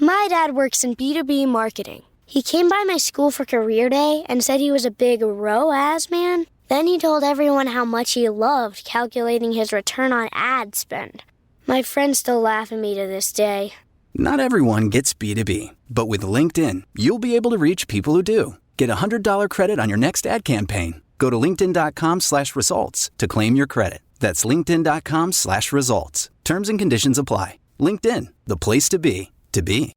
My dad works in B2B marketing. He came by my school for career day and said he was a big ROAS man. Then he told everyone how much he loved calculating his return on ad spend. My friends still laugh at me to this day. Not everyone gets B2B, but with LinkedIn, you'll be able to reach people who do. Get a $100 credit on your next ad campaign. Go to linkedin.com/results to claim your credit. That's linkedin.com/results. Terms and conditions apply. LinkedIn, the place to be, to be.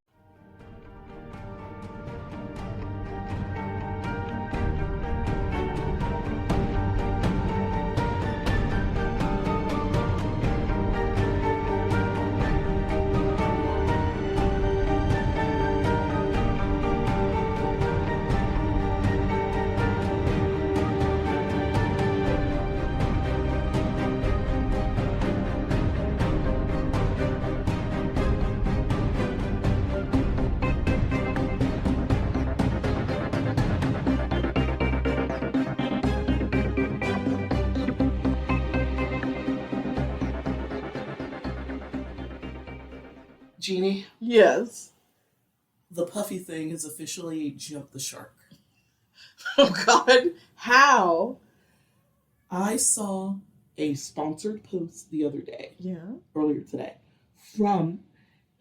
Jeannie? Yes. The puffy thing has officially jumped the shark. Oh, God. How? I saw a sponsored post the other day, earlier today, from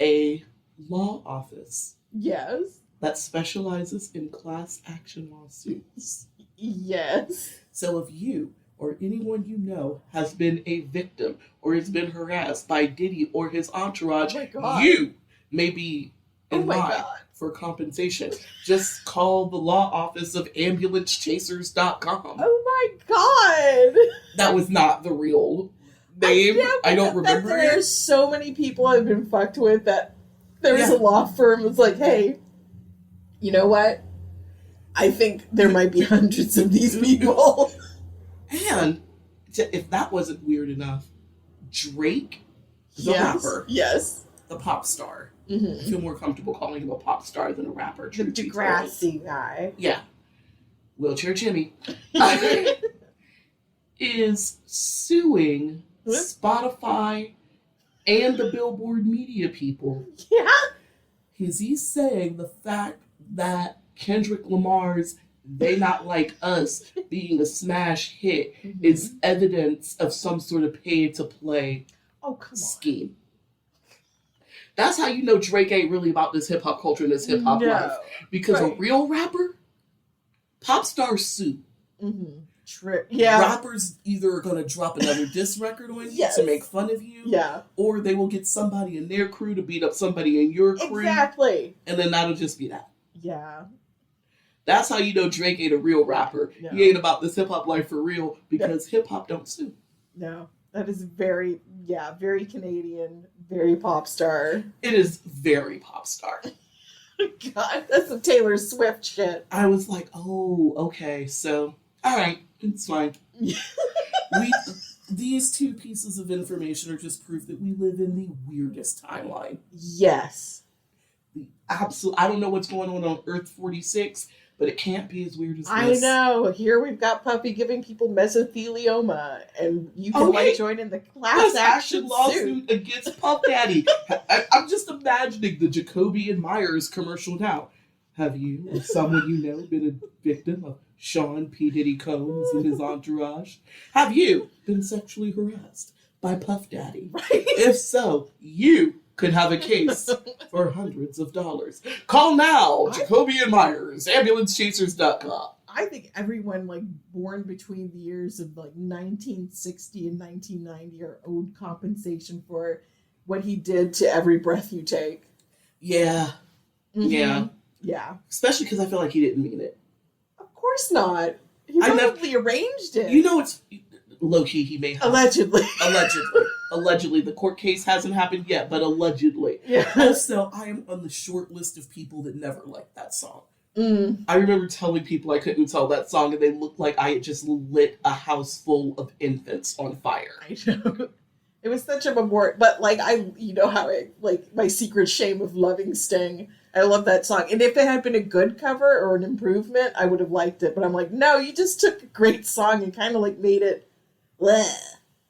a law office. Yes. That specializes in class action lawsuits. Yes. So if you or anyone you know has been a victim or has been harassed by Diddy or his entourage, you may be in line for compensation. Just call the law office of ambulancechasers.com. Oh my God. That was not the real name. I don't remember it. There's so many people I've been fucked with that there's a law firm that's like, hey, you know what? I think there might be hundreds of these people. And if that wasn't weird enough, Drake, the rapper, the pop star. I feel more comfortable calling him a pop star than a rapper. The Degrassi guy. Yeah. Wheelchair Jimmy. Is suing Spotify and the Billboard media people. Yeah. He's saying the fact that Kendrick Lamar's They Not Like Us being a smash hit is evidence of some sort of pay-to-play scheme. That's how you know Drake ain't really about this hip-hop culture and this hip-hop life. Because a real rapper, pop stars sue. Rappers either are going to drop another diss record on you to make fun of you, or they will get somebody in their crew to beat up somebody in your crew. Exactly. And then that'll just be that. Yeah. That's how you know Drake ain't a real rapper. Yeah. He ain't about this hip-hop life for real because hip-hop don't sue. No. That is very Canadian, very pop star. It is very pop star. God, that's some Taylor Swift shit. I was like, oh, okay, so, all right, it's fine. These two pieces of information are just proof that we live in the weirdest timeline. Yes. I don't know what's going on Earth 46, but it can't be as weird as this. I know. Here we've got Puffy giving people mesothelioma, and you can join in the class action lawsuit against Puff Daddy. I'm just imagining the Jacoby and Myers commercial now. Have you or someone you know been a victim of Sean P. Diddy Combs and his entourage? Have you been sexually harassed by Puff Daddy? Right. If so, you could have a case for hundreds of dollars. Call now, Jacoby and Myers, ambulancechasers.com. I think everyone born between the years of 1960 and 1990 are owed compensation for what he did to Every Breath You Take. Yeah. Yeah. Especially because I feel like he didn't mean it. Of course not. He probably arranged it. You know, it's low-key he may have. Allegedly. The court case hasn't happened yet, but allegedly. Yeah. Also, I am on the short list of people that never liked that song. I remember telling people I couldn't tell that song, and they looked like I had just lit a house full of infants on fire. I know. It was such a memorial, but you know how my secret shame of loving Sting. I love that song. And if it had been a good cover or an improvement, I would have liked it. But I'm like, no, you just took a great song and kind of made it bleh.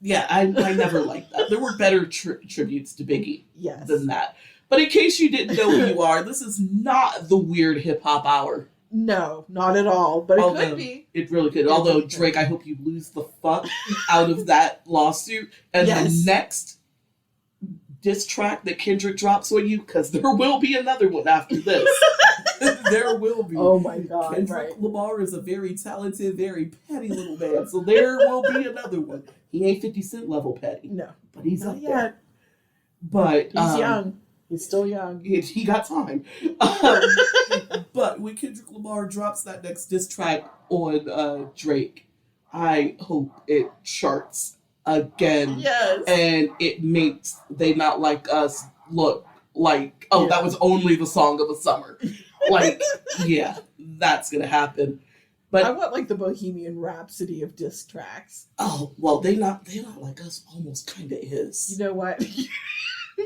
Yeah, I never liked that. There were better tributes to Biggie than that. But in case you didn't know who you are, this is not the weird hip hop hour. No, not at all. But it could be. It really could. Although, Drake, I hope you lose the fuck out of that lawsuit. And the next diss track that Kendrick drops on you, because there will be another one after this. There will be. Oh my God. Kendrick Lamar is a very talented, very petty little man. So there will be another one. He ain't 50 Cent level petty. No. But he's not up yet. there. But he's young. He's still young. He got time. But when Kendrick Lamar drops that next diss track on Drake, I hope it charts again. Yes. And it makes They Not Like Us look like, that was only the song of the summer. Like, yeah, that's going to happen. But I want like the Bohemian Rhapsody of diss tracks. Oh, well, They Not Like Us almost kind of is. You know what?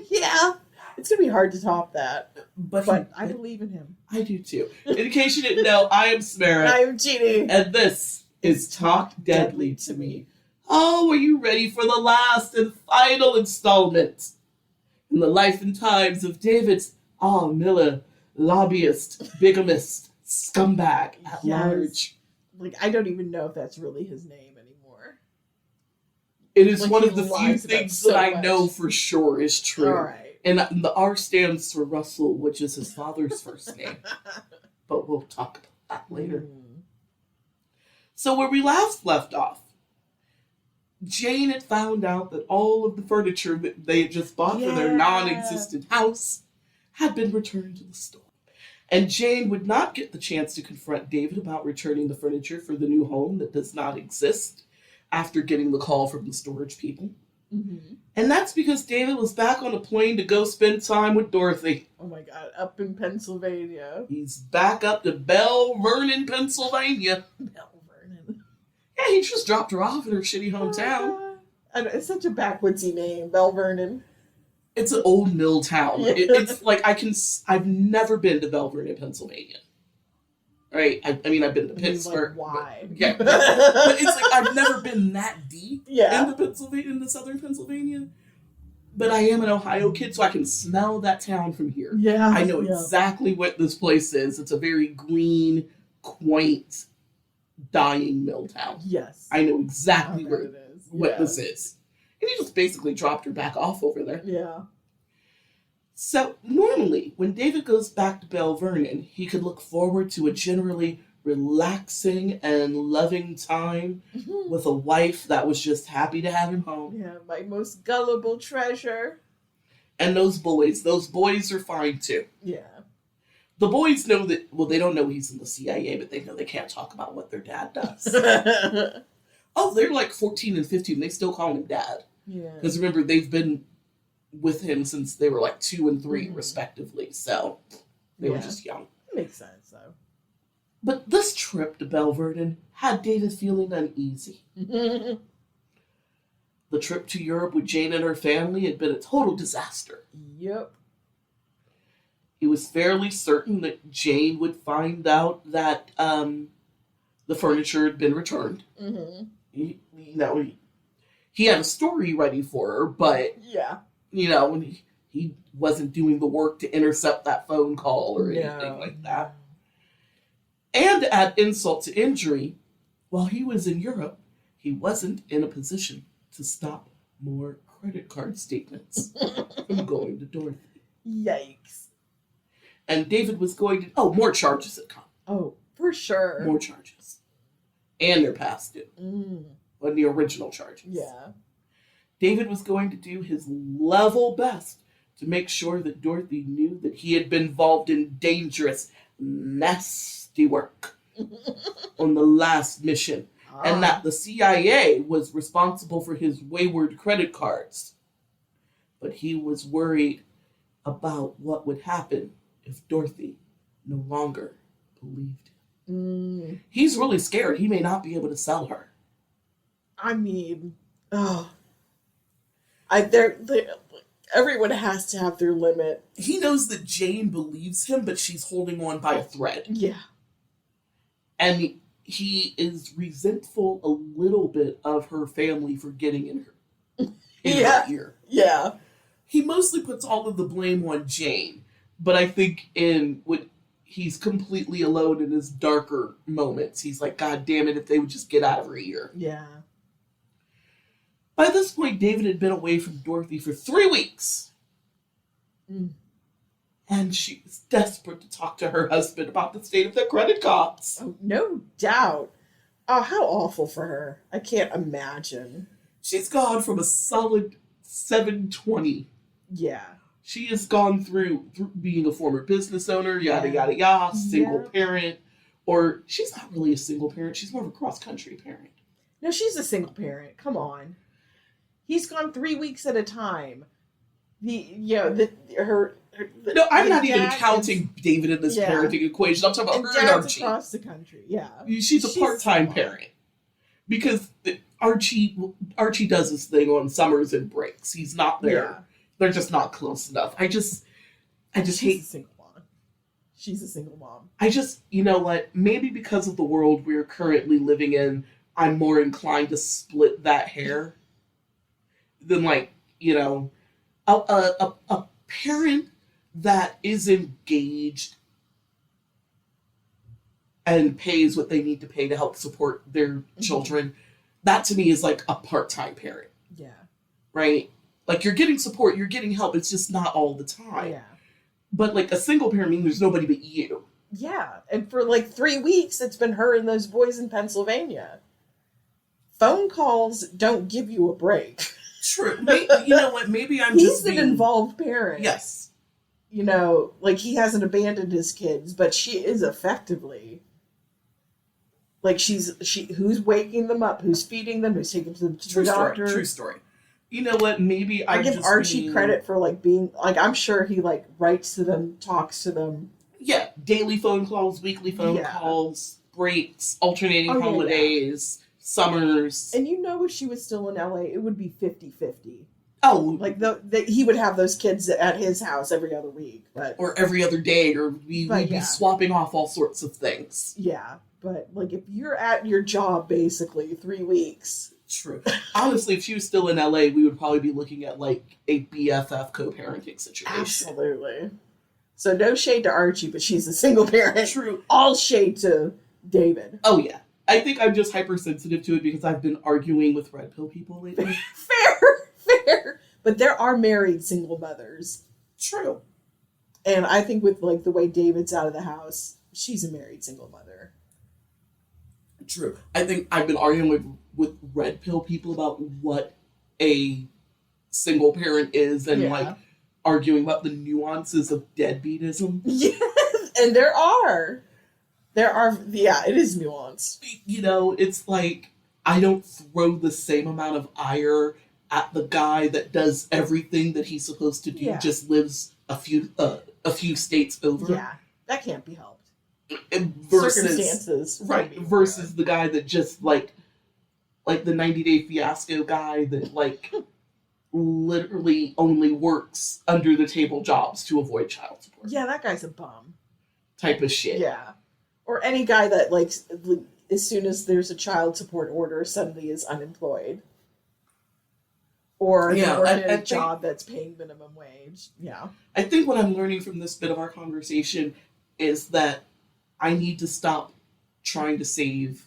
Yeah. It's going to be hard to top that. But I believe in him. I do too. In case you didn't know, I am Samara. I am Jeannie. And this is Talk Deadly to Me. Oh, are you ready for the last and final installment in the life and times of David Miller, lobbyist, bigamist, scumbag at large? Like, I don't even know if that's really his name anymore. It is like one of the few things that I know for sure is true. All right. And the R stands for Russell, which is his father's first name. But we'll talk about that later. So where we last left off, Jane had found out that all of the furniture that they had just bought for their non-existent house had been returned to the store. And Jane would not get the chance to confront David about returning the furniture for the new home that does not exist after getting the call from the storage people. Mm-hmm. And that's because David was back on a plane to go spend time with Dorothy. Oh my God, up in Pennsylvania. He's back up to Belle Vernon, Pennsylvania. Belle Vernon. Yeah, he just dropped her off in her shitty hometown. It's such a backwoodsy name, Belle Vernon. It's an old mill town. It's like I've never been to Belle Vernon, Pennsylvania. Right? I mean, I've been to Pittsburgh. Like, why? But it's like I've never been that deep into southern Pennsylvania. But I am an Ohio kid, so I can smell that town from here. Yeah. I know exactly what this place is. It's a very green, quaint, dying mill town. Yes. I know exactly what this is. And he just basically dropped her back off over there. Yeah. So normally, when David goes back to Belle Vernon, he could look forward to a generally relaxing and loving time with a wife that was just happy to have him home. Yeah, my most gullible treasure. And those boys are fine too. Yeah. The boys know that, well, they don't know he's in the CIA, but they know they can't talk about what their dad does. Oh, they're like 14 and 15. They still call him dad. Yeah. Because remember, they've been with him since they were like 2 and 3, respectively. So they were just young. Makes sense, though. But this trip to Belle Vernon had David feeling uneasy. The trip to Europe with Jane and her family had been a total disaster. Yep. He was fairly certain that Jane would find out that the furniture had been returned. Mm-hmm. He had a story ready for her, but he wasn't doing the work to intercept that phone call or anything like that. And to add insult to injury, while he was in Europe, he wasn't in a position to stop more credit card statements from going to Dorothy. Yikes. And David was going to... Oh, more charges had come. Oh, for sure. More charges. And they're past due. On the original charges. Yeah. David was going to do his level best to make sure that Dorothy knew that he had been involved in dangerous, nasty work on the last mission. And that the CIA was responsible for his wayward credit cards. But he was worried about what would happen if Dorothy no longer believed him. He's really scared he may not be able to sell her. I mean, everyone has to have their limit. He knows that Jane believes him, but she's holding on by a thread. Yeah. And he is resentful a little bit of her family for getting in her ear. Yeah. he mostly puts all of the blame on Jane. But I think when he's completely alone in his darker moments, he's like, God damn it, if they would just get out of her ear. Yeah. By this point, David had been away from Dorothy for 3 weeks. Mm. And she was desperate to talk to her husband about the state of their credit cards. Oh, no doubt. Oh, how awful for her. I can't imagine. She's gone from a solid 720. Yeah. She has gone through being a former business owner, yada, yada, yada, single parent. Or she's not really a single parent. She's more of a cross-country parent. No, she's a single parent. Come on. He's gone 3 weeks at a time. No, I'm not even counting David in this parenting equation. I'm talking about her and Archie. Across the country, yeah. She's a part-time parent. Because Archie does his thing on summers and breaks. He's not there. Yeah. They're just not close enough. I just hate... She's a single mom. She's a single mom. You know what? Maybe because of the world we're currently living in, I'm more inclined to split that hair than, a parent that is engaged and pays what they need to pay to help support their children. That to me is like a part-time parent. Yeah. Right? Like, you're getting support, you're getting help, it's just not all the time. Yeah. But like a single parent means there's nobody but you. Yeah. And for 3 weeks, it's been her and those boys in Pennsylvania. Phone calls don't give you a break. True. You know what? Maybe He's an involved parent. Yes. He hasn't abandoned his kids, but she is effectively. Who's waking them up, who's feeding them, who's taking them to the doctor. True story. You know what? Maybe I give Archie credit for being I'm sure he writes to them, talks to them. Yeah, daily phone calls, weekly phone calls, breaks, alternating holidays. Yeah. Summers. And if she was still in LA, it would be 50-50. Oh. He would have those kids at his house every other week. Or every other day, or we'd be swapping off all sorts of things. Yeah, but if you're at your job basically 3 weeks. True. Honestly, if she was still in LA, we would probably be looking at a BFF co-parenting situation. Absolutely. So no shade to Archie, but she's a single parent. True. All shade to David. Oh, yeah. I think I'm just hypersensitive to it because I've been arguing with red pill people lately. Fair. But there are married single mothers. True. And I think with the way David's out of the house, she's a married single mother. True. I think I've been arguing with red pill people about what a single parent is and arguing about the nuances of deadbeatism. Yes, and there are, it is nuanced. It's I don't throw the same amount of ire at the guy that does everything that he's supposed to do, just lives a few states over. Yeah, that can't be helped. Circumstances. Right, versus the guy that just, like the 90-Day Fiasco guy that, literally only works under-the-table jobs to avoid child support. Yeah, that guy's a bum. Type of shit. Yeah. Or any guy that, as soon as there's a child support order, suddenly is unemployed. Or working a job that's paying minimum wage. Yeah. I think what I'm learning from this bit of our conversation is that I need to stop trying to save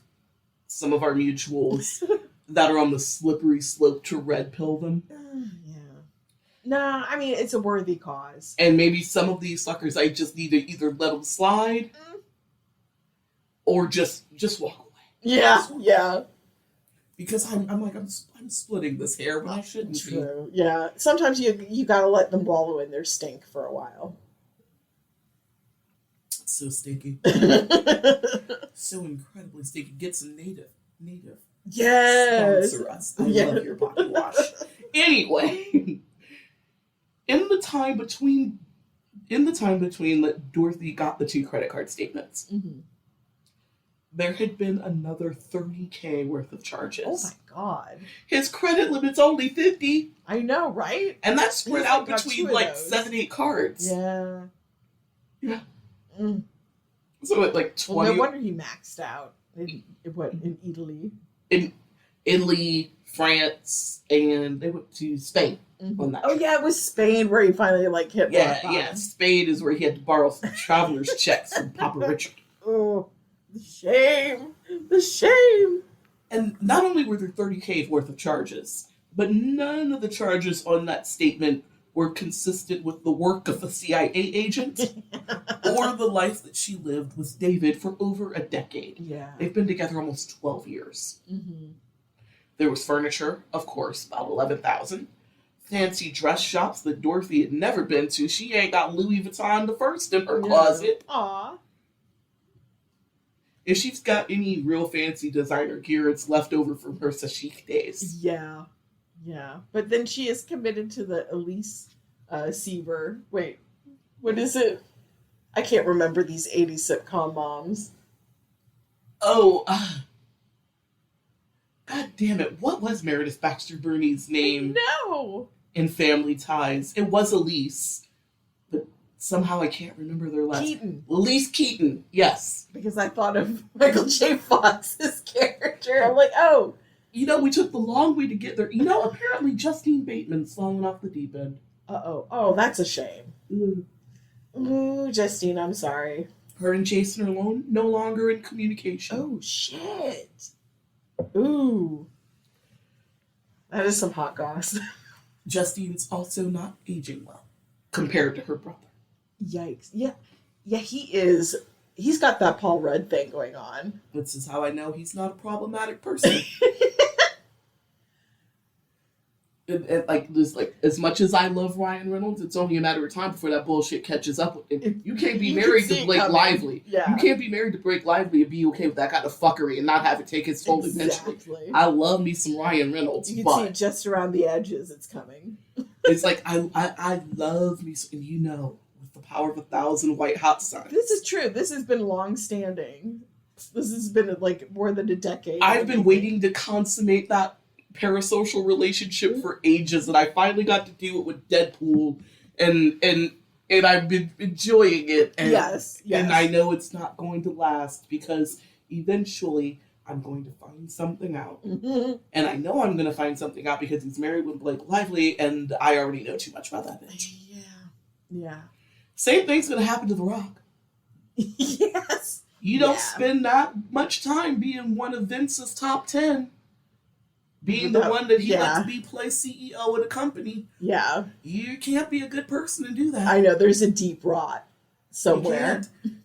some of our mutuals that are on the slippery slope to red pill them. Yeah. Nah, I mean, it's a worthy cause. And maybe some of these suckers, I just need to either let them slide or just walk away. Yeah. Because I'm splitting this hair when I shouldn't be. True. Yeah. Sometimes you gotta let them wallow in their stink for a while. So stinky. So incredibly stinky. Get some native. Yes. Sponsor us. I love your body wash. Anyway, in the time between that Dorothy got the 2 credit card statements, there had been another $30,000 worth of charges. Oh my God. His credit limit's only $50,000. I know, right? And that's spread out between 7-8 cards. Yeah. Yeah. So at 20. Well, no wonder he maxed out in Italy. In Italy, France, and they went to Spain. on that. Oh trip. yeah, it was Spain where he finally like hit rock bottom. Yeah. Spain is where he had to borrow some traveler's checks from Papa Richard. Oh, the shame. The shame. And not only were there $30,000 worth of charges, but none of the charges on that statement were consistent with the work of a CIA agent or the life that she lived with David for over a decade. Yeah. They've been together almost 12 years. Mm-hmm. There was furniture, of course, about $11,000. Fancy dress shops that Dorothy had never been to. She ain't got Louis Vuitton the first in her closet. Aw. If she's got any real fancy designer gear, it's left over from her Sashik days. Yeah. Yeah. But then she is committed to the Elise Seaver. Wait, what is it? I can't remember these 80s sitcom moms. Oh, God damn it. What was Meredith Baxter Birney's name No. in Family Ties? It was Elise, but somehow I can't remember their last name. Keaton. Elise Keaton, yes. Because I thought of Michael J. Fox's character. I'm like, oh. You know, we took the long way to get there. You know, apparently Justine Bateman's fallen off the deep end. Uh-oh. Oh, that's a shame. Ooh, Justine, I'm sorry. Her and Jason are no longer in communication. Oh, shit. Ooh. That is some hot goss. Justine's also not aging well compared to her brother. Yikes. Yeah. Yeah, he is. He's got that Paul Rudd thing going on. This is how I know he's not a problematic person. Like as much as I love Ryan Reynolds, it's only a matter of time before that bullshit catches up with him. You can't be married to Blake Lively. Yeah. You can't be married to Blake Lively and be okay with that kind of fuckery and not have it take its toll eventually. I love me some Ryan Reynolds, you can but see it just around the edges. It's coming. it's like I love me, and you know, with the power of 1,000 white hot suns. This is true. This has been long standing. This has been like more than a decade. I've been waiting to consummate that parasocial relationship for ages, and I finally got to do it with Deadpool, and I've been enjoying it. And, yes. And I know it's not going to last because eventually I'm going to find something out. Mm-hmm. And I know I'm going to find something out because he's married with Blake Lively, and I already know too much about that bitch. Yeah. Yeah. Same thing's going to happen to The Rock. Yes. You don't spend that much time being one of Vince's top 10. Being the one that he lets be play CEO of a company. Yeah. You can't be a good person and do that. I know, there's a deep rot somewhere.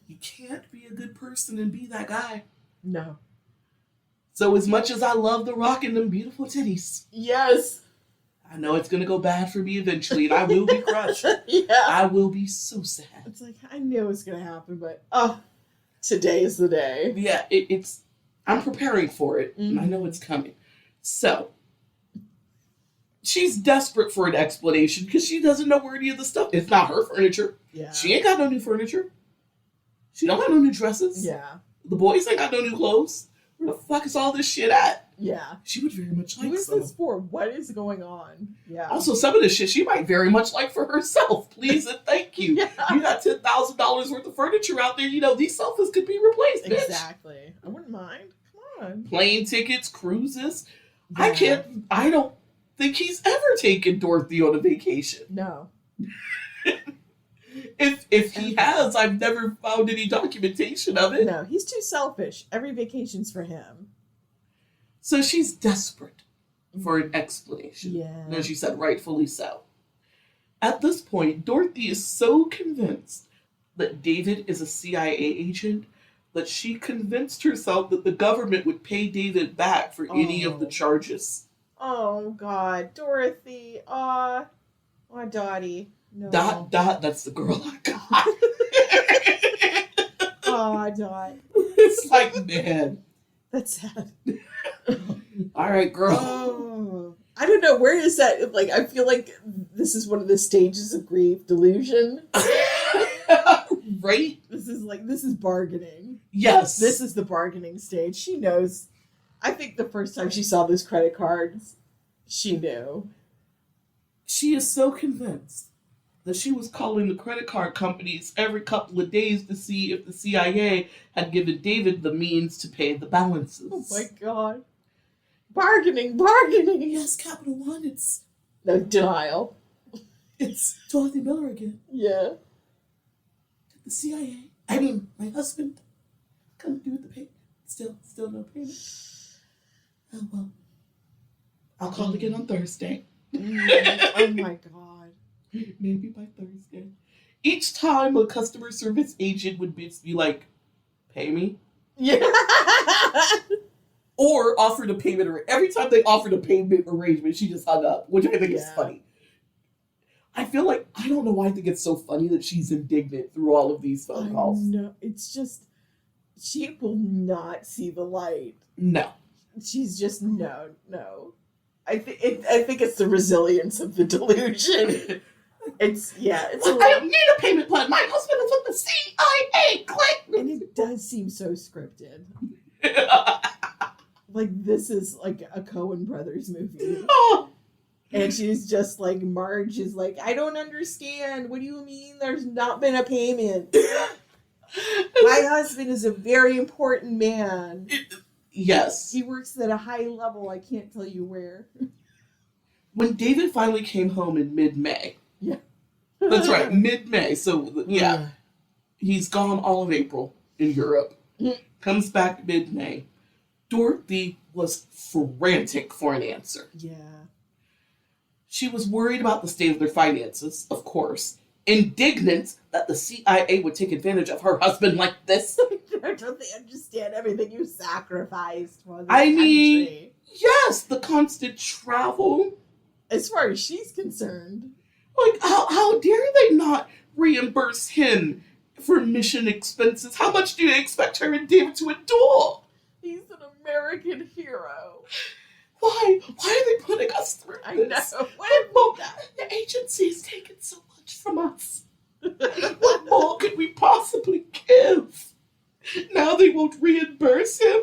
You can't be a good person and be that guy. No. So as much as I love The Rock and them beautiful titties. Yes. I know it's going to go bad for me eventually, and I will be crushed. Yeah. I will be so sad. It's like, I knew it was going to happen, but, today is the day. Yeah, it's... I'm preparing for it, and I know it's coming. So, she's desperate for an explanation because she doesn't know where any of the stuff... It's not her furniture. Yeah. She ain't got no new furniture. She don't got no new dresses. Yeah. The boys ain't got no new clothes. Where the fuck is all this shit at? Yeah. She would very much like Who is some. this for? What is going on? Yeah. Also, some of this shit she might very much like for herself. Please and thank you. Yeah. You got $10,000 worth of furniture out there. You know, these sofas could be replaced, bitch. Exactly. I wouldn't mind. Come on. Plane tickets, cruises. Yeah. I don't think he's ever taken Dorothy on a vacation. No. If he has, I've never found any documentation of it. No, he's too selfish. Every vacation's for him. So she's desperate for an explanation. Yeah. And as you said, rightfully so. At this point, Dorothy is so convinced that David is a CIA agent that she convinced herself that the government would pay David back for any of the charges. Oh, God. Dorothy. Aw, Dottie. No. Dot, that's the girl I got. Aw, Dot. It's like, man. That's sad. All right, girl. Oh. I don't know. Where is that? Like, I feel like this is one of the stages of grief delusion. Right? This is bargaining. Yes. This is the bargaining stage. She knows. I think the first time she saw those credit cards, she knew. She is so convinced that she was calling the credit card companies every couple of days to see if the CIA had given David the means to pay the balances. Oh my God. Bargaining. Yes, Capital One, it's... No, denial. It's Dorothy Miller again. Yeah. Did the CIA, I mean, my husband, come through with the payment? Still no payment. Oh, well. I'll call again on Thursday. Oh, my God. Maybe by Thursday. Each time a customer service agent would be like, pay me? Yeah. Or offered a payment. Every time they offered a payment arrangement, she just hung up, which I think is funny. I feel like, I don't know why I think it's so funny that she's indignant through all of these phone calls. No, it's just, she will not see the light. No. She's just, no. I think it's the resilience of the delusion. It's I don't need a payment plan. My husband is with the CIA. Click. And it does seem so scripted. Like, this is like a Coen Brothers movie. And she's just like, Marge is like, I don't understand. What do you mean there's not been a payment? My husband is a very important man. Yes. He works at a high level. I can't tell you where. When David finally came home in mid-May. Yeah. That's right, mid-May. So, yeah. He's gone all of April in Europe. Comes back mid-May. Dorothy was frantic for an answer. Yeah. She was worried about the state of their finances, of course. Indignant that the CIA would take advantage of her husband like this. Don't they understand everything you sacrificed for this country? Yes, the constant travel. As far as she's concerned. Like, how dare they not reimburse him for mission expenses? How much do they expect her and David to endure? He's an American hero. Why are they putting us through this? I know. What have we done? The agency has taken so much from us. What more could we possibly give? Now they won't reimburse him?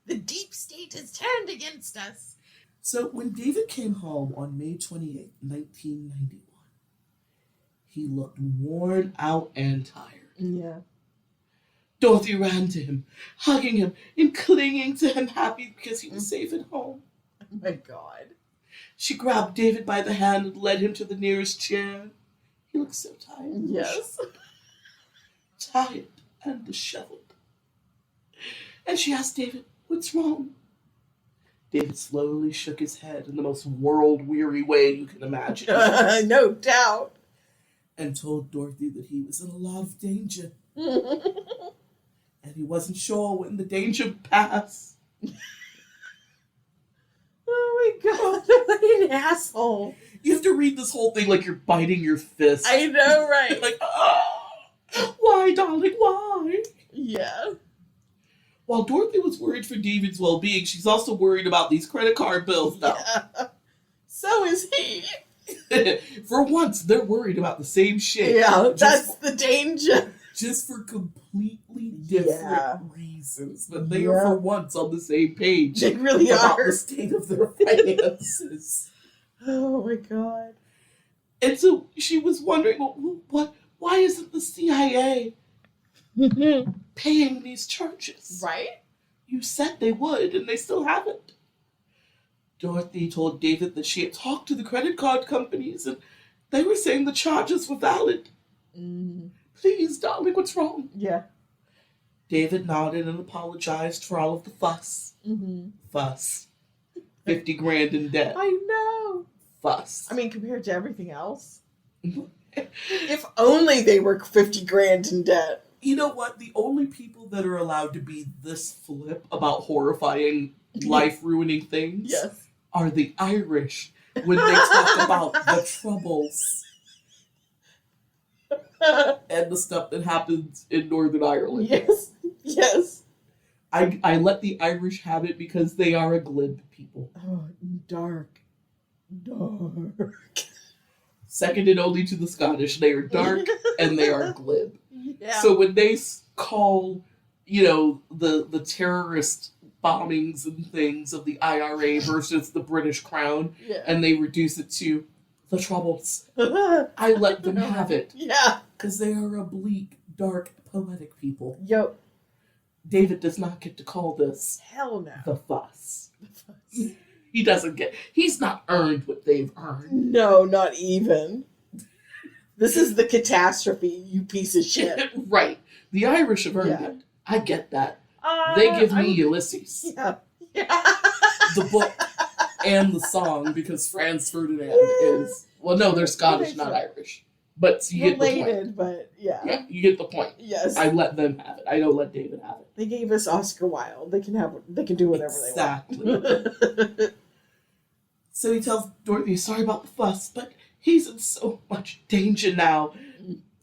The deep state has turned against us. So when David came home on May 28, 1991, he looked worn out and tired. Yeah. Dorothy ran to him, hugging him and clinging to him, happy because he was safe at home. Oh my God. She grabbed David by the hand and led him to the nearest chair. He looked so tired. Yes. Tired and disheveled. And she asked David, what's wrong? David slowly shook his head in the most world-weary way you can imagine. No doubt. And told Dorothy that he was in a lot of danger. And he wasn't sure when the danger would pass. Oh my God, what an asshole. You have to read this whole thing like you're biting your fist. I know, right? Like, oh, why, darling, why? Yeah. While Dorothy was worried for David's well-being, she's also worried about these credit card bills now. Yeah. So is he. For once, they're worried about the same shit. Yeah, that's the danger. Just for completely different reasons. But they are for once on the same page. They really about are. the state of their finances. Oh my God. And so she was wondering, why isn't the CIA paying these charges? Right? You said they would, and they still haven't. Dorothy told David that she had talked to the credit card companies, and they were saying the charges were valid. Please, darling, what's wrong? Yeah. David nodded and apologized for all of the fuss. Fuss. 50 grand in debt. I know. Fuss. I mean, compared to everything else. If only they were 50 grand in debt. You know what? The only people that are allowed to be this flip about horrifying, life-ruining things are the Irish when they talk about the Troubles and the stuff that happens in Northern Ireland. Yes. I let the Irish have it because they are a glib people. Oh, dark. Seconded only to the Scottish. They are dark and they are glib. Yeah. So when they call, the terrorist bombings and things of the IRA versus the British Crown, and they reduce it to the Troubles, I let them have it. Yeah. Because they are a bleak, dark, poetic people. Yo. David does not get to call this Hell no. the fuss. He doesn't get, he's not earned what they've earned. No, not even. This is the catastrophe, you piece of shit. Right. The Irish have earned it. I get that. They give me Ulysses. Yeah. The book and the song, because Franz Ferdinand is... Well, no, they're Scottish, not Irish. But you get the point. Related, but yeah. Yeah, you get the point. Yes. I let them have it. I don't let David have it. They gave us Oscar Wilde. They can do whatever Exactly. they want. So he tells Dorothy, sorry about the fuss, but he's in so much danger now.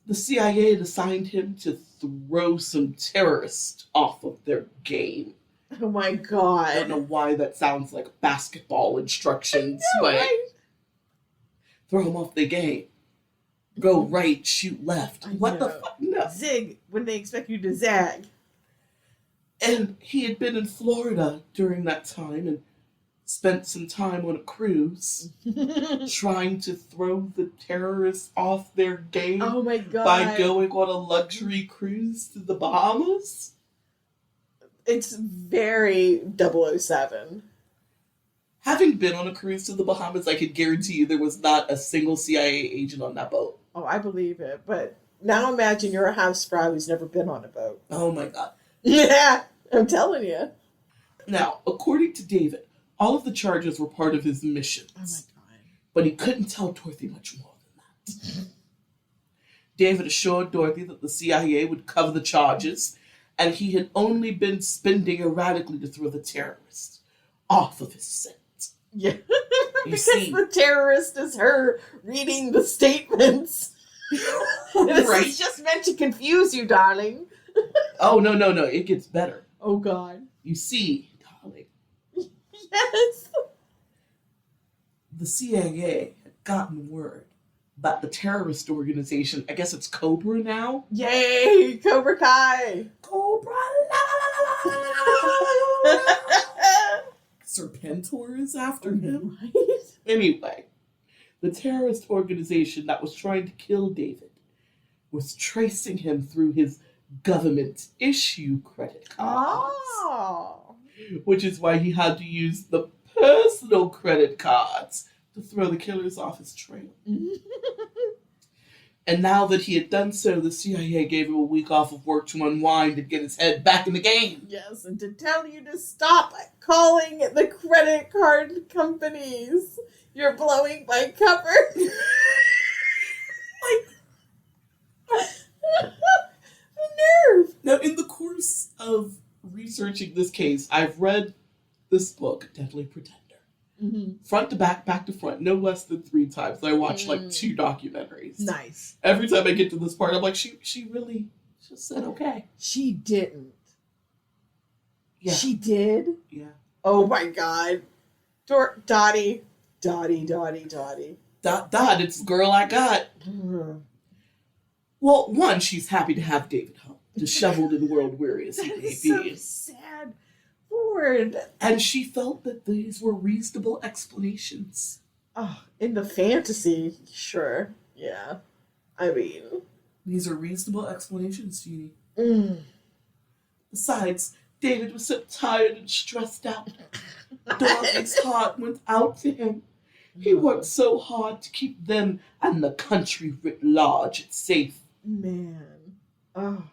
The CIA had assigned him to throw some terrorists off of their game. Oh my I god. don't know why that sounds like basketball instructions, but Right? throw them off the game. Go right, shoot left. I What the know. fuck? No. Zig when they expect you to zag. And he had been in Florida during that time and spent some time on a cruise trying to throw the terrorists off their game Oh my god. by going on a luxury cruise to the Bahamas. It's very 007. Having been on a cruise to the Bahamas, I could guarantee you there was not a single CIA agent on that boat. Oh, I believe it. But now imagine you're a housefrau who's never been on a boat. Oh my god. Yeah, I'm telling you. Now, according to David, all of the charges were part of his missions. Oh my god. But he couldn't tell Dorothy much more than that. David assured Dorothy that the CIA would cover the charges, and he had only been spending erratically to throw the terrorists off of his scent. Yeah. You Because see, the terrorist is her reading the statements. This right? is just meant to confuse you, darling. Oh, no, it gets better. Oh god. You see, darling, Yes. the CIA had gotten word that the terrorist organization, I guess it's Cobra now? Yay, Cobra Kai. Cobra! La, la, la, la, la. Serpentor is after him. Right? Anyway, the terrorist organization that was trying to kill David was tracing him through his government issue credit cards. Oh. Which is why he had to use the personal credit cards to throw the killers off his trail. And now that he had done so, the CIA gave him a week off of work to unwind and get his head back in the game. Yes, and to tell you to stop calling the credit card companies. You're blowing my cover. Nerve. Now, in the course of researching this case, I've read this book, Deadly Pretender. Mm-hmm. Front to back, back to front, no less than 3 times. I watched like 2 documentaries. Nice. Every time I get to this part, I'm like, she really just said okay. She didn't. Yeah. She did? Yeah. Oh my god. Dottie. Dot, it's the girl I got. Well, one, she's happy to have David home, disheveled and world weary as he That may is so be. sad. Lord. And she felt that these were reasonable explanations. Oh, in the fantasy, sure. Yeah. I mean. These are reasonable explanations, Jeannie. Mm. Besides, David was so tired and stressed out. Dorothy's heart went out to him. He worked so hard to keep them and the country writ large safe. Man. Oh.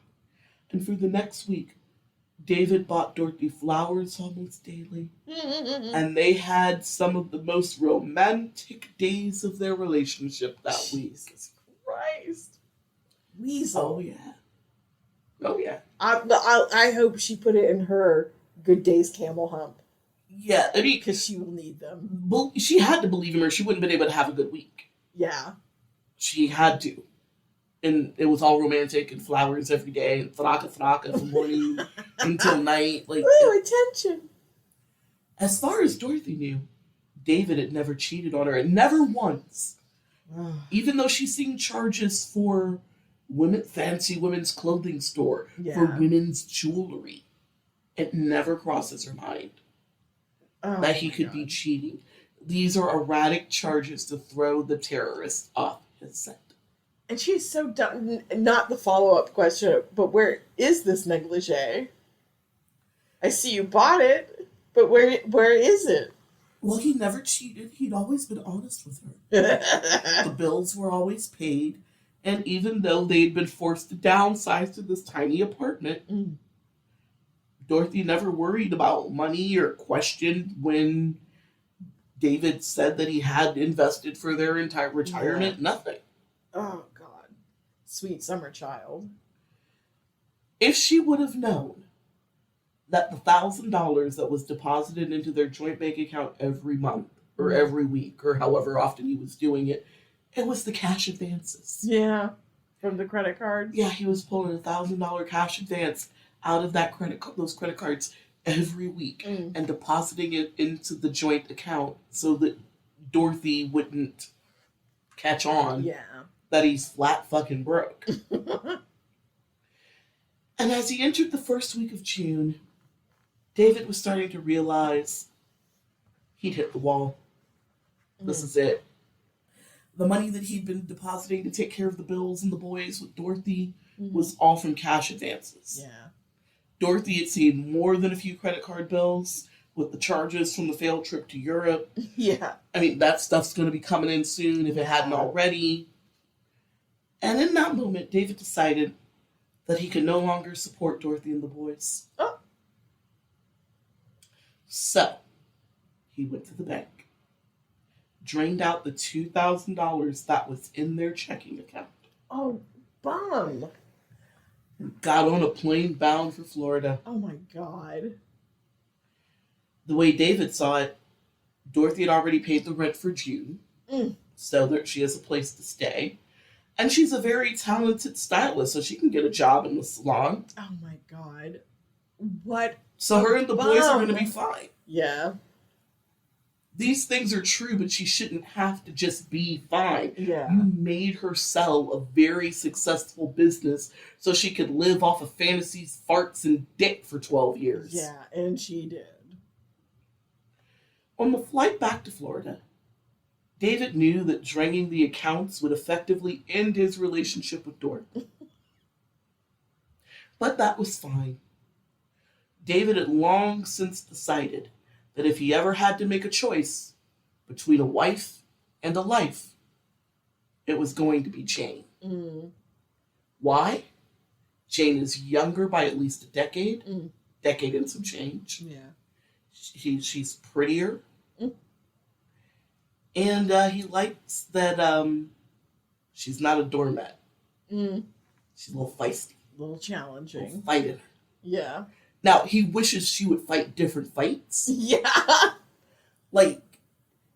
And for the next week, David bought Dorothy flowers almost daily. And they had some of the most romantic days of their relationship that week. Jesus Christ. Weasel. Oh, yeah. Oh, yeah. I hope she put it in her Good Days camel hump. Yeah, I mean, Because she will need them. well, she had to believe him or she wouldn't have been able to have a good week. Yeah. She had to. And it was all romantic and flowers every day and thraka from morning until night. Like, Ooh, attention. as far as Dorothy knew, David had never cheated on her, and never once. Even though she's seen charges for fancy women's clothing store, for women's jewelry, it never crosses her mind that he could be cheating. These are erratic charges to throw the terrorist off his scent. And she's so dumb. Not the follow-up question, but where is this negligee? I see you bought it, but where is it? Well, he never cheated. He'd always been honest with her. The bills were always paid, And even though they'd been forced to downsize to this tiny apartment, Dorothy never worried about money or questioned when David said that he had invested for their entire retirement. Yeah. Nothing. Oh, God. Sweet summer child. If she would have known that the $1,000 that was deposited into their joint bank account every month or every week or however often he was doing it, it was the cash advances. Yeah. From the credit card? Yeah, he was pulling a $1,000 cash advance out of that those credit cards every week and depositing it into the joint account so that Dorothy wouldn't catch on that he's flat fucking broke. And as he entered the first week of June, David was starting to realize he'd hit the wall. This is it. The money that he'd been depositing to take care of the bills and the boys with Dorothy was all from cash advances. Yeah. Dorothy had seen more than a few credit card bills with the charges from the failed trip to Europe. Yeah. I mean, that stuff's going to be coming in soon if it hadn't already. And in that moment, David decided that he could no longer support Dorothy and the boys. Oh. So, he went to the bank, drained out the $2,000 that was in their checking account. Oh, bum. Got on a plane bound for Florida. Oh, my God. The way David saw it, Dorothy had already paid the rent for June, so that she has a place to stay. And she's a very talented stylist, so she can get a job in the salon. Oh, my God. What? So her and the boys are going to be fine. Yeah. These things are true, but she shouldn't have to just be fine. Yeah. You made her sell a very successful business so she could live off of fantasies, farts, and dick for 12 years. Yeah, and she did. On the flight back to Florida, David knew that draining the accounts would effectively end his relationship with Dorothy. But that was fine. David had long since decided that if he ever had to make a choice between a wife and a life, it was going to be Jane. Why? Jane is younger by at least a decade, decade and some change. Yeah. She's prettier. And he likes that she's not a doormat. She's a little feisty. A little challenging. A little fight in her. Yeah. Now, he wishes she would fight different fights. Yeah. Like,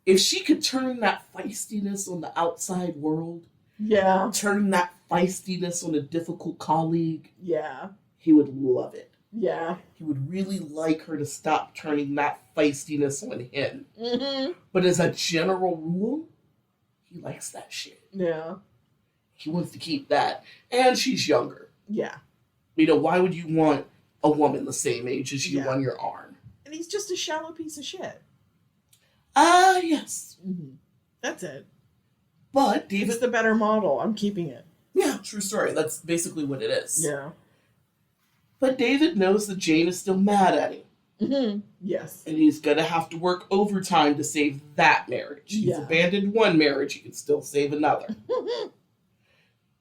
if she could turn that feistiness on the outside world, Yeah. turn that feistiness on a difficult colleague, Yeah. he would love it. Yeah. He would really like her to stop turning that feistiness on him. Mm-hmm. But as a general rule, he likes that shit. Yeah. He wants to keep that. And she's younger. Yeah. You know, why would you want a woman the same age as you Yeah. on your arm? And he's just a shallow piece of shit. Yes. Mm-hmm. That's it. But It's David... the better model. I'm keeping it. Yeah, true story. That's basically what it is. Yeah. But David knows that Jane is still mad at him. Mm-hmm. Yes. And he's going to have to work overtime to save that marriage. He's Yeah. abandoned one marriage, he can still save another.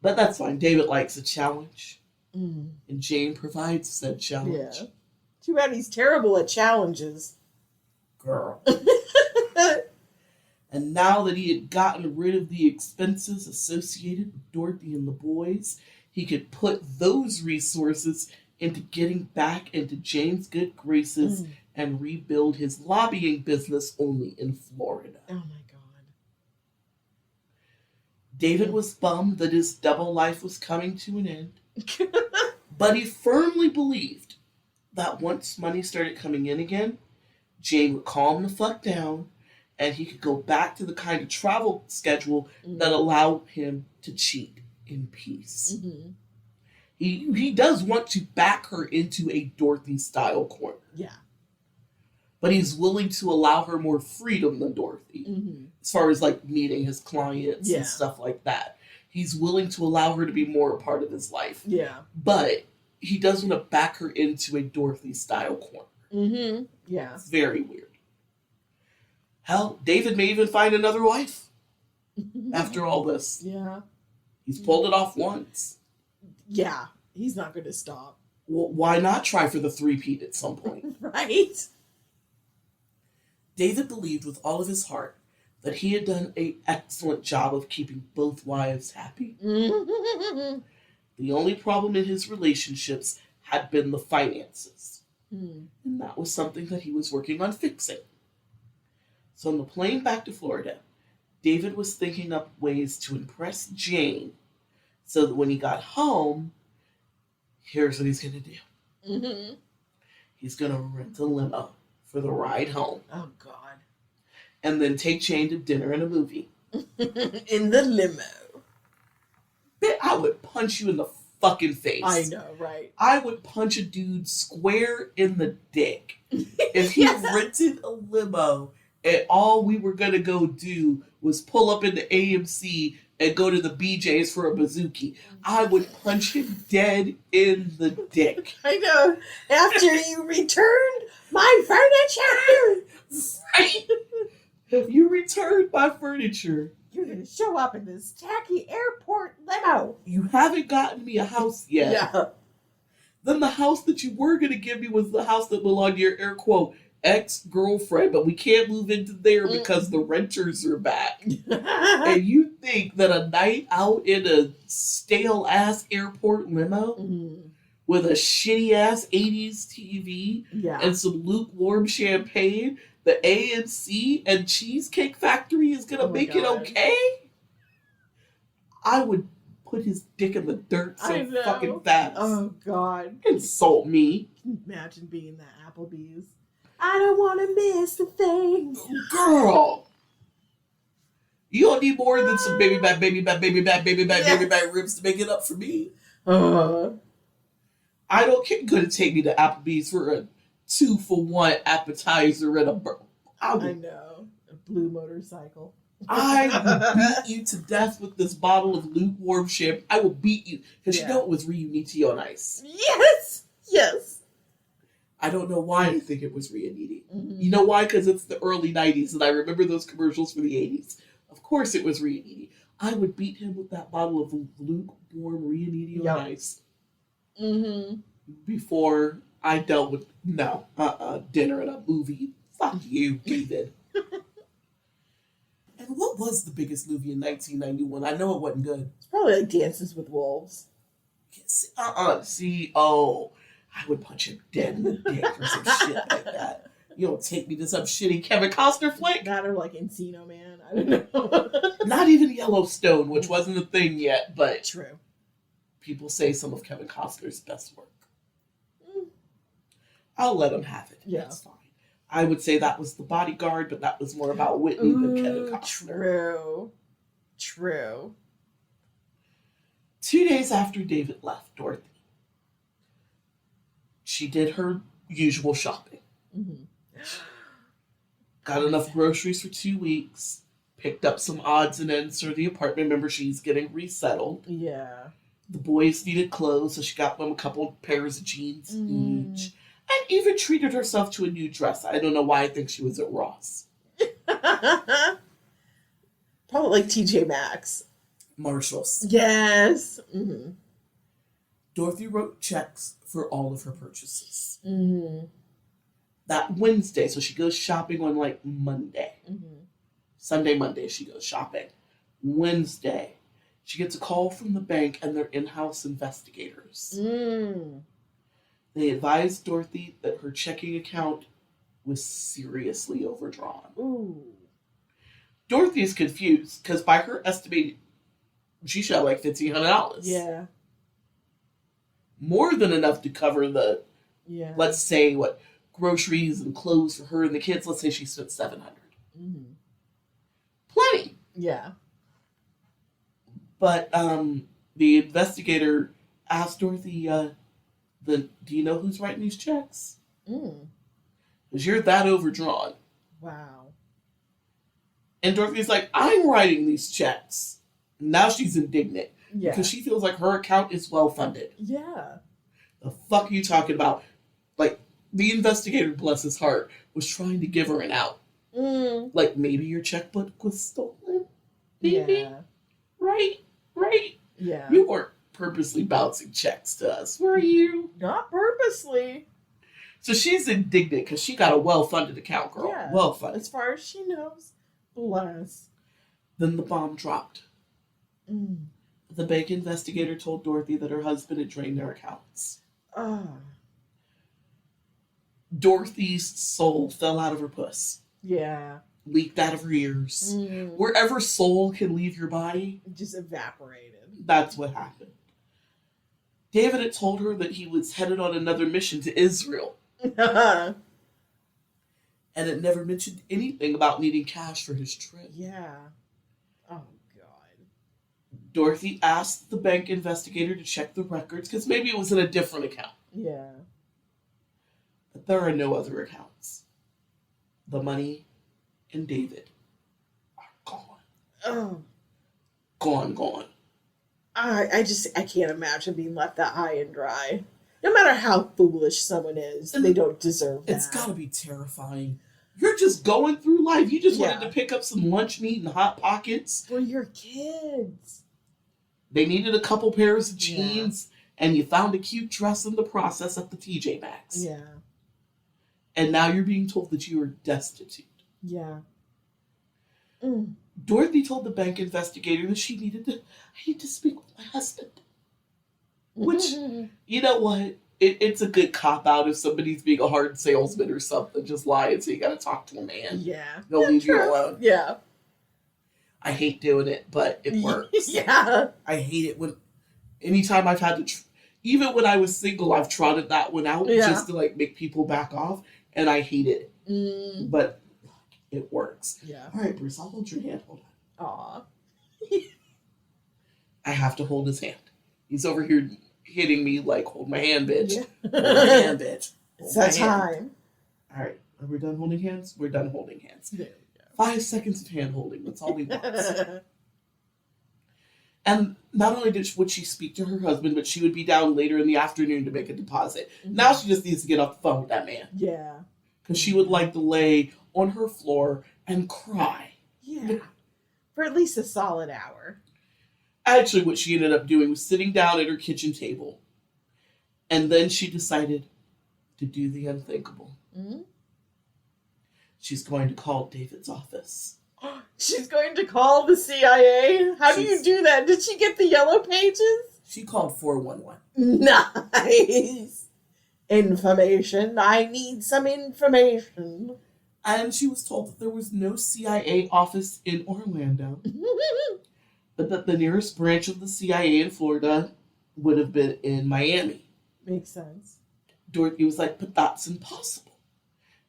But that's fine. David likes a challenge. And Jane provides said challenge. Yeah. Too bad he's terrible at challenges. Girl. And now that he had gotten rid of the expenses associated with Dorothy and the boys, he could put those resources into getting back into Jane's good graces and rebuild his lobbying business only in Florida. Oh my God. David was bummed that his double life was coming to an end, but he firmly believed that once money started coming in again, Jane would calm the fuck down and he could go back to the kind of travel schedule that allowed him to cheat in peace. He does want to back her into a Dorothy-style corner. Yeah. But he's willing to allow her more freedom than Dorothy. As far as, like, meeting his clients and stuff like that. He's willing to allow her to be more a part of his life. Yeah. But he does want to back her into a Dorothy-style corner. Yeah. It's very weird. Hell, David may even find another wife after all this. Yeah. He's pulled it off once. Yeah, he's not going to stop. Well, why not try for the three-peat at some point? Right? David believed with all of his heart that he had done an excellent job of keeping both wives happy. The only problem in his relationships had been the finances. And that was something that he was working on fixing. So on the plane back to Florida, David was thinking up ways to impress Jane so that when he got home, here's what he's going to do. He's going to rent a limo for the ride home. Oh, God. And then take Jane to dinner and a movie. In the limo. I would punch you in the fucking face. I know, right? I would punch a dude square in the dick if he rented a limo and all we were going to go do was pull up into AMC and go to the BJ's for a bazooki. I would punch him dead in the dick. I know. After you returned my furniture. Right? If you returned my furniture, you're going to show up in this tacky airport limo. You haven't gotten me a house yet. Yeah. Then the house that you were going to give me was the house that belonged to your air quote ex-girlfriend, but we can't move into there because the renters are back. And you think that a night out in a stale-ass airport limo with a shitty-ass 80s TV and some lukewarm champagne, the AMC and Cheesecake Factory is going to make it okay? I would put his dick in the dirt so fucking fast. Oh, God. Insult me. Imagine being the Applebee's. I don't want to miss a thing. Girl. You don't need more than some baby back ribs to make it up for me. I don't care. Gonna take me to Applebee's for a 2-for-1 appetizer and I know. A blue motorcycle. I will beat you to death with this bottle of lukewarm champagne. I will beat you. Because you know it was Reuniti on ice. Yes! Yes! I don't know why I think it was Reuniti. You know why? Because it's the early 90s and I remember those commercials for the 80s. Of course it was Reuniti. I would beat him with that bottle of lukewarm Reuniti on ice. Before I dealt with, dinner and a movie. Fuck you, David. And what was the biggest movie in 1991? I know it wasn't good. It's probably like Dances with Wolves. I would punch him dead in the dick for some shit like that. You don't take me to some shitty Kevin Costner flick. That or like Encino Man. I don't know. Not even Yellowstone, which wasn't a thing yet, but true. People say some of Kevin Costner's best work. I'll let him have it. Yeah. That's fine. I would say that was The Bodyguard, but that was more about Whitney than Kevin Costner. True. 2 days after David left Dorothy, she did her usual shopping. Got enough groceries for 2 weeks, picked up some odds and ends for the apartment. Remember, she's getting resettled. Yeah. The boys needed clothes, so she got them a couple pairs of jeans each. And even treated herself to a new dress. I don't know why I think she was at Ross. Probably like TJ Maxx. Marshalls. Yes. Dorothy wrote checks for all of her purchases. That Wednesday, so she goes shopping on like Monday. Sunday, Monday, she goes shopping. Wednesday, she gets a call from the bank and their in-house investigators. They advised Dorothy that her checking account was seriously overdrawn. Dorothy is confused because by her estimate, she should have like $1,500. Yeah. More than enough to cover the, let's say, groceries and clothes for her and the kids. Let's say she spent $700. Plenty. Yeah. But the investigator asked Dorothy, do you know who's writing these checks? Because you're that overdrawn. Wow. And Dorothy's like, I'm writing these checks. Now she's indignant. Because she feels like her account is well funded. Yeah. The fuck are you talking about? Like, the investigator, bless his heart, was trying to give her an out. Like, maybe your checkbook was stolen? Maybe? Yeah. Right? Yeah. You weren't purposely bouncing checks to us, were you? Not purposely. So she's indignant because she got a well-funded account, girl. Yeah. Well-funded. As far as she knows. Bless. Then the bomb dropped. Mm. The bank investigator told Dorothy that her husband had drained their accounts. Ah. Dorothy's soul fell out of her puss. Yeah. Leaked out of her ears. Mm. Wherever soul can leave your body, It just evaporated. that's what happened. David had told her that he was headed on another mission to Israel, and it never mentioned anything about needing cash for his trip. Yeah. Oh, God. Dorothy asked the bank investigator to check the records because maybe it was in a different account. Yeah. But there are no other accounts. The money and David are gone. Oh. Gone. I can't imagine being left that high and dry. No matter how foolish someone is, they don't deserve that. It's gotta be terrifying. You're just going through life. You just wanted to pick up some lunch meat and Hot Pockets. For your kids. They needed a couple pairs of jeans, and you found a cute dress in the process at the TJ Maxx. Yeah. And now you're being told that you are destitute. Yeah. Mm. Dorothy told the bank investigator that I need to speak with my husband. Which, you know what? It's a good cop-out if somebody's being a hard salesman or something. Just lie and say you gotta talk to a man. Yeah. They'll leave you alone. Yeah. I hate doing it, but it works. Yeah. I hate it when, anytime I've had to, even when I was single, I've trotted that one out just to like make people back off, and I hate it. Mm. But it works. Yeah. All right, Bruce, I'll hold your hand. Hold on. Aw. I have to hold his hand. He's over here hitting me like, hold my hand, bitch. Yeah. Hold my hand, bitch. It's that time. All right, are we done holding hands? We're done holding hands. There we 5 seconds of hand holding. That's all we want. go. And not only would she speak to her husband, but she would be down later in the afternoon to make a deposit. Now she just needs to get off the phone with that man. Yeah. Because she would like to lay on her floor and cry. Yeah. For at least a solid hour. Actually, what she ended up doing was sitting down at her kitchen table. And then she decided to do the unthinkable. Mm-hmm. She's going to call David's office. She's going to call the CIA? How do you do that? Did she get the yellow pages? She called 411. Nice. Information. I need some information. And she was told that there was no CIA office in Orlando, but that the nearest branch of the CIA in Florida would have been in Miami. Makes sense. Dorothy was like, but that's impossible.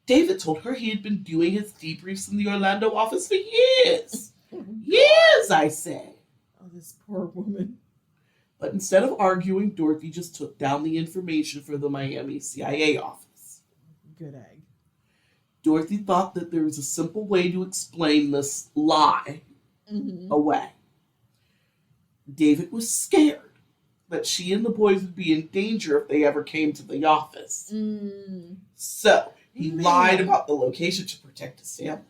David told her he had been doing his debriefs in the Orlando office for years. Years, I say. Oh, this poor woman. But instead of arguing, Dorothy just took down the information for the Miami CIA office. Good egg. Dorothy thought that there was a simple way to explain this lie away. David was scared that she and the boys would be in danger if they ever came to the office. Mm. So he lied about the location to protect his family.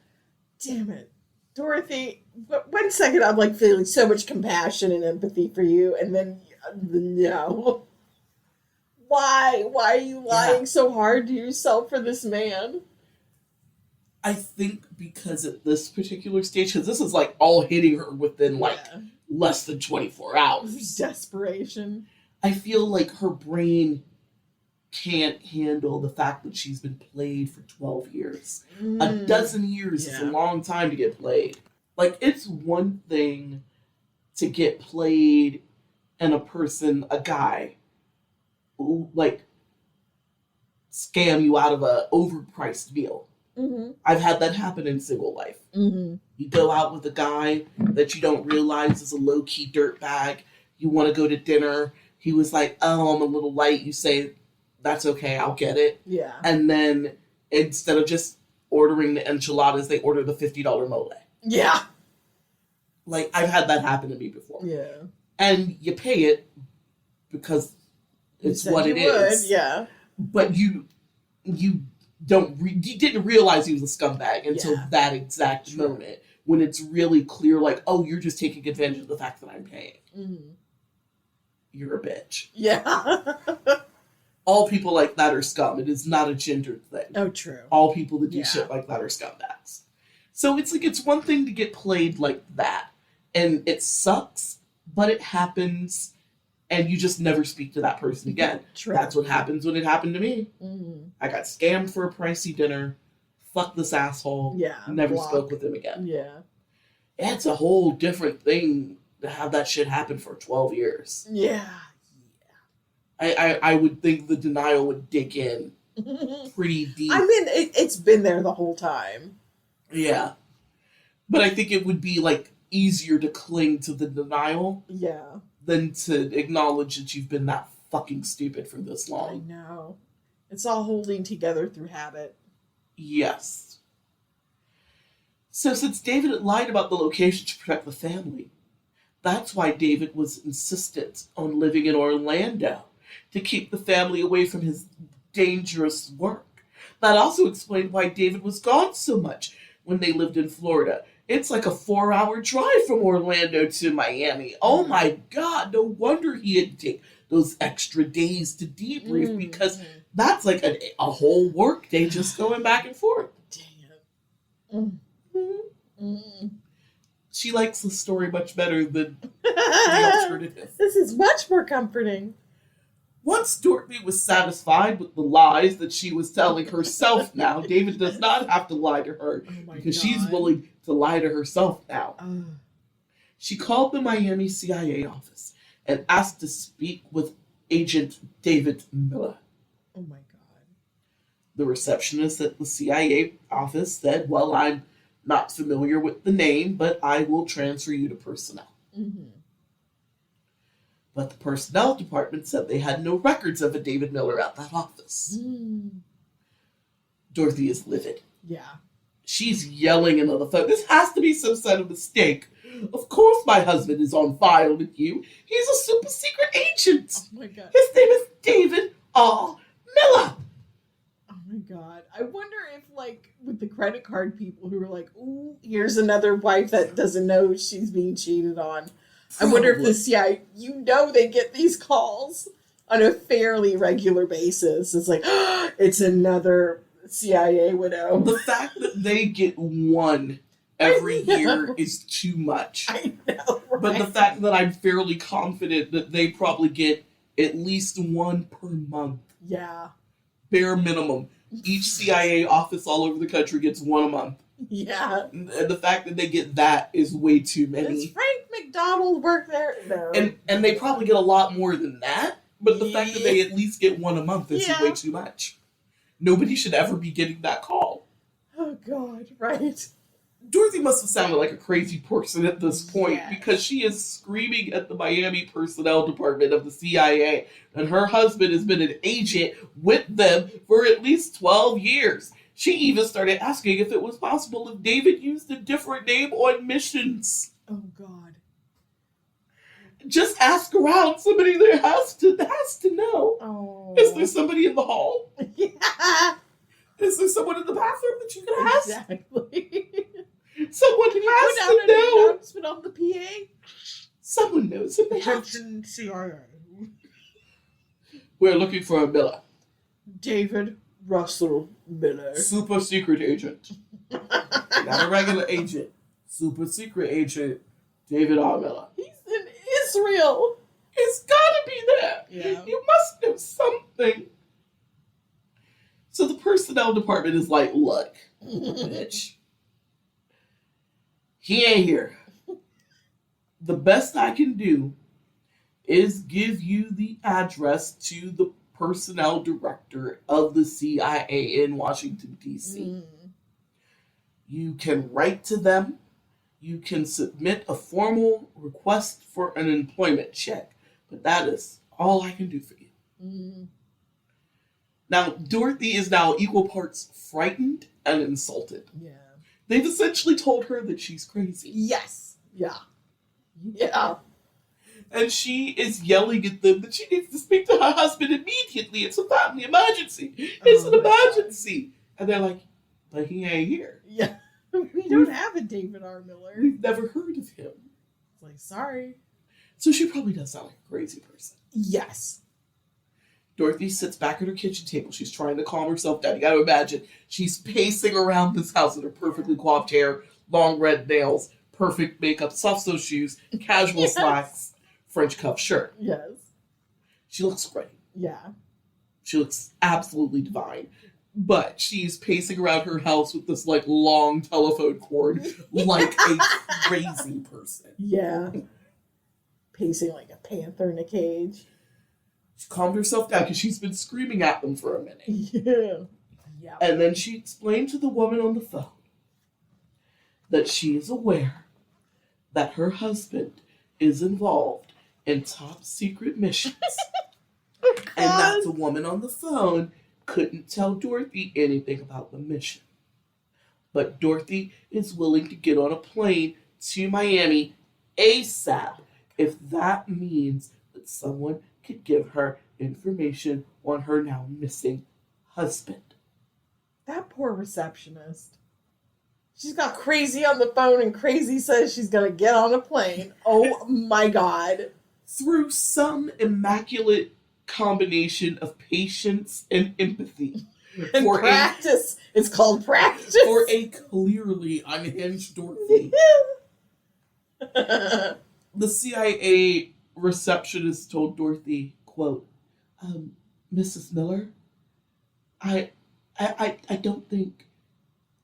Damn it. Dorothy, 1 second I'm like feeling so much compassion and empathy for you, and then no. Why? Why are you lying so hard to yourself for this man? I think because at this particular stage, because this is like all hitting her within less than 24 hours. Desperation. I feel like her brain can't handle the fact that she's been played for 12 years. A dozen years is a long time to get played. Like, it's one thing to get played and a guy, like, scam you out of a overpriced meal. Mm-hmm. I've had that happen in single life. Mm-hmm. You go out with a guy that you don't realize is a low-key dirtbag. You want to go to dinner. He was like, oh, I'm a little light. You say, that's okay, I'll get it. Yeah. And then instead of just ordering the enchiladas, they order the $50 mole. Yeah. Like, I've had that happen to me before. Yeah. And you pay it because it's what it is. Yeah. But you didn't realize he was a scumbag until that exact moment when it's really clear, like, oh, you're just taking advantage of the fact that I'm paying. Mm-hmm. you're a bitch. Yeah. All people like that are scum. It is not a gendered thing. Oh, true. All people that do Yeah. shit like that are scumbags. So it's like, it's one thing to get played like that. And it sucks, but it happens, and you just never speak to that person again. True. That's what happens when it happened to me. Mm-hmm. I got scammed for a pricey dinner. Fuck this asshole. Yeah. Never block. spoke with him again. Yeah. It's a whole different thing to have that shit happen for 12 years. Yeah. I would think the denial would dig in pretty deep. I mean, it's been there the whole time. Yeah. But I think it would be, like, easier to cling to the denial Yeah. than to acknowledge that you've been that fucking stupid for this I long. know. It's all holding together through habit. Yes. So since David had lied about the location to protect the family, that's why David was insistent on living in Orlando, to keep the family away from his dangerous work. That also explained why David was gone so much when they lived in Florida. It's like a 4-hour drive from Orlando to Miami. Oh my God, no wonder he had to take those extra days to debrief, because that's like a whole work day just going back and forth. Damn. She likes the story much better than the alternative. This is much more comforting. Once Dorothy was satisfied with the lies that she was telling herself now, David does not have to lie to her, because she's willing to lie to herself now. She called the Miami CIA office and asked to speak with Agent David Miller. Oh my God. The receptionist at the CIA office said, well, I'm not familiar with the name, but I will transfer you to personnel. Mm-hmm. But the personnel department said they had no records of a David Miller at that office. Dorothy is livid. Yeah. She's yelling into the phone, this has to be some sort of mistake. Of course my husband is on file with you. He's a super secret agent. Oh my God. His name is David R. Miller. Oh my God. I wonder if, like, with the credit card people who are like, ooh, here's another wife that doesn't know she's being cheated on. I wonder if the CIA, they get these calls on a fairly regular basis. It's like, it's another CIA widow. The fact that they get one every year is too much. I know, right? But the fact that I'm fairly confident that they probably get at least one per month. Yeah. Bare minimum. Each CIA office all over the country gets one a month. Yeah. And the fact that they get that is way too many. Does Frank McDonald work there? No. And they probably get a lot more than that. But the fact that they at least get one a month is way too much. Nobody should ever be getting that call. Oh, God, right. Dorothy must have sounded like a crazy person at this point, because she is screaming at the Miami personnel department of the CIA, and her husband has been an agent with them for at least 12 years. She even started asking if it was possible if David used a different name on missions. Oh, God. Just ask around. Somebody there has to know. Oh. Is there somebody in the hall? Yeah. Is there someone in the bathroom that you can ask? Exactly. Someone has to know. Announcement on the PA. Someone knows who they have to. Attention CIA. We're looking for a Miller. David Russell Miller. Super secret agent. Not a regular agent. Super secret agent David R. Miller. He's in Israel. It's gotta be there. Yeah. You must know something. So the personnel department is like, look, bitch. He ain't here. The best I can do is give you the address to the personnel director of the CIA in Washington, D.C. You can write to them. You can submit a formal request for an employment check. But that is all I can do for you. Now, Dorothy is now equal parts frightened and insulted. Yeah. They've essentially told her that she's crazy. Yes. Yeah. Yeah. And she is yelling at them that she needs to speak to her husband immediately. It's a family emergency. It's an emergency. And they're like, but he ain't here. Yeah. We don't have a David R. Miller. We've never heard of him. It's like, sorry. So she probably does sound like a crazy person. Yes. Dorothy sits back at her kitchen table. She's trying to calm herself down. You gotta imagine, she's pacing around this house in her perfectly coiffed hair, long red nails, perfect makeup, soft-toe shoes, casual slacks, French cuff shirt. Yes. She looks great. Yeah. She looks absolutely divine. But she's pacing around her house with this, like, long telephone cord like a crazy person. Yeah. Pacing like a panther in a cage. She calmed herself down because she's been screaming at them for a minute. Yeah. Yeah. And then she explained to the woman on the phone that she is aware that her husband is involved in top secret missions. And that the woman on the phone couldn't tell Dorothy anything about the mission. But Dorothy is willing to get on a plane to Miami ASAP if that means that someone could give her information on her now missing husband. That poor receptionist. She's got Crazy on the phone and Crazy says she's going to get on a plane. Oh my God. Through some immaculate combination of patience and empathy. And practice. It's called practice. For a clearly unhinged Dorothy. The CIA receptionist told Dorothy, quote, Mrs. Miller, I don't think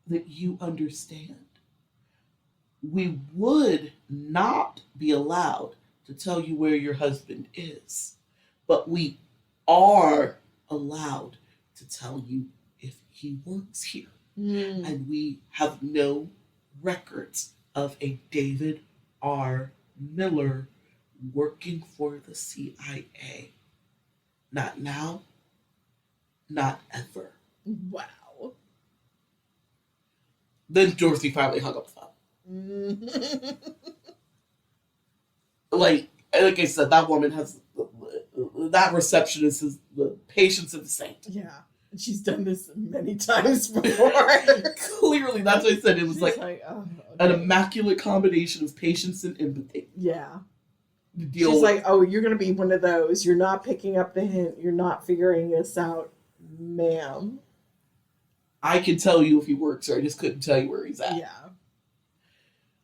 that you understand. We would not be allowed to tell you where your husband is, but we are allowed to tell you if he works here. And we have no records of a David R. Miller working for the CIA. Not now, not ever. Wow. Then Dorothy finally hung up the phone. Like I said, that woman has, that receptionist is the patience of a saint. Yeah. She's done this many times before. Clearly, that's what I said. It was like oh, okay. an immaculate combination of patience and empathy. Yeah. She's like, oh, you're going to be one of those. You're not picking up the hint. You're not figuring this out, ma'am. I can tell you if he works here. I just couldn't tell you where he's at. Yeah.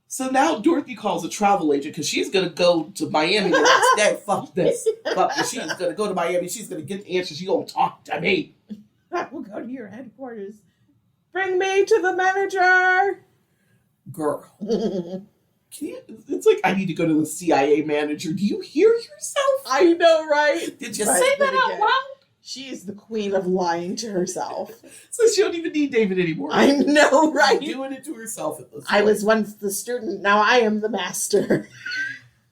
So now Dorothy calls a travel agent because she's going to go to Miami the next day. Fuck this. Fuck this. She's going to go to Miami. She's going to get the answer. She's going to talk to me. I will go to your headquarters. Bring me to the manager. Girl. It's like I need to go to the CIA manager. Do you hear yourself? I know, right? Did you say that out loud? She is the queen of lying to herself. So she don't even need David anymore. I know, right? She's doing it to herself at this point. I was once the student, now I am the master.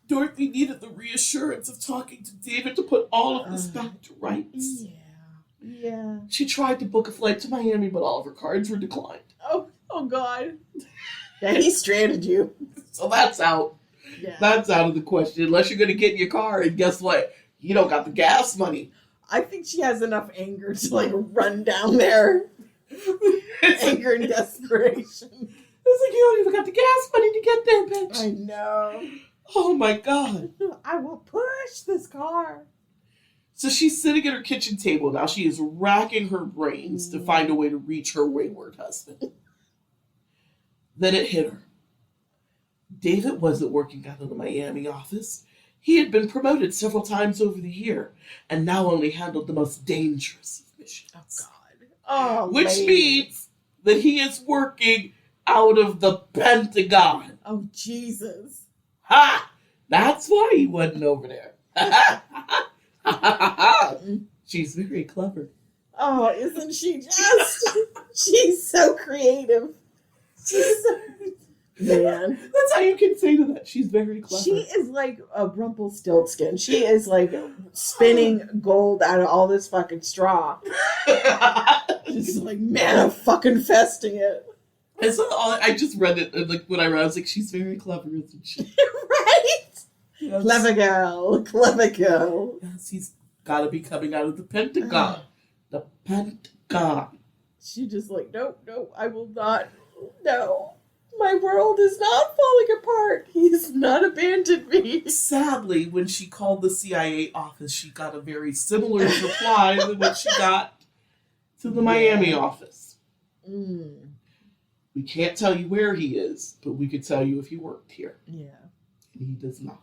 Dorothy needed the reassurance of talking to David to put all of this back to rights. Yeah. She tried to book a flight to Miami, but all of her cards were declined. Oh God. Yeah, he stranded you. So that's out. Yeah. That's out of the question. Unless you're going to get in your car, and guess what? You don't got the gas money. I think she has enough anger to, like, run down there. Anger and desperation. It's like, you don't even got the gas money to get there, bitch. I know. Oh, my God. I will push this car. So she's sitting at her kitchen table now. She is racking her brains to find a way to reach her wayward husband. Then it hit her. David wasn't working out of the Miami office. He had been promoted several times over the year and now only handled the most dangerous of missions. Oh, God. Oh, which means that he is working out of the Pentagon. Oh, Jesus. Ha! That's why he wasn't over there. She's very clever. Oh, isn't she just? She's so creative. She's so... Man. That's how you can say to that. She's very clever. She is like a Rumpelstiltskin. She is like spinning gold out of all this fucking straw. She's like, man, I'm fucking festing it. I just read it, and like when I read it, I was like, she's very clever, isn't she? Right? Yes. Clever girl. Clever girl. Yes, he's got to be coming out of the Pentagon. The Pentagon. She just like, nope, I will not. No. My world is not falling apart. He has not abandoned me. Sadly, when she called the CIA office, she got a very similar reply than what she got to the Miami office. Mm. We can't tell you where he is, but we could tell you if he worked here. Yeah. And he does not.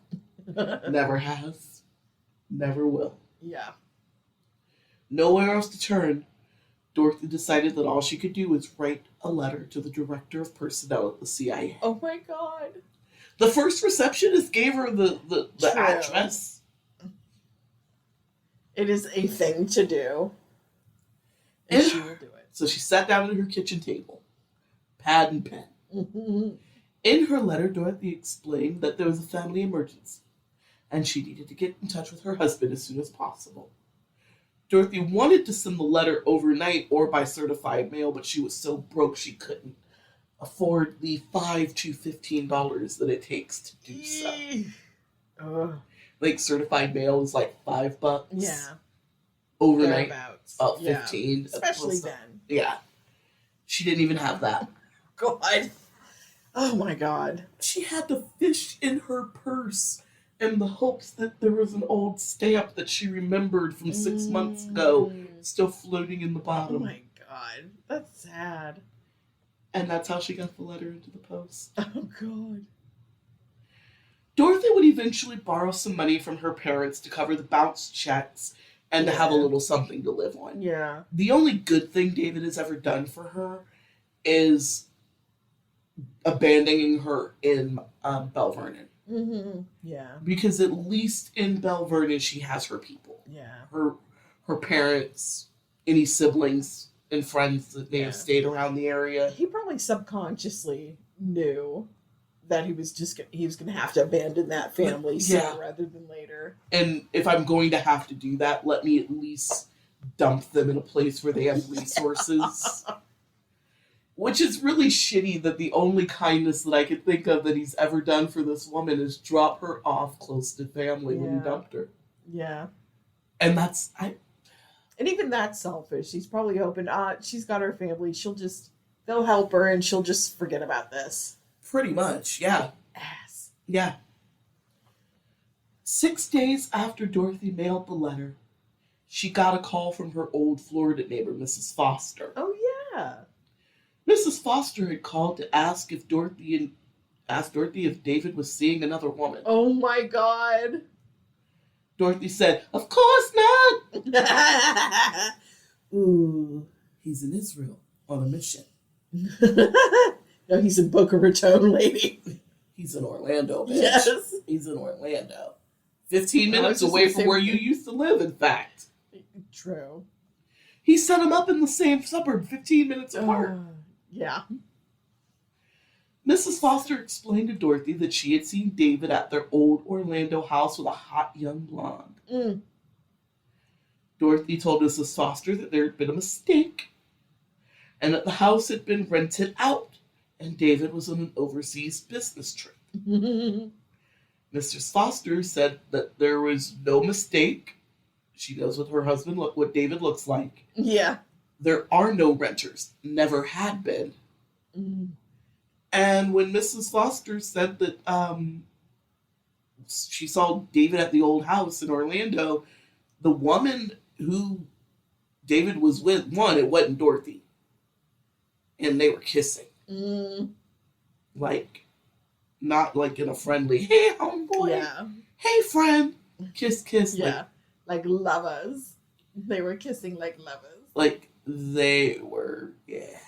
Never has. Never will. Yeah. Nowhere else to turn, Dorothy decided that all she could do was write a letter to the director of personnel at the CIA. Oh my God. The first receptionist gave her the True. address. It is a thing to do. And she will do it. So she sat down at her kitchen table, pad and pen. Mm-hmm. In her letter, Dorothy explained that there was a family emergency, and she needed to get in touch with her husband as soon as possible. Dorothy wanted to send the letter overnight or by certified mail, but she was so broke she couldn't afford the $5 to $15 that it takes to do so. Like certified mail is like $5. Yeah. Overnight, Thereabouts. about Yeah. 15. Especially then. Yeah. She didn't even have that. God. Oh my God. She had to fish in her purse in the hopes that there was an old stamp that she remembered from 6 months ago still floating in the Oh bottom. my God. That's sad. And that's how she got the letter into the post. Oh God. Dorothy would eventually borrow some money from her parents to cover the bounce checks and to have a little something to live on. Yeah. The only good thing David has ever done for her is abandoning her in Belle Vernon. Mm-hmm. Yeah. Because at least in Belle Vernon, she has her people. Yeah. Her parents, any siblings and friends that may have stayed around the area. He probably subconsciously knew that he was going to have to abandon that family sooner rather than later. And if I'm going to have to do that, let me at least dump them in a place where they have resources. Which is really shitty that the only kindness that I could think of that he's ever done for this woman is drop her off close to family when he dumped her. Yeah. And and even that's selfish. He's probably hoping, she's got her family. They'll help her and she'll just forget about this. Pretty much, yeah. Ass. Yeah. 6 days after Dorothy mailed the letter, she got a call from her old Florida neighbor, Mrs. Foster. Oh, yeah. Mrs. Foster had called to ask Dorothy if David was seeing another woman. Oh, my God. Dorothy said, "Of course not." Ooh. He's in Israel on a mission. No, he's in Boca Raton, lady. He's in Orlando, bitch. Yes. He's in Orlando. 15 minutes was just away gonna from say- where you used to live, in fact. True. He set him up in the same suburb, 15 minutes apart. Yeah. Mrs. Foster explained to Dorothy that she had seen David at their old Orlando house with a hot young blonde. Mm. Dorothy told Mrs. Foster that there had been a mistake and that the house had been rented out and David was on an overseas business trip. Mrs. Foster said that there was no mistake. She knows what David looks like. Yeah. There are no renters. Never had been. Mm. And when Mrs. Foster said that she saw David at the old house in Orlando, the woman who David was with, it wasn't Dorothy. And they were kissing. Mm. Like, not like in a friendly, hey, homeboy. Yeah. Hey, friend. Kiss, kiss. Yeah. Like lovers. They were kissing like lovers. Like they were, yeah.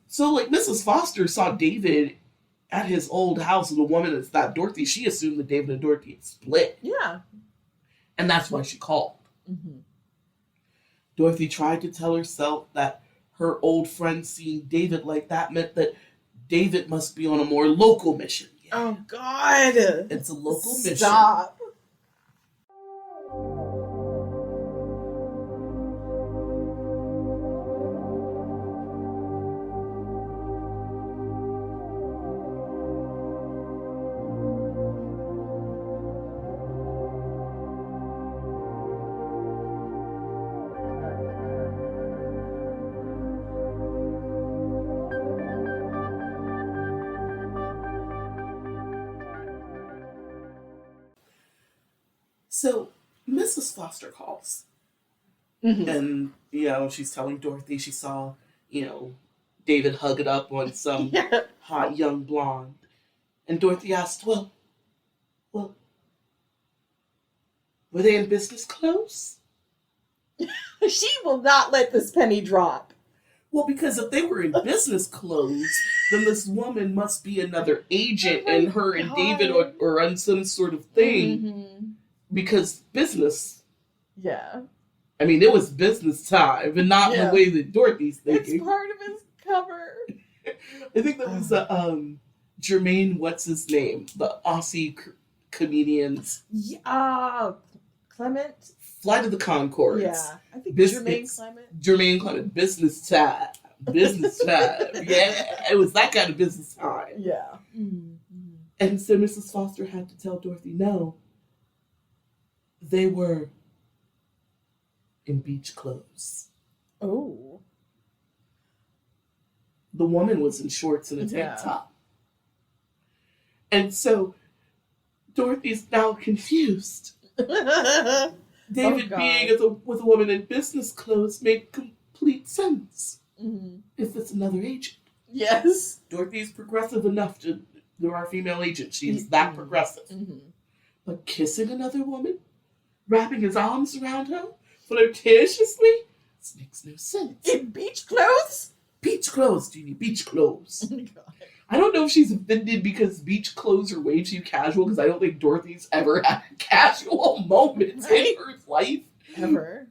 So, like, Mrs. Foster saw David at his old house with a woman that's not Dorothy. She assumed that David and Dorothy had split. Yeah. And that's why she called. Mm-hmm. Dorothy tried to tell herself that her old friend seeing David like that meant that David must be on a more local mission. Yeah. Oh, God. It's a local mission. Stop. So Mrs. Foster calls. Mm-hmm. And, she's telling Dorothy she saw, David hug it up on some Yeah. hot young blonde. And Dorothy asked, well, were they in business clothes? She will not let this penny drop. Well, because if they were in business clothes, then this woman must be another agent, Oh my and her and God. David are on some sort of thing. Mm-hmm. Because business, Yeah. I mean, it was business time, and not in the way that Dorothy's thinking. It's part of his cover. I think that was Jermaine, what's his name? The Aussie comedians. Yeah. Clement? Flight of the Conchords. Yeah. I think Business. Jermaine Clement. Jermaine Clement. Business time. Business time. Yeah, it was that kind of business time. Yeah. Mm-hmm. And so Mrs. Foster had to tell Dorothy, no, they were in beach clothes. Oh. The woman was in shorts and a tank top. And so Dorothy's now confused. David being with a woman in business clothes made complete sense. Mm-hmm. If it's another agent. Yes. Dorothy's progressive enough to do our female agent. She is that progressive. Mm-hmm. But kissing another woman? Wrapping his arms around her? Flirtatiously? This makes no sense. In beach clothes? Beach clothes, Jeannie. Beach clothes. Oh my God. I don't know if she's offended because beach clothes are way too casual, because I don't think Dorothy's ever had a casual moment in her life. Ever.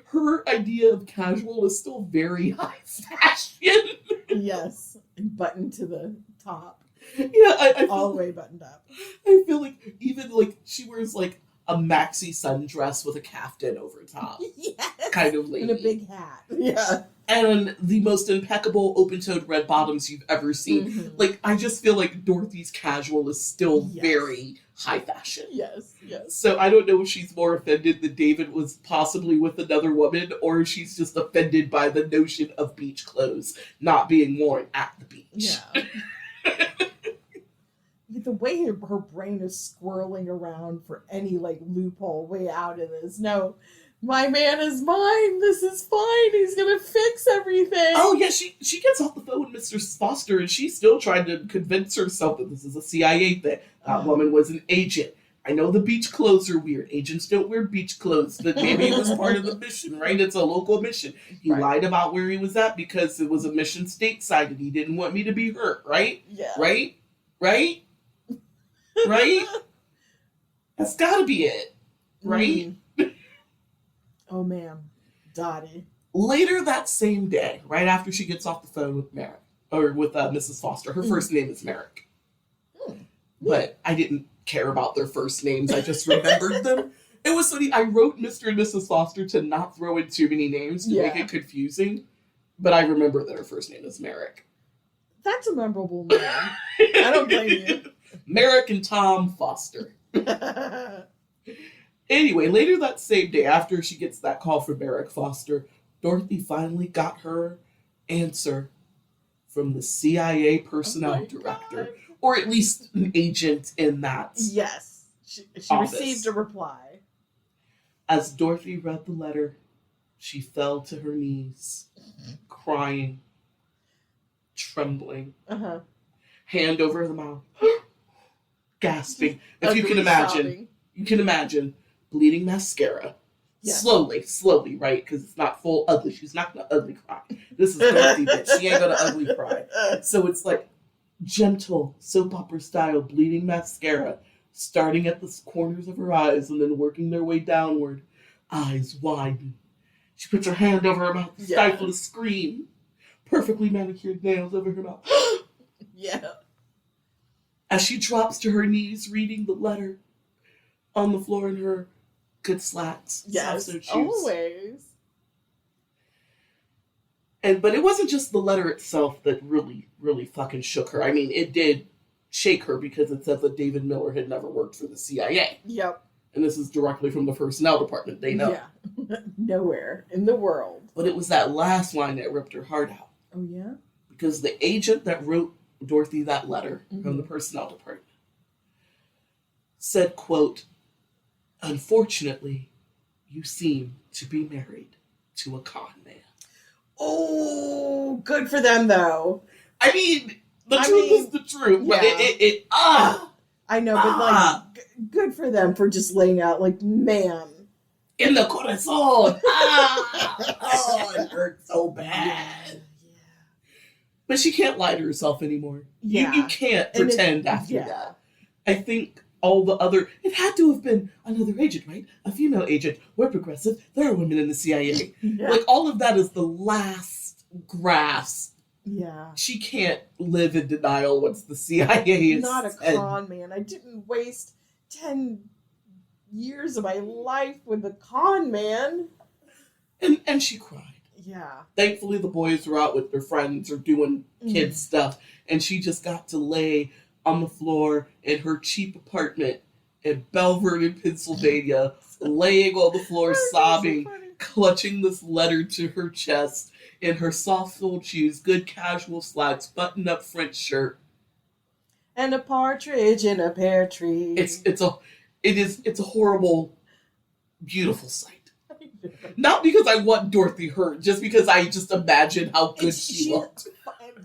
Her idea of casual is still very high fashion. Yes. And buttoned to the top. Yeah, I all the way buttoned up. I feel like even she wears a maxi sundress with a caftan over top. Yes. Kind of lady. And a big hat. Yeah. And the most impeccable open-toed red bottoms you've ever seen. Mm-hmm. I just feel like Dorothy's casual is still very high fashion. Yes, yes. So I don't know if she's more offended that David was possibly with another woman, or if she's just offended by the notion of beach clothes not being worn at the beach. Yeah. The way her brain is squirreling around for any loophole way out of this. No, my man is mine. This is fine. He's gonna fix everything. Oh yeah, she gets off the phone with Mr. Foster, and she's still trying to convince herself that this is a CIA thing. That woman was an agent. I know the beach clothes are weird. Agents don't wear beach clothes, but maybe it was part of the mission, right? It's a local mission. He lied about where he was at because it was a mission stateside, and he didn't want me to be hurt, right? Yeah. Right? Right? Right? That's gotta be it. Right? Oh, man. Dottie. Later that same day, right after she gets off the phone with Merrick, or with Mrs. Foster, her first name is Merrick. But I didn't care about their first names, I just remembered them. It was funny, I wrote Mr. and Mrs. Foster to not throw in too many names to make it confusing, but I remember that her first name is Merrick. That's a memorable name. I don't blame you. Merrick and Tom Foster. Anyway, later that same day, after she gets that call from Merrick Foster, Dorothy finally got her answer from the CIA personnel director, or at least an agent in that. Yes. She received a reply. As Dorothy read the letter, she fell to her knees, crying, trembling, hand over the mouth, gasping. If you can imagine, sobbing. You can imagine bleeding mascara. Yes. Slowly, right? Because it's not full ugly. She's not gonna ugly cry. This is Dorothy, bitch. She ain't gonna ugly cry. So it's gentle, soap opera style bleeding mascara, starting at the corners of her eyes and then working their way downward. Eyes widen. She puts her hand over her mouth to stifle a scream. Perfectly manicured nails over her mouth. Yeah. As she drops to her knees reading the letter on the floor in her good slacks. Yes, shoes. always. But it wasn't just the letter itself that really, really fucking shook her. I mean, it did shake her because it said that David Miller had never worked for the CIA. Yep. And this is directly from the personnel department. They know. Yeah. Nowhere in the world. But it was that last line that ripped her heart out. Oh, yeah? Because the agent that wrote Dorothy that letter from the personnel department said, quote, Unfortunately, you seem to be married to a con man. Oh, good for them, though. I mean, the truth is the truth, but I know, but like, good for them for just laying out, like, man. In the corazon. It hurts so bad. Yeah. But she can't lie to herself anymore. Yeah. You can't pretend after that. I think all the other... It had to have been another agent, right? A female agent. We're progressive. There are women in the CIA. Yeah. Like, all of that is the last grasp. Yeah. She can't live in denial once the CIA is... Not a con man. I didn't waste 10 years of my life with a con man. And she cried. Yeah. Thankfully, the boys were out with their friends or doing kid stuff, and she just got to lay on the floor in her cheap apartment in Belle Vernon, Pennsylvania, laying on the floor, sobbing, clutching this letter to her chest in her soft-soled shoes, good casual slacks, buttoned-up French shirt. And a partridge in a pear tree. It's a horrible, beautiful sight. Not because I want Dorothy hurt, just because I just imagine how good she looked.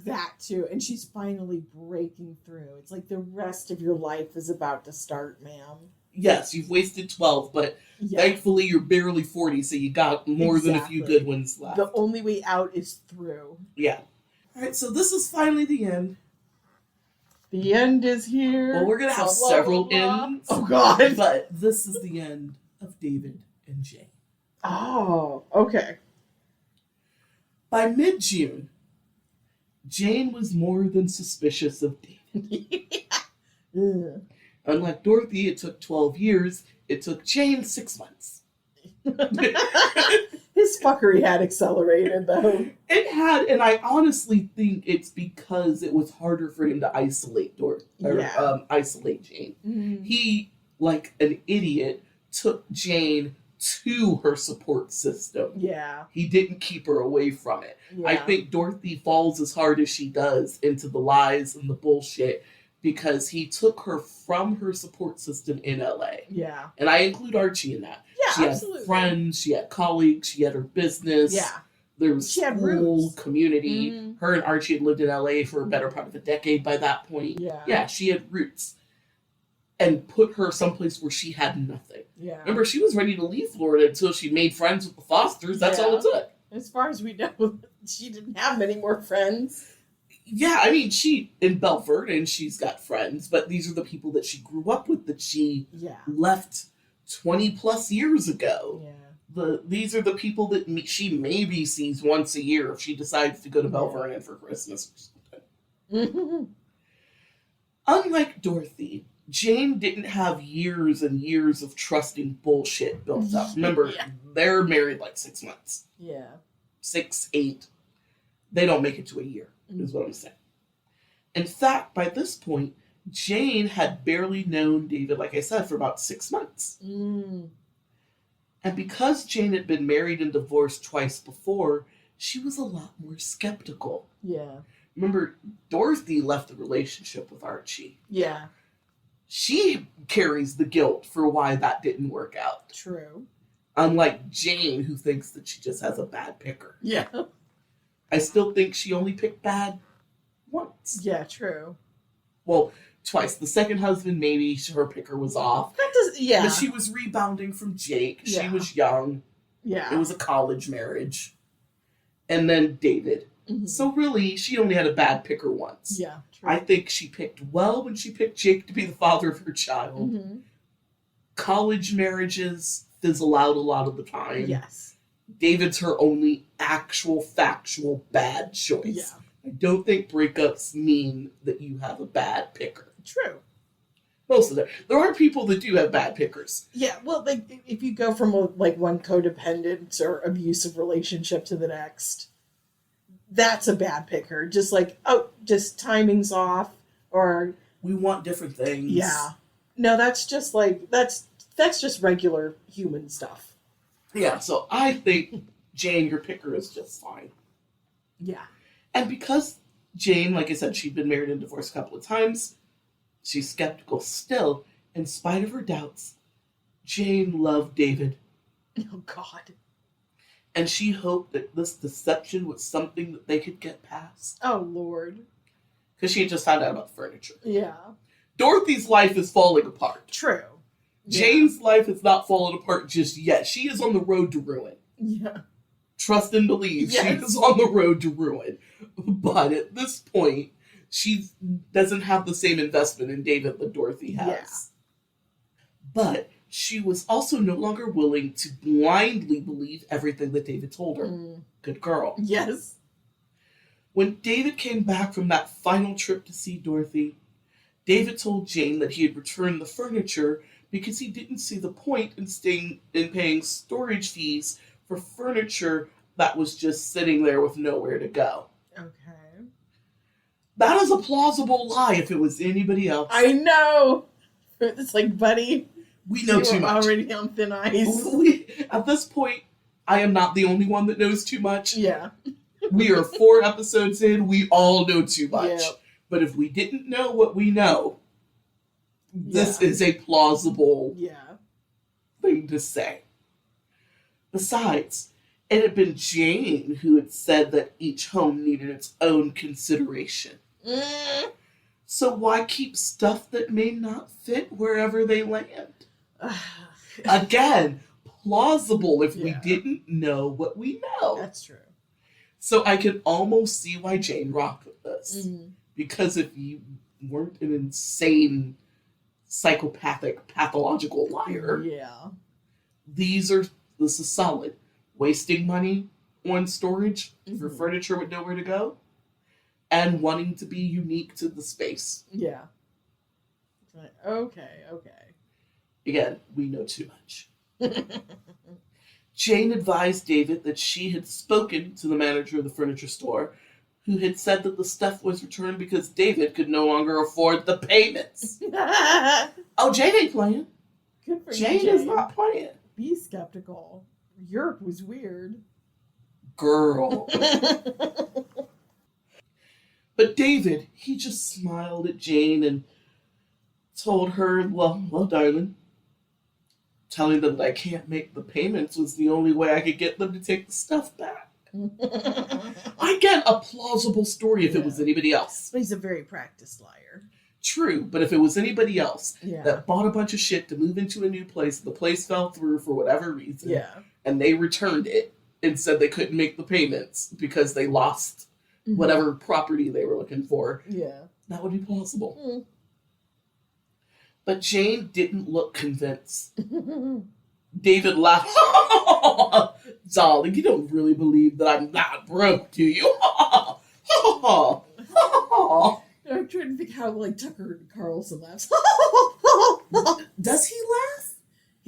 That too, and she's finally breaking through. It's like the rest of your life is about to start, ma'am. Yes, you've wasted 12, but thankfully you're barely 40, so you got more than a few good ones left. The only way out is through. Yeah. Alright, so this is finally the end. The end is here. Well, we're going to have several ends. Oh, God. But this is the end of David and Jane. Oh, okay. By mid-June, Jane was more than suspicious of David. Unlike Dorothy, it took 12 years. It took Jane 6 months. His fuckery had accelerated, though. It had, and I honestly think it's because it was harder for him to isolate isolate Jane. Mm-hmm. He, like an idiot, took Jane to her support system. Yeah. He didn't keep her away from it. Yeah. I think Dorothy falls as hard as she does into the lies and the bullshit because he took her from her support system in LA. Yeah. And I include Archie in that. Yeah, she absolutely. had friends, she had colleagues, she had her business. Yeah. There was She had school, roots. community. Mm-hmm. Her and Archie had lived in LA for a better part of a decade by that point. Yeah. Yeah, she had roots. And put her someplace where she had nothing. Yeah. Remember, she was ready to leave Florida until she made friends with the Fosters. That's all it took. As far as we know, she didn't have many more friends. Yeah, I mean, she, in Belle Vernon, she's got friends, but these are the people that she grew up with that she left 20 plus years ago. Yeah. These are the people that she maybe sees once a year if she decides to go to Belle Vernon for Christmas or something. Unlike Dorothy, Jane didn't have years and years of trusting bullshit built up. Remember, they're married like 6 months. Yeah. 6, 8. They don't make it to a year, is what I'm saying. In fact, by this point, Jane had barely known David, like I said, for about 6 months. Mm. And because Jane had been married and divorced twice before, she was a lot more skeptical. Yeah. Remember, Dorothy left the relationship with Archie. Yeah. She carries the guilt for why that didn't work out. True. Unlike Jane, who thinks that she just has a bad picker. Yeah. I still think she only picked bad once. Yeah, true. Well, twice. The second husband, maybe her picker was off. That does, yeah. But she was rebounding from Jake. Yeah. She was young. Yeah. It was a college marriage. And then David. Mm-hmm. So really, she only had a bad picker once. Yeah, true. I think she picked well when she picked Jake to be the father of her child. Mm-hmm. College marriages fizzle out a lot of the time. Yes. David's her only actual, factual bad choice. Yeah. I don't think breakups mean that you have a bad picker. True. Most of them. There are people that do have bad pickers. Yeah, well, like, if you go from, one codependent or abusive relationship to the next, that's a bad picker. Just just timing's off, or... We want different things. Yeah. No, that's just, that's just regular human stuff. Yeah, so I think Jane, your picker, is just fine. Yeah. And because Jane, like I said, she'd been married and divorced a couple of times, she's skeptical still. In spite of her doubts, Jane loved David. Oh, God. And she hoped that this deception was something that they could get past. Oh, Lord. Because she had just found out about the furniture. Yeah. Dorothy's life is falling apart. True. Jane's life has not fallen apart just yet. She is on the road to ruin. Yeah. Trust and believe. Yes. She is on the road to ruin. But at this point, she doesn't have the same investment in David that Dorothy has. Yeah. But she was also no longer willing to blindly believe everything that David told her. Good girl. Yes. When David came back from that final trip to see Dorothy, David told Jane that he had returned the furniture because he didn't see the point in paying storage fees for furniture that was just sitting there with nowhere to go. Okay. That is a plausible lie if it was anybody else. I know. It's like, buddy, We know too much. Already on thin ice. At this point, I am not the only one that knows too much. Yeah. We are 4 episodes in. We all know too much. Yeah. But if we didn't know what we know, this is a plausible thing to say. Besides, it had been Jane who had said that each home needed its own consideration. So why keep stuff that may not fit wherever they land? Again, plausible if we didn't know what we know. That's true. So I can almost see why Jane rocked with this. Because if you weren't an insane, psychopathic, pathological liar, this is solid. Wasting money on storage for furniture with nowhere to go, and wanting to be unique to the space. Yeah. Okay. Again, we know too much. Jane advised David that she had spoken to the manager of the furniture store, who had said that the stuff was returned because David could no longer afford the payments. Oh, Jane ain't playing. Good for Jane you, is not playing. Be skeptical. Europe was weird. Girl. But David, he just smiled at Jane and told her, well, darling, telling them that I can't make the payments was the only way I could get them to take the stuff back. I get a plausible story if it was anybody else. He's a very practiced liar. True, but if it was anybody else that bought a bunch of shit to move into a new place, the place fell through for whatever reason, and they returned it and said they couldn't make the payments because they lost whatever property they were looking for, that would be plausible. But Jane didn't look convinced. David laughed. Darling, you don't really believe that I'm not broke, do you? I'm trying to think how, Tucker Carlson laughs. Does he laugh?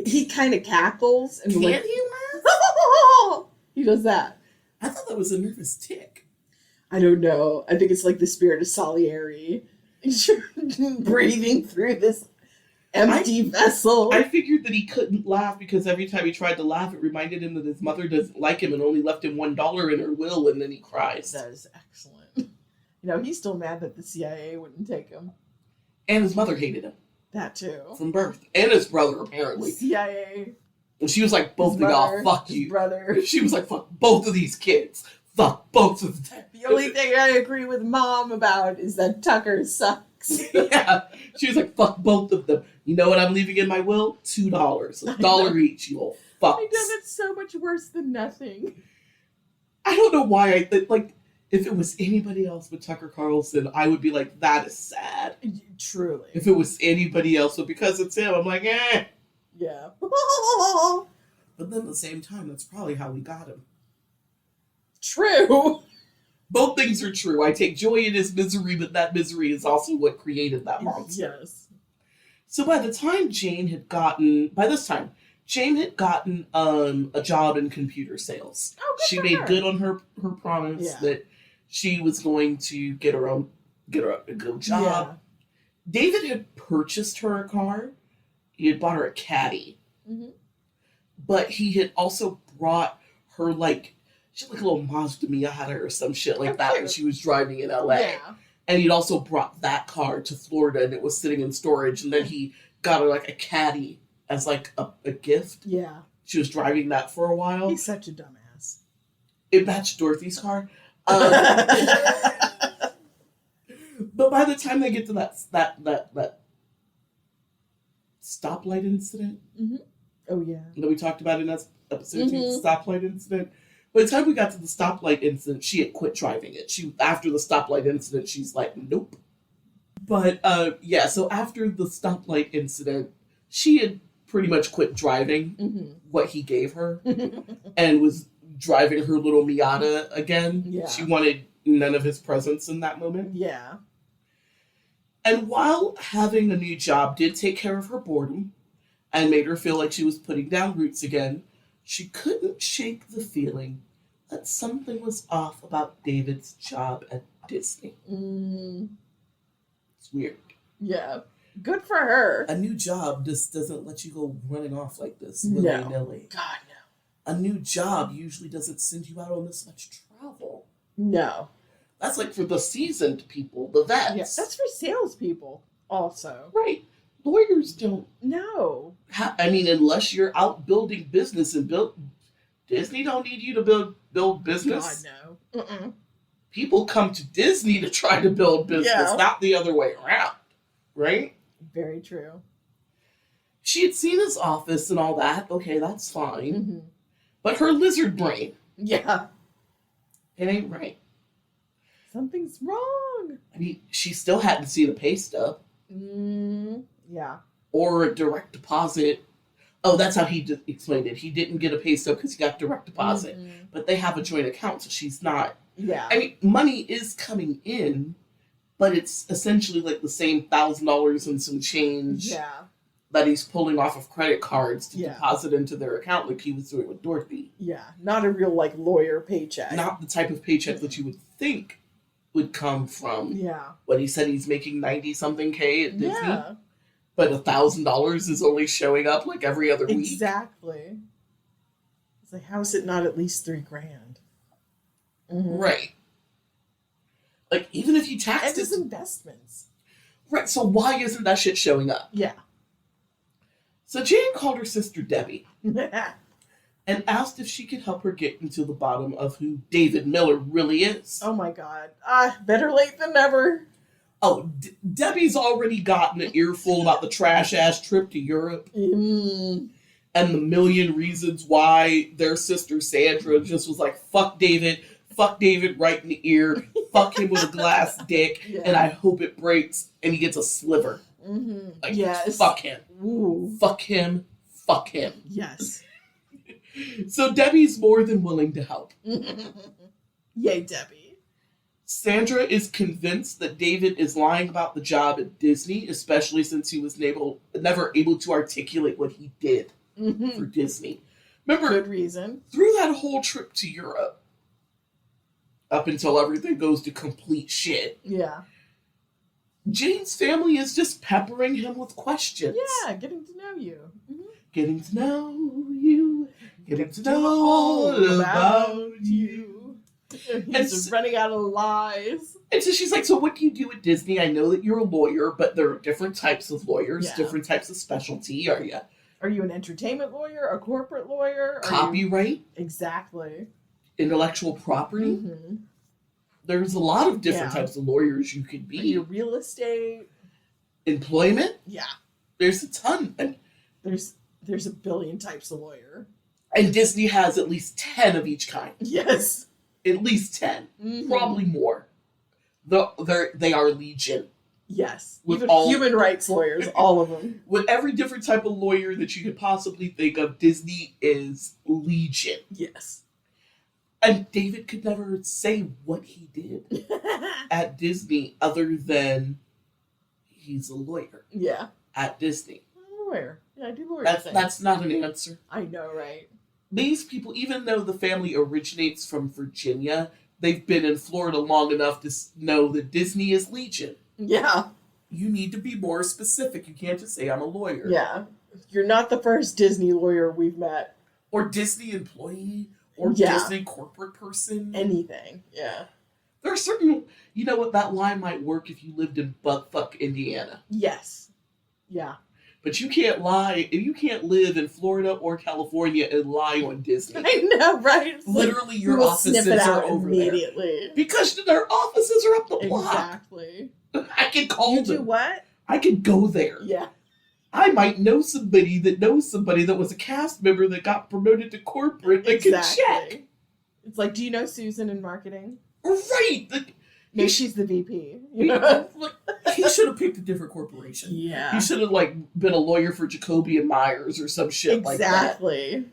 He kind of cackles. And Can he laugh? He does that. I thought that was a nervous tick. I don't know. I think it's like the spirit of Salieri. Breathing through this empty vessel. I figured that he couldn't laugh because every time he tried to laugh, it reminded him that his mother doesn't like him and only left him $1 in her will, and then he cries. That is excellent. He's still mad that the CIA wouldn't take him. And his mother hated him. That too. From birth. And his brother, apparently. CIA. And she was like, both of y'all, fuck you. Brother. She was like, fuck both of these kids. Fuck both of them. The only thing I agree with Mom about is that Tucker sucks. Yeah. She was like, fuck both of them. You know what I'm leaving in my will? $2. $1 each, you little fucks. I know that's so much worse than nothing. I don't know why if it was anybody else but Tucker Carlson, I would be like, that is sad. Truly. If it was anybody else, but because it's him, I'm like, eh. Yeah. But then at the same time, that's probably how we got him. True. Both things are true. I take joy in his misery, but that misery is also what created that monster. Yes. So by this time, Jane had gotten a job in computer sales. Oh, good She for made her. good on her promise that she was going to get her a good job. Yeah. David had purchased her a car. He had bought her a Caddy. But he had also brought her she had a little Mazda Miata or some shit like that when she was driving in LA. Yeah. And he'd also brought that car to Florida and it was sitting in storage. And then he got her a Caddy as like a gift. Yeah. She was driving that for a while. He's such a dumbass. It matched Dorothy's car. But by the time they get to that stoplight incident, Oh yeah, that we talked about in episode 2, the stoplight incident. By the time we got to the stoplight incident, she had quit driving it. After the stoplight incident, she's like, nope. But yeah, so after the stoplight incident, she had pretty much quit driving what he gave her and was driving her little Miata again. Yeah. She wanted none of his presence in that moment. yeah, And while having a new job did take care of her boredom and made her feel like she was putting down roots again, she couldn't shake the feeling that something was off about David's job at Disney. It's weird. yeah. Good for her. A new job just doesn't let you go running off like this, No. willy-nilly. God A new job usually doesn't send you out on this much travel. no. That's like for the seasoned people, the vets. Yeah, that's for salespeople. Also, right. Lawyers don't. no. I mean, unless you're out building business and Disney don't need you to build business. God no. People come to Disney to try to build business, Yeah. not the other way around. Right? Very true. She had seen his office and all that. Okay, that's fine. But her lizard brain, Yeah, it ain't right. something's wrong. I mean, she still hadn't seen a pay stub Yeah. or a direct deposit. Oh, that's how he explained it. He didn't get a pay stub because he got direct deposit. But they have a joint account, so she's not. Yeah. I mean, money is coming in, but it's essentially like the same $1,000 and some change Yeah. that he's pulling off of credit cards to Yeah. deposit into their account like he was doing with Dorothy. Yeah. Not a real like lawyer paycheck. Not the type of paycheck that you would think would come from Yeah. what he said he's making 90-something K at Disney. Yeah. But $1,000 is only showing up like every other week. Exactly. It's like, how is it not at least $3,000? Right. Like, even if you And taxed his it. investments. Right, so why isn't that shit showing up? Yeah. So Jane called her sister Debbie and asked if she could help her get into the bottom of who David Miller really is. Oh my God. Better late than never. Oh, Debbie's already gotten an earful about the trash-ass trip to Europe and the million reasons why their sister Sandra just was like, fuck David right in the ear, fuck him with a glass dick, and I hope it breaks and he gets a sliver. Like, Yes. fuck him. Ooh. Fuck him. Fuck him. Yes. So Debbie's more than willing to help. Yay, Debbie. Sandra is convinced that David is lying about the job at Disney, especially since he was never able to articulate what he did for Disney. Remember, Good reason. through that whole trip to Europe, up until everything goes to complete shit, Yeah. Jane's family is just peppering him with questions. Yeah, getting to know you. Getting to know you. Getting to know all about you. He's running out of lies. And so she's like, so what do you do at Disney? I know that you're a lawyer, but there are different types of lawyers, Yeah. different types of specialty. Are you Are you an entertainment lawyer? A corporate lawyer? Are copyright, you... Exactly. intellectual property? Mm-hmm. There's a lot of different Yeah. types of lawyers you could Are be. you real estate? Employment? Yeah. There's a ton. There's a billion types of lawyer. And Disney has at least 10 of each kind. Yes. At least 10. Mhm. Probably more. They are legion. Yes. With Even all- human rights lawyers, all of them. With every different type of lawyer that you could possibly think of, Disney is legion. Yes. And David could never say what he did at Disney other than he's a lawyer Yeah. at Disney. I'm a lawyer. Yeah, I do lawyer things. That's not an answer. I know, right? These people, even though the family originates from Virginia, they've been in Florida long enough to know that Disney is legion. Yeah. You need to be more specific. You can't just say I'm a lawyer. Yeah. You're not the first Disney lawyer we've met. Or Disney employee. Or Yeah. Disney corporate person. Anything. Yeah. There are certain, you know what, that line might work if you lived in Buckfuck, Indiana. Yes. Yeah. But you can't lie, and you can't live in Florida or California and lie on Disney. I know, right? It's Literally, like, your we'll offices sniff it are out over immediately. there. Because their offices are up the block. Exactly. I can call You them. do what? I could go there. Yeah. I might know somebody that was a cast member that got promoted to corporate that can check. It's like, do you know Susan in marketing? Right. No, she's the VP. He should have picked a different corporation. Yeah. He should have been a lawyer for Jacoby and Myers or some shit like that. Exactly.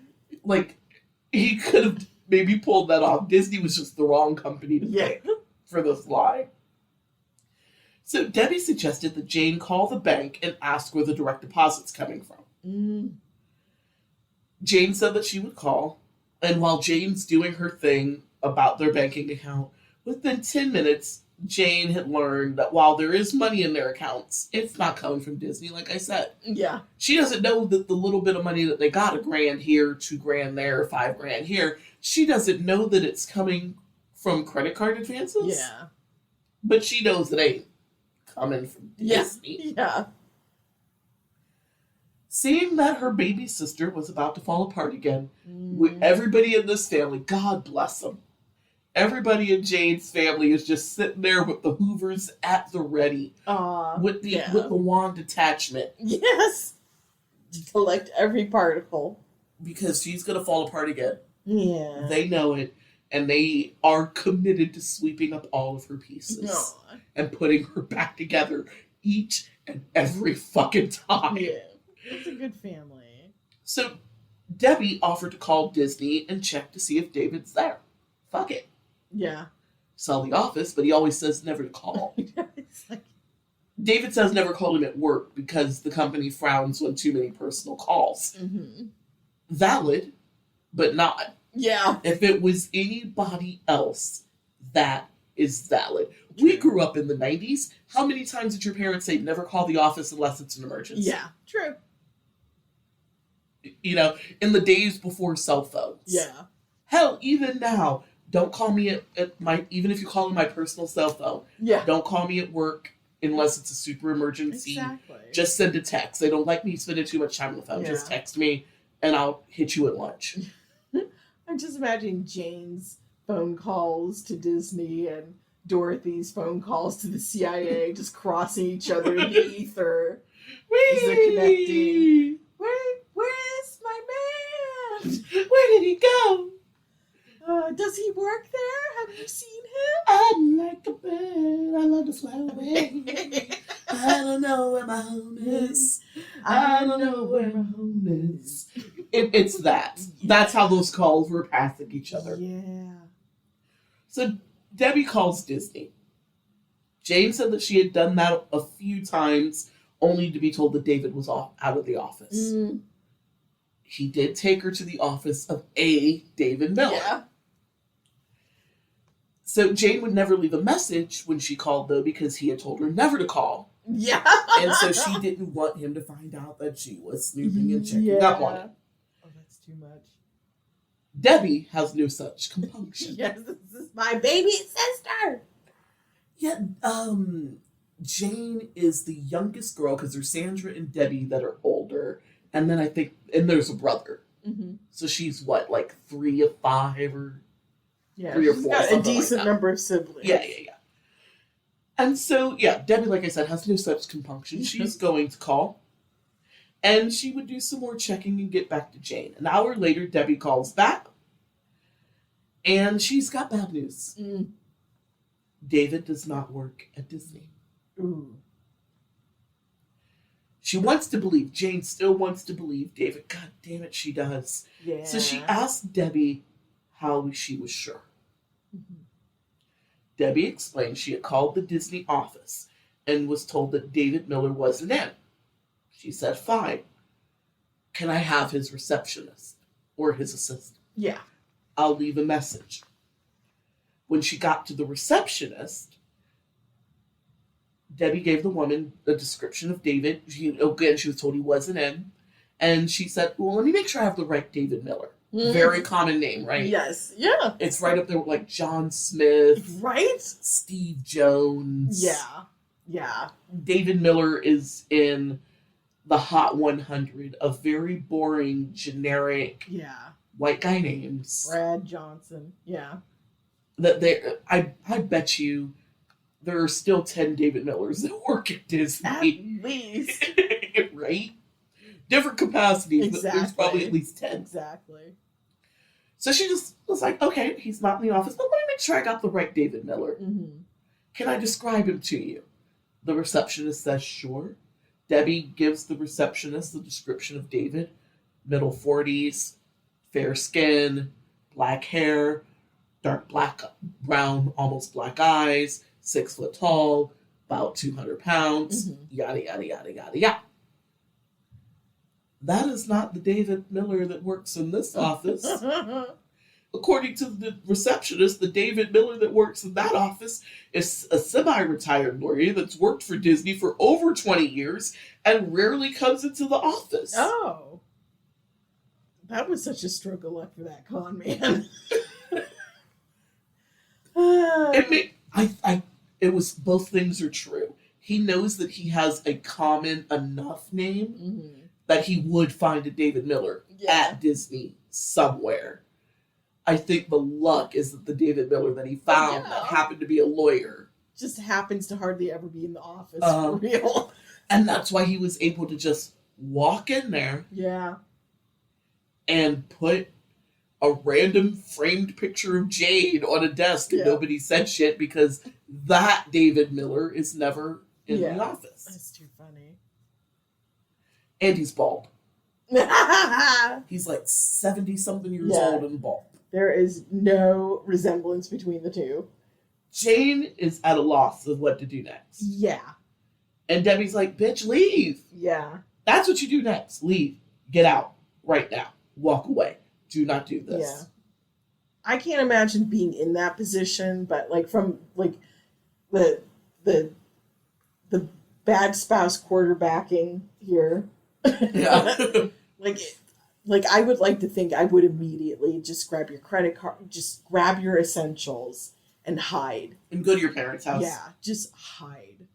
He could have maybe pulled that off. Disney was just the wrong company to pick for this lie. So Debbie suggested that Jane call the bank and ask where the direct deposit's coming from. Mm. Jane said that she would call, and while Jane's doing her thing about their banking account, within 10 minutes, Jane had learned that while there is money in their accounts, it's not coming from Disney, like I said. Yeah. She doesn't know that the little bit of money that they got, $1,000 here, $2,000 there, $5,000 here, she doesn't know that it's coming from credit card advances. Yeah. But she knows it ain't coming from Disney. Yeah. Seeing that her baby sister was about to fall apart again, everybody in this family, God bless them, everybody in Jane's family is just sitting there with the Hoovers at the ready, with the wand attachment. Yes. To collect every particle. Because she's going to fall apart again. Yeah. They know it, and they are committed to sweeping up all of her pieces and putting her back together each and every fucking time. Yeah. It's a good family. So Debbie offered to call Disney and check to see if David's there. Fuck it. Yeah. Saw the office, but he always says never to call. It's like... David says never call him at work because the company frowns on too many personal calls. Mm-hmm. Valid, but not. Yeah. If it was anybody else, that is valid. We grew up in the 90s. How many times did your parents say never call the office unless it's an emergency? Yeah. True. In the days before cell phones. Yeah. Hell, even now, don't call me at my, even if you call me my personal cell phone. Yeah. Don't call me at work unless it's a super emergency. Exactly. Just send a text. They don't like me spending too much time on the phone. Yeah. Just text me and I'll hit you at lunch. I'm just imagining Jane's phone calls to Disney and Dorothy's phone calls to the CIA just crossing each other in the ether. As they're connecting. Where's my man? Where did he go? Does he work there? Have you seen him? I'm like a bird. I love to fly away. I don't know where my home is. I don't know where my home is. It's that. That's how those calls were passing each other. Yeah. So Debbie calls Disney. Jane said that she had done that a few times, only to be told that David was out of the office. Mm. He did take her to the office of a David Miller. Yeah. So Jane would never leave a message when she called, though, because he had told her never to call. Yeah. And so she didn't want him to find out that she was snooping and checking up on him. Oh, that's too much. Debbie has no such compunction. Yes, this is my baby sister. Yeah, Jane is the youngest girl because there's Sandra and Debbie that are older. And then and there's a brother. Mm-hmm. So she's what, like 3 of 5 or 3 or 4? She's got a decent number of siblings. Yeah. And so, Debbie, like I said, has no such compunction. She's going to call. And she would do some more checking and get back to Jane. An hour later, Debbie calls back. And she's got bad news. Mm. David does not work at Disney. Ooh. She wants to believe. Jane still wants to believe David. God damn it, she does. Yeah. So she asked Debbie how she was sure. Mm-hmm. Debbie explained she had called the Disney office and was told that David Miller wasn't in. She said, fine. Can I have his receptionist or his assistant? Yeah. I'll leave a message. When she got to the receptionist, Debbie gave the woman a description of David. She was told he wasn't in. And she said, well, let me make sure I have the right David Miller. Mm. Very common name, right? Yes. Yeah. It's right up there with like John Smith. Right? Steve Jones. Yeah. Yeah. David Miller is in the Hot 100 of very boring, generic white guy names. Brad Johnson. Yeah. That I bet you there are still 10 David Millers that work at Disney. At least. Right? Different capacities, Exactly. but there's probably at least 10. Exactly. So she just was like, okay, he's not in the office, but let me make sure I got the right David Miller. Mm-hmm. Can I describe him to you? The receptionist says, sure. Debbie gives the receptionist the description of David. Middle 40s, fair skin, black hair, dark black, brown, almost black eyes, 6 foot tall, about 200 pounds, yada, yada, yada, yada, yada. That is not the David Miller that works in this office. According to the receptionist, the David Miller that works in that office is a semi-retired lawyer that's worked for Disney for over 20 years and rarely comes into the office. Oh. That was such a stroke of luck for that con man. It was, both things are true. He knows that he has a common enough name that he would find a David Miller at Disney somewhere. I think the luck is that the David Miller that he found that happened to be a lawyer just happens to hardly ever be in the office for real. And that's why he was able to just walk in there and put a random framed picture of Jade on a desk and nobody said shit because that David Miller is never in the office. That's too funny. And he's bald. He's like 70-something years old and bald. There is no resemblance between the two. Jane is at a loss of what to do next. Yeah. And Debbie's like, bitch, leave. Yeah. That's what you do next. Leave. Get out. Right now. Walk away. Do not do this. Yeah. I can't imagine being in that position, but like from like the bad spouse quarterbacking here. Yeah. Like I would like to think I would immediately just grab your credit card, just grab your essentials and hide. And go to your parents' house. Yeah, just hide.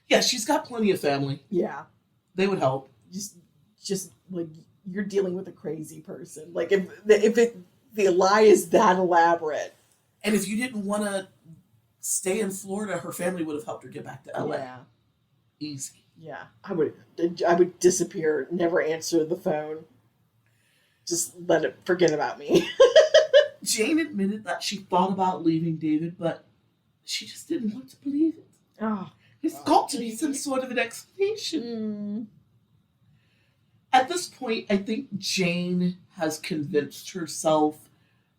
Yeah, she's got plenty of family. Yeah. They would help. Just like you're dealing with a crazy person. Like if the lie is that elaborate. And if you didn't want to stay in Florida, her family would have helped her get back to LA. Yeah. Easy. Yeah. I would disappear, never answer the phone. Just forget about me. Jane admitted that she thought about leaving David, but she just didn't want to believe it. Oh, There's got to be some sort of an explanation. At this point, I think Jane has convinced herself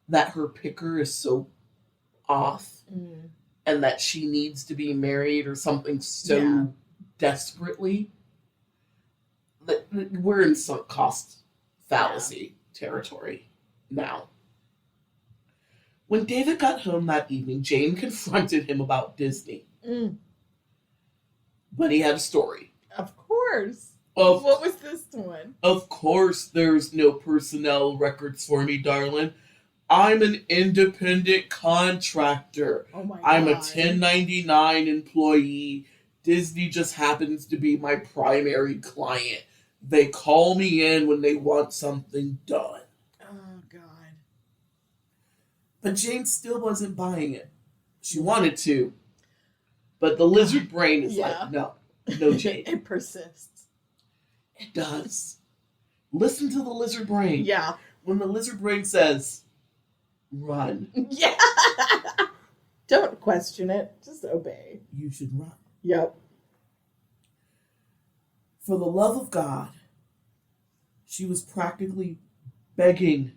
that her picker is so off and that she needs to be married or something so desperately that we're in sunk cost fallacy territory now. When David got home that evening, Jane confronted him about Disney. But he had a story. Of course. What was this one? Of course there's no personnel records for me, darling. I'm an independent contractor. Oh my God. I'm a 1099 employee. Disney just happens to be my primary client. They call me in when they want something done. Oh, God. But Jane still wasn't buying it. She wanted to. But the lizard brain is like, no, Jane. It persists. It does. Listen to the lizard brain. Yeah. When the lizard brain says, run. Yeah. Don't question it. Just obey. You should run. Yep. For the love of God, she was practically begging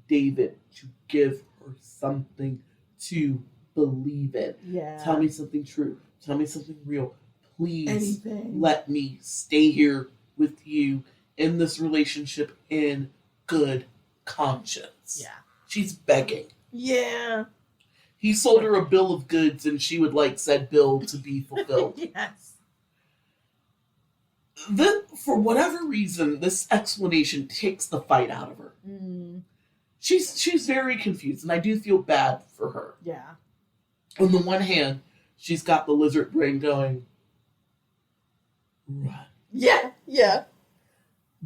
David to give her something to believe in. Yeah. Tell me something true. Tell me something real. Please Anything. let me stay here with you in this relationship in good conscience. Yeah. She's begging. Yeah. He sold her a bill of goods and she would like said bill to be fulfilled. Yes. For whatever reason, this explanation takes the fight out of her. She's very confused, and I do feel bad for her. Yeah. On the one hand, she's got the lizard brain going, run. Yeah. Yeah.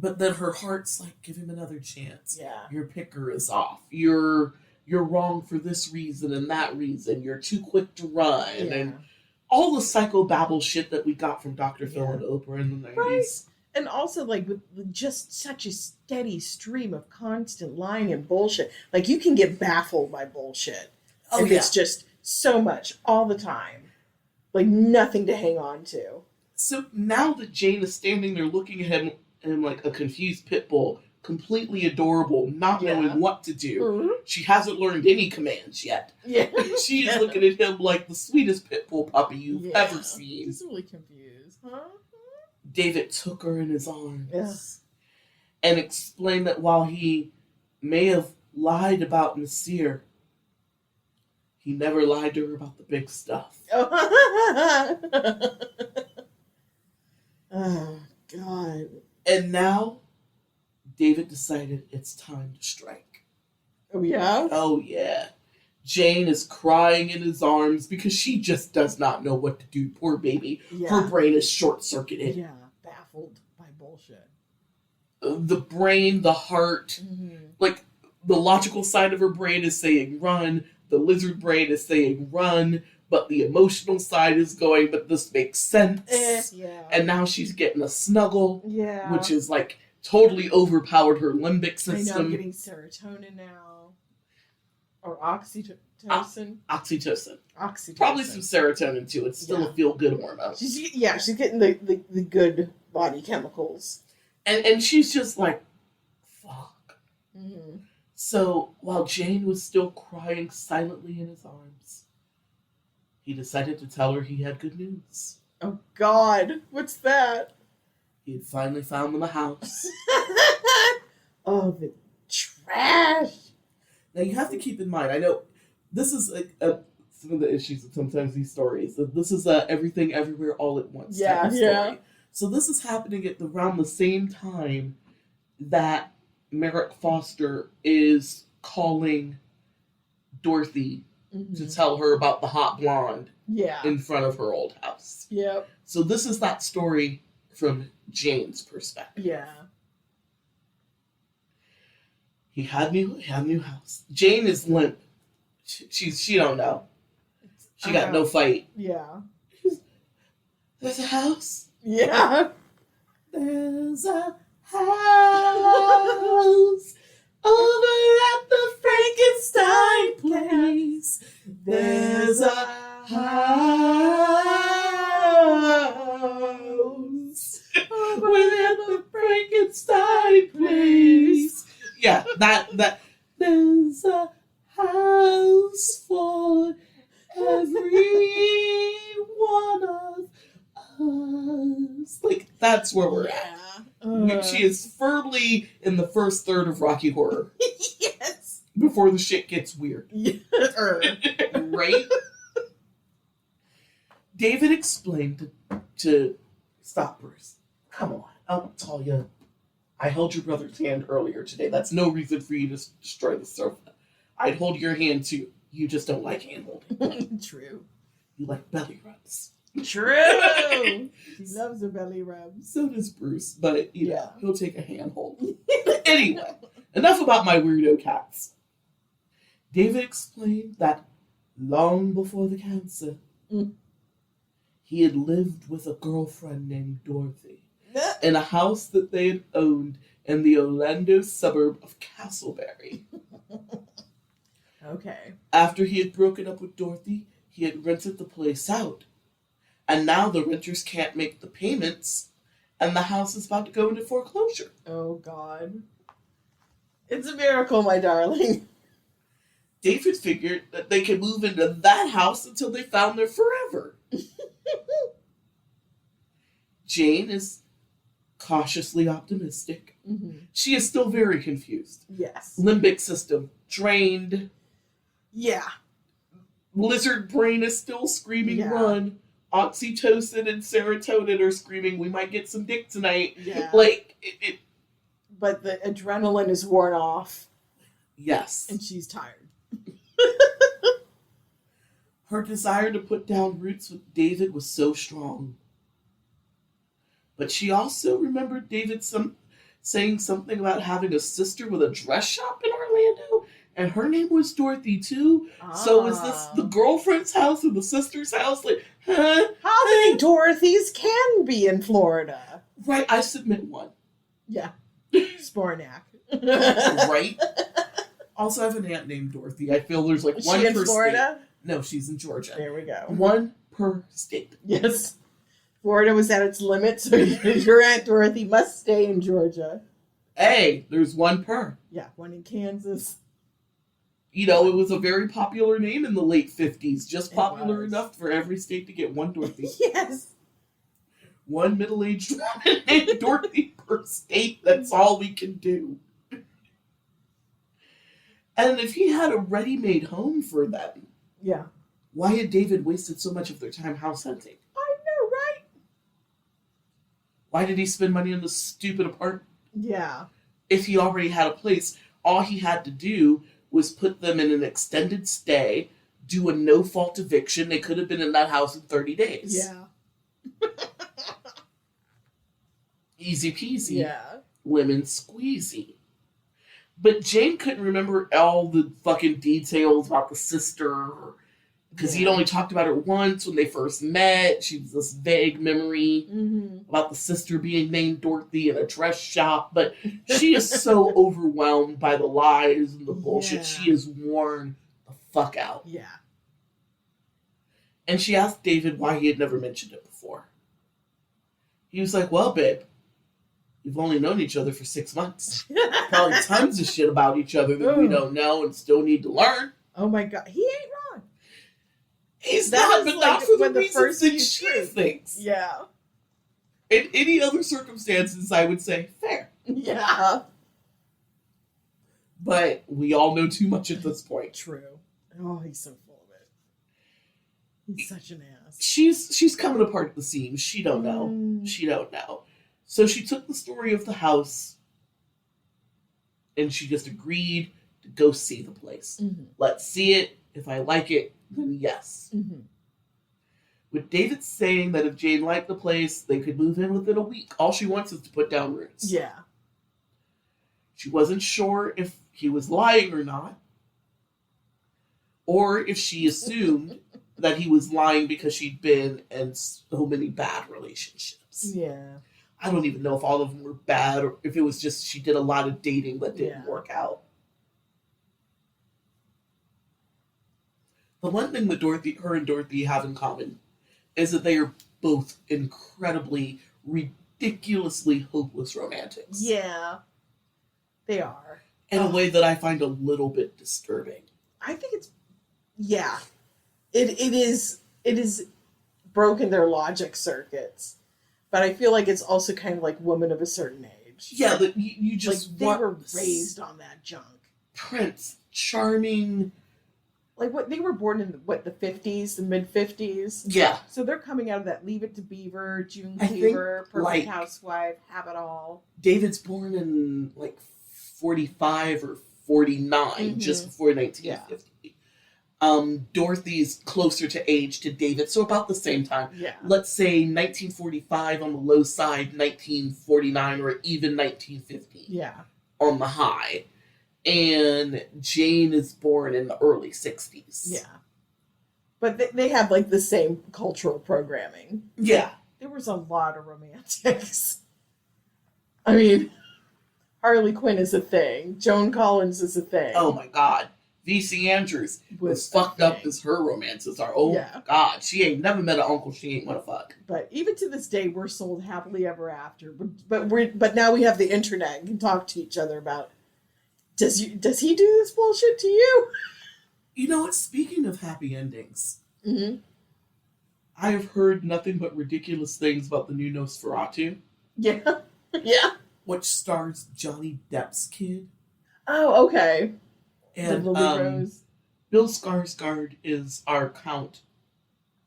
But then her heart's like, give him another chance. Yeah. Your picker is off. You're wrong for this reason and that reason. You're too quick to run. Yeah. And all the psychobabble shit that we got from Dr. Phil Yeah. and Oprah in the 90s. Right. And also, like, with just such a steady stream of constant lying and bullshit. Like, you can get baffled by bullshit. Oh, if yeah. it's just so much all the time. Like, nothing to hang on to. So now that Jane is standing there looking at him like a confused pit bull, completely adorable, not Yeah. knowing what to do. Mhm. She hasn't learned any commands yet. Yeah. She is looking at him like the sweetest pit bull puppy you've Yeah. ever seen. Just really confused. Huh? David took her in his arms Yeah. and explained that while he may have lied about Nasir, he never lied to her about the big stuff. Oh, God. And now, David decided it's time to strike. Oh, yeah? Oh, yeah. Jane is crying in his arms because she just does not know what to do. Poor baby. Yeah. Her brain is short-circuited. Yeah. Baffled by bullshit. The brain, the heart, like, the logical side of her brain is saying run, the lizard brain is saying run, but the emotional side is going, but this makes sense. Yeah. And now she's getting a snuggle, Yeah. which is like totally overpowered her limbic I know, I'm system. getting serotonin now. Or oxytocin. Oxytocin. Oxytocin. Probably some serotonin too. It's still a feel-good hormone. She's getting the good body chemicals. And she's just like, fuck. Mm-hmm. So while Jane was still crying silently in his arms, he decided to tell her he had good news. Oh, God. What's that? He had finally found them a house. Oh, the trash. Now you have to keep in mind, I know this is some of the issues with sometimes these stories. This is everything everywhere all at once type of story. Yeah. So this is happening at around the same time that Merrick Foster is calling Dorothy to tell her about the hot blonde in front of her old house. Yep. So this is that story from Jane's perspective. Yeah. He had new house. Jane is limp. She don't know. She got no fight. Yeah. There's a house. Yeah. There's a house over at the Frankenstein place. There's a house over at the Frankenstein place. Yeah, that. There's a house for every one of us. Like, that's where we're at. She is firmly in the first third of Rocky Horror. Yes. Before the shit gets weird. Right? David explained to stop, Bruce. Come on, I'll tell you. I held your brother's hand earlier today. That's no reason for you to destroy the sofa. I'd hold your hand too. You just don't like hand holding. True. You like belly rubs. True. She loves her belly rubs. So does Bruce, but you know, he'll take a hand hold. Anyway, enough about my weirdo cats. David explained that long before the cancer, he had lived with a girlfriend named Dorothy in a house that they had owned in the Orlando suburb of Castleberry. Okay. After he had broken up with Dorothy, he had rented the place out. And now the renters can't make the payments, and the house is about to go into foreclosure. Oh, God. It's a miracle, my darling. David figured that they could move into that house until they found their forever. Jane is cautiously optimistic. She is still very confused. Yes. Limbic system drained. Yeah. Lizard brain is still screaming run. Oxytocin and serotonin are screaming, we might get some dick tonight. Yeah. Like, But the adrenaline is worn off. Yes. And she's tired. Her desire to put down roots with David was so strong. But she also remembered David's saying something about having a sister with a dress shop in Orlando, and her name was Dorothy too. So is this the girlfriend's house and the sister's house? Like, huh? How many Dorothys can be in Florida? Right, I submit one. Yeah. Spornak. Right? Also, I have an aunt named Dorothy. I feel there's like Is one she in per Florida? state. No, she's in Georgia. There we go. One per state. Yes. Florida was at its limit, so your Aunt Dorothy must stay in Georgia. Hey, there's one per. Yeah, one in Kansas. You know, it was a very popular name in the late 50s. Just It popular was. enough for every state to get one Dorothy. Yes. One middle-aged woman named Dorothy per state. That's all we can do. And if he had a ready-made home for them, Yeah. why had David wasted so much of their time house hunting? I know, right? Why did he spend money on this stupid apartment? Yeah. If he already had a place, all he had to do was put them in an extended stay, do a no-fault eviction. They could have been in that house in 30 days. Yeah. Easy peasy. Yeah. Lemon squeezy. But Jane couldn't remember all the fucking details about the sister, because he'd only talked about her once when they first met. She was this vague memory about the sister being named Dorothy in a dress shop. But she is so overwhelmed by the lies and the bullshit. Yeah. She is worn the fuck out. Yeah. And she asked David why he had never mentioned it before. He was like, well, babe, we've only known each other for 6 months. Probably tons of shit about each other that we don't know and still need to learn. Oh my God. He ain't wrong. He's That not, was but like not for the when the reasons first that few she truths. thinks. Yeah. In any other circumstances, I would say fair. Yeah. But we all know too much at this point. True. Oh, he's so full of it. He's such an ass. She's coming apart at the seams. She don't know. Mm. She don't know. So she took the story of the house and she just agreed to go see the place. Mm-hmm. Let's see it. If I like it, then yes. Mm-hmm. With David saying that if Jane liked the place, they could move in within a week. All she wants is to put down roots. Yeah. She wasn't sure if he was lying or not, or if she assumed that he was lying because she'd been in so many bad relationships. Yeah. I don't even know if all of them were bad or if it was just she did a lot of dating that didn't work out. The one thing that her and Dorothy have in common is that they are both incredibly, ridiculously hopeless romantics. Yeah. They are. In a way that I find a little bit disturbing. I think it's, yeah. It is broken their logic circuits. But I feel like it's also kind of like women of a certain age. Yeah, that you just like they want were raised on that junk. Prince, charming. Like what they were born in the 50s, the mid 50s. Yeah. So they're coming out of that Leave It to Beaver, June I Cleaver, think, Perfect like, Housewife, Have It All. David's born in like 45 or 49, just before 1950. Dorothy's closer to age to David, so about the same time. Yeah. Let's say 1945 on the low side, 1949, or even 1950 Yeah. on the high. And Jane is born in the early 60s. Yeah. But they have like the same cultural programming. Yeah. There was a lot of romantics. I mean, Harley Quinn is a thing. Joan Collins is a thing. Oh my God. V.C. Andrews was fucked up as her romances are. Oh my God. She ain't never met an uncle she ain't want to fuck. But even to this day, we're sold happily ever after. But now we have the internet and can talk to each other about, does he do this bullshit to you? You know what? Speaking of happy endings, Mm-hmm. I have heard nothing but ridiculous things about the new Nosferatu. Yeah. Yeah. Which stars Johnny Depp's kid. Oh, okay. And the Lily Rose. Bill Skarsgård is our Count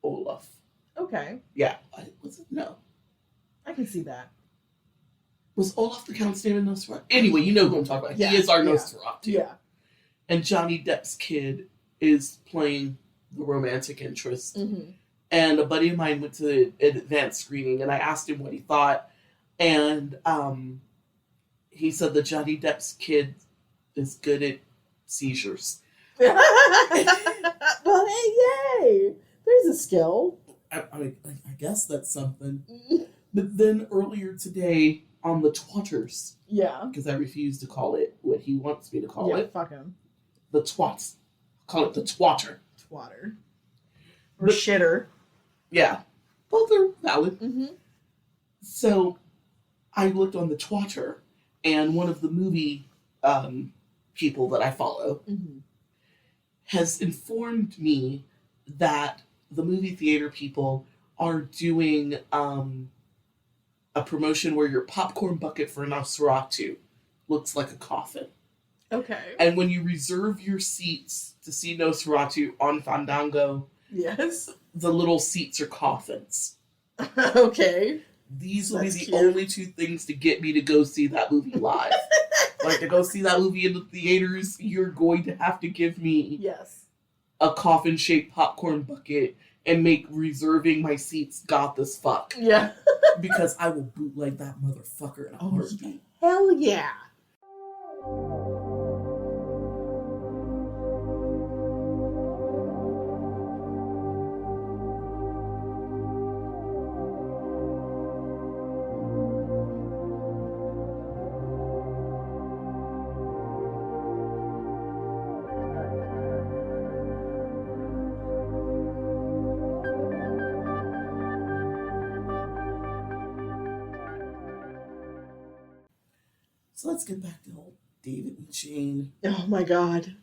Olaf. Okay. Yeah. Was it? No. I can see that. Was Olaf the Count's name in Nosferatu? Anyway, you know who I'm talking about. Yeah. He is our Nosferatu. Yeah. And Johnny Depp's kid is playing the romantic interest. Mm-hmm. And a buddy of mine went to an advanced screening, and I asked him what he thought. And He said that Johnny Depp's kid is good at seizures. Well, hey, yay! There's a skill. I guess that's something. But then earlier today on the Twatters, Yeah. because I refuse to call it what he wants me to call it. Fuck him. The Twats. Call it the Twatter. Twatter. Or shitter. Yeah. Both are valid. Mm-hmm. So I looked on the Twatter, and one of the movie people that I follow has informed me that the movie theater people are doing a promotion where your popcorn bucket for Nosferatu looks like a coffin. Okay. And when you reserve your seats to see Nosferatu on Fandango, Yes. the little seats are coffins. Okay. These will That's be the cute. only two things to get me to go see that movie live. Like, to go see that movie in the theaters, you're going to have to give me Yes. a coffin-shaped popcorn bucket and make reserving my seats goth as fuck. Yeah. Because I will bootleg that motherfucker in a heartbeat. Hell yeah. So let's get back to old David and Jane. Oh my god.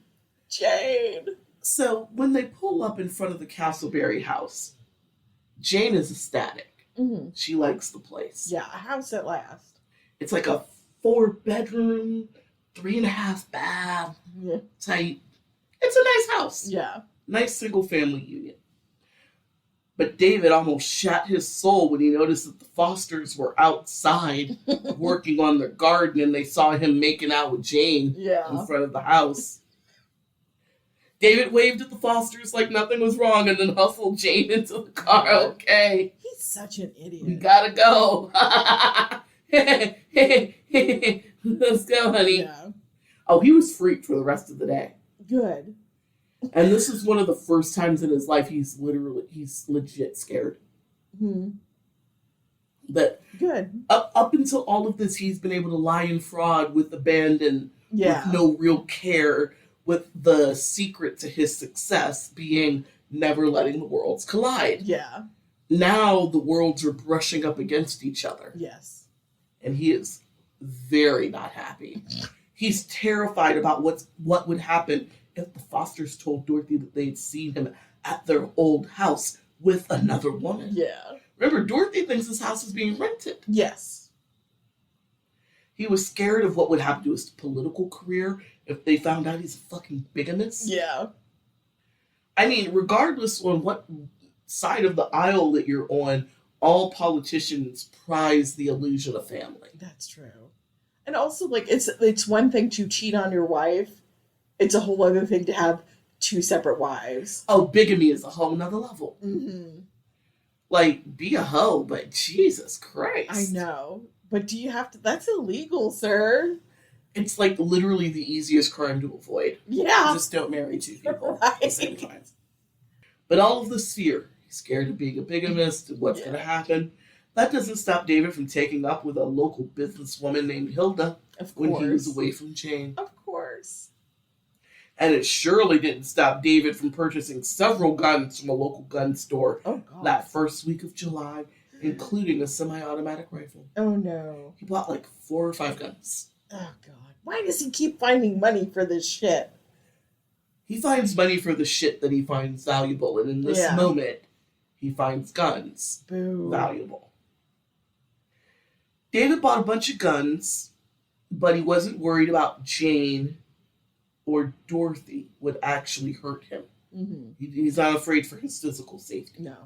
Jane. So when they pull up in front of the Castleberry house, Jane is ecstatic. Mm-hmm. She likes the place. Yeah, a house at last. It's like a 4-bedroom, 3.5 bath Yeah. type. It's a nice house. Yeah. Nice single family union. But David almost shot his soul when he noticed that the Fosters were outside working on their garden and they saw him making out with Jane in front of the house. David waved at the Fosters like nothing was wrong and then hustled Jane into the car. Okay, He's such an idiot. we gotta go. Let's go, honey. Yeah. Oh, he was freaked for the rest of the day. Good. And this is one of the first times in his life he's legit scared. Hmm. But Good. up until all of this, he's been able to lie and fraud with abandon, Yeah. with no real care, with the secret to his success being never letting the worlds collide. Yeah. Now the worlds are brushing up against each other, Yes. and he is very not happy. He's terrified about what would happen if the Fosters told Dorothy that they'd seen him at their old house with another woman. Yeah. Remember, Dorothy thinks this house is being rented. Yes. He was scared of what would happen to his political career if they found out he's a fucking bigamist. Yeah. I mean, regardless on what side of the aisle that you're on, all politicians prize the illusion of family. That's true. And also, like, it's one thing to cheat on your wife. It's a whole other thing to have two separate wives. Oh, bigamy is a whole nother level. Mm-hmm. Like, be a hoe, but Jesus Christ. I know. But do you have to... That's illegal, sir. It's like literally the easiest crime to avoid. Yeah. Just don't marry two people Right. at the same time. But all of this fear, he's scared of being a bigamist and what's going to happen. That doesn't stop David from taking up with a local businesswoman named Hilda Of when course. he was away from Jane. Of course. And it surely didn't stop David from purchasing several guns from a local gun store Oh, God. that first week of July, including a semi-automatic rifle. Oh, no. He bought like 4 or 5 guns. Oh, God. Why does he keep finding money for this shit? He finds money for the shit that he finds valuable, and in this moment, he finds guns Boo. valuable. David bought a bunch of guns, but he wasn't worried about Jane or Dorothy would actually hurt him. Mm-hmm. He's not afraid for his physical safety. No.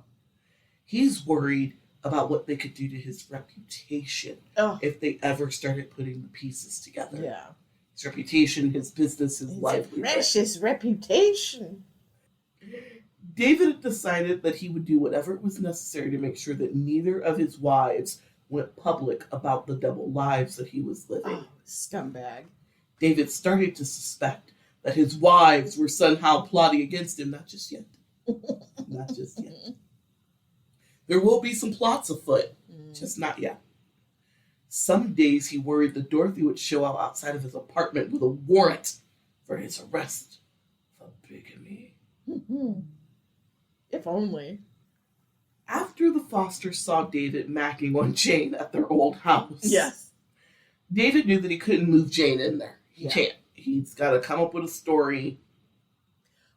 He's worried about what they could do to his reputation if they ever started putting the pieces together. Yeah. His reputation, his business, his livelihood. Precious reputation. David decided that he would do whatever was necessary to make sure that neither of his wives went public about the double lives that he was living. Oh, scumbag. David started to suspect that his wives were somehow plotting against him. Not just yet. Not just yet. There will be some plots afoot, just not yet. Some days he worried that Dorothy would show up outside of his apartment with a warrant for his arrest for bigamy. If only. After the Fosters saw David macking on Jane at their old house, Yes. David knew that he couldn't move Jane in there. He Yeah. can't. He's got to come up with a story.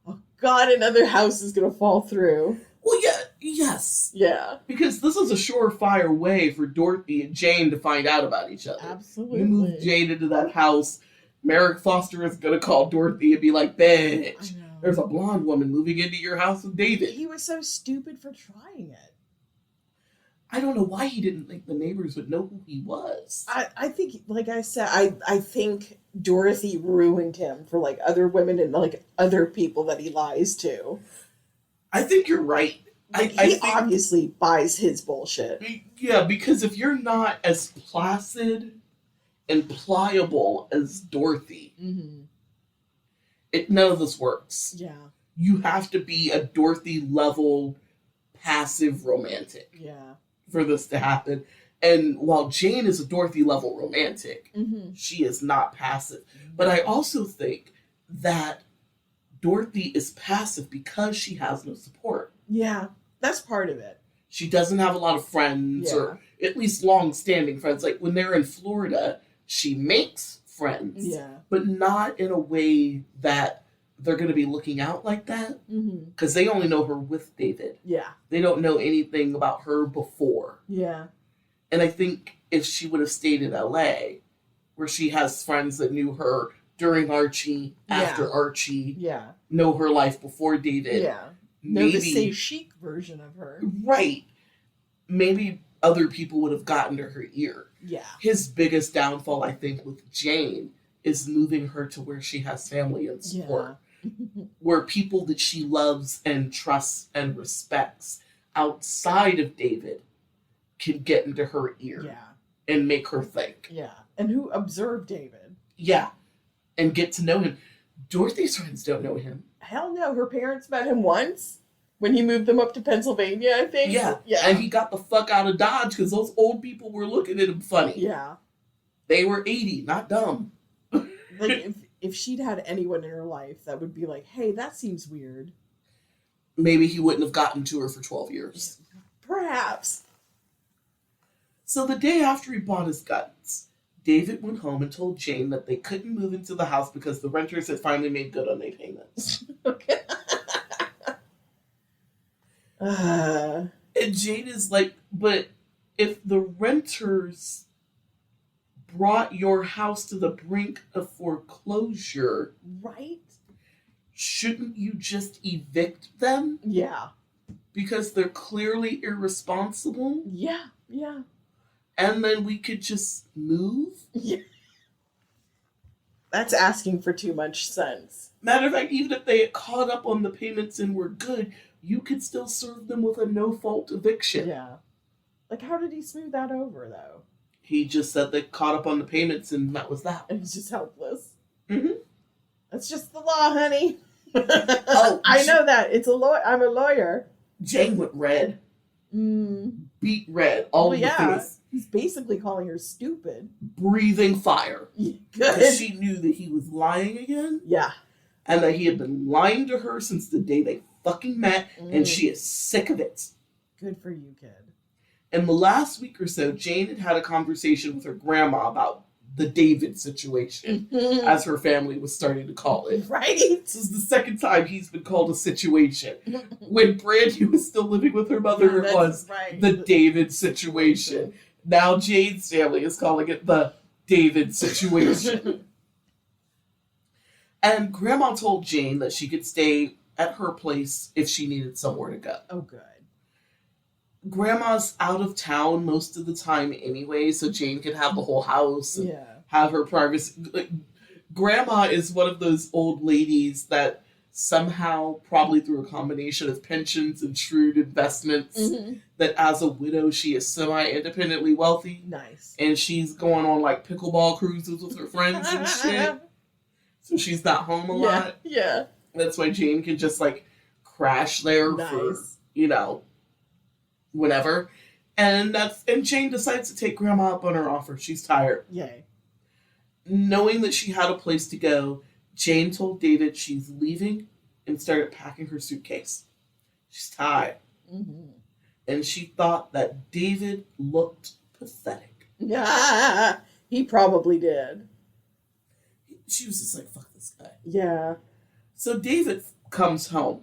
Oh, God, another house is going to fall through. Well, yeah, yes. Yeah. Because this is a surefire way for Dorothy and Jane to find out about each other. Absolutely. You move Jane into that house, Merrick Foster is going to call Dorothy and be like, bitch, I know. there's a blonde woman moving into your house with David. He was so stupid for trying it. I don't know why he didn't think the neighbors would know who he was. I think, like I said, I think Dorothy ruined him for, like, other women and, like, other people that he lies to. I think you're right. Like, I he think, obviously buys his bullshit. yeah, because if you're not as placid and pliable as Dorothy, Mm-hmm. none of this works. Yeah. You have to be a Dorothy level passive romantic Yeah. for this to happen. And while Jane is a Dorothy level romantic, Mm-hmm. she is not passive. But I also think that Dorothy is passive because she has no support. Yeah. That's part of it. She doesn't have a lot of friends, or at least long-standing friends. Like when they're in Florida, she makes friends, Yeah. but not in a way that they're going to be looking out like that, Mm-hmm. because they only know her with David. Yeah. They don't know anything about her before. Yeah. And I think if she would have stayed in LA, where she has friends that knew her during Archie, after Archie, Yeah. know her life before David, Yeah. No, the maybe, say chic version of her. right, maybe other people would have gotten to her ear. Yeah. His biggest downfall, I think, with Jane is moving her to where she has family and support, where people that she loves and trusts and respects outside of David can get into her ear Yeah. and make her think. Yeah. And who observed David? Yeah. And get to know him. Dorothy's friends don't know him. Hell no. Her parents met him once when he moved them up to Pennsylvania, I think. Yeah. Yeah. And he got the fuck out of Dodge because those old people were looking at him funny. Yeah. They were 80, not dumb. Like, if she'd had anyone in her life that would be like, hey, that seems weird. Maybe he wouldn't have gotten to her for 12 years. Perhaps. So the day after he bought his guns, David went home and told Jane that they couldn't move into the house because the renters had finally made good on their payments. Okay. And Jane is like, but if the renters brought your house to the brink of foreclosure, Right? shouldn't you just evict them? Yeah. Because they're clearly irresponsible? Yeah. Yeah. And then we could just move? Yeah. That's asking for too much sense. Matter of fact, even if they had caught up on the payments and were good, you could still serve them with a no-fault eviction. Yeah. Like, how did he smooth that over, though? He just said they caught up on the payments and that was that. And he's just helpless. Mm-hmm. That's just the law, honey. Oh, I know that. It's a law. I'm a lawyer. Jane went red. Beat red. All Well, over the face. He's basically calling her stupid. Breathing fire. Good. Because she knew that he was lying again. Yeah. And that he had been lying to her since the day they fucking met. And she is sick of it. Good for you, kid. In the last week or so, Jane had a conversation with her grandma about the David situation, as her family was starting to call it. Right? This is the second time he's been called a situation. When Brandy was still living with her mother, it was right. the David situation. Now Jane's family is calling it the David situation. And Grandma told Jane that she could stay at her place if she needed somewhere to go. Oh, good. Grandma's out of town most of the time anyway, so Jane could have the whole house and have her privacy. Grandma is one of those old ladies that somehow, probably through a combination of pensions and shrewd investments, that as a widow, she is semi-independently wealthy. Nice. And she's going on like pickleball cruises with her friends and shit. So she's not home a lot. Yeah. That's why Jane can just like crash there for, you know, whenever. And Jane decides to take Grandma up on her offer. She's tired. Yay. Knowing that she had a place to go, Jane told David she's leaving and started packing her suitcase. She's tired. And she thought that David looked pathetic. Yeah, he probably did. She was just like, fuck this guy. Yeah. So David comes home.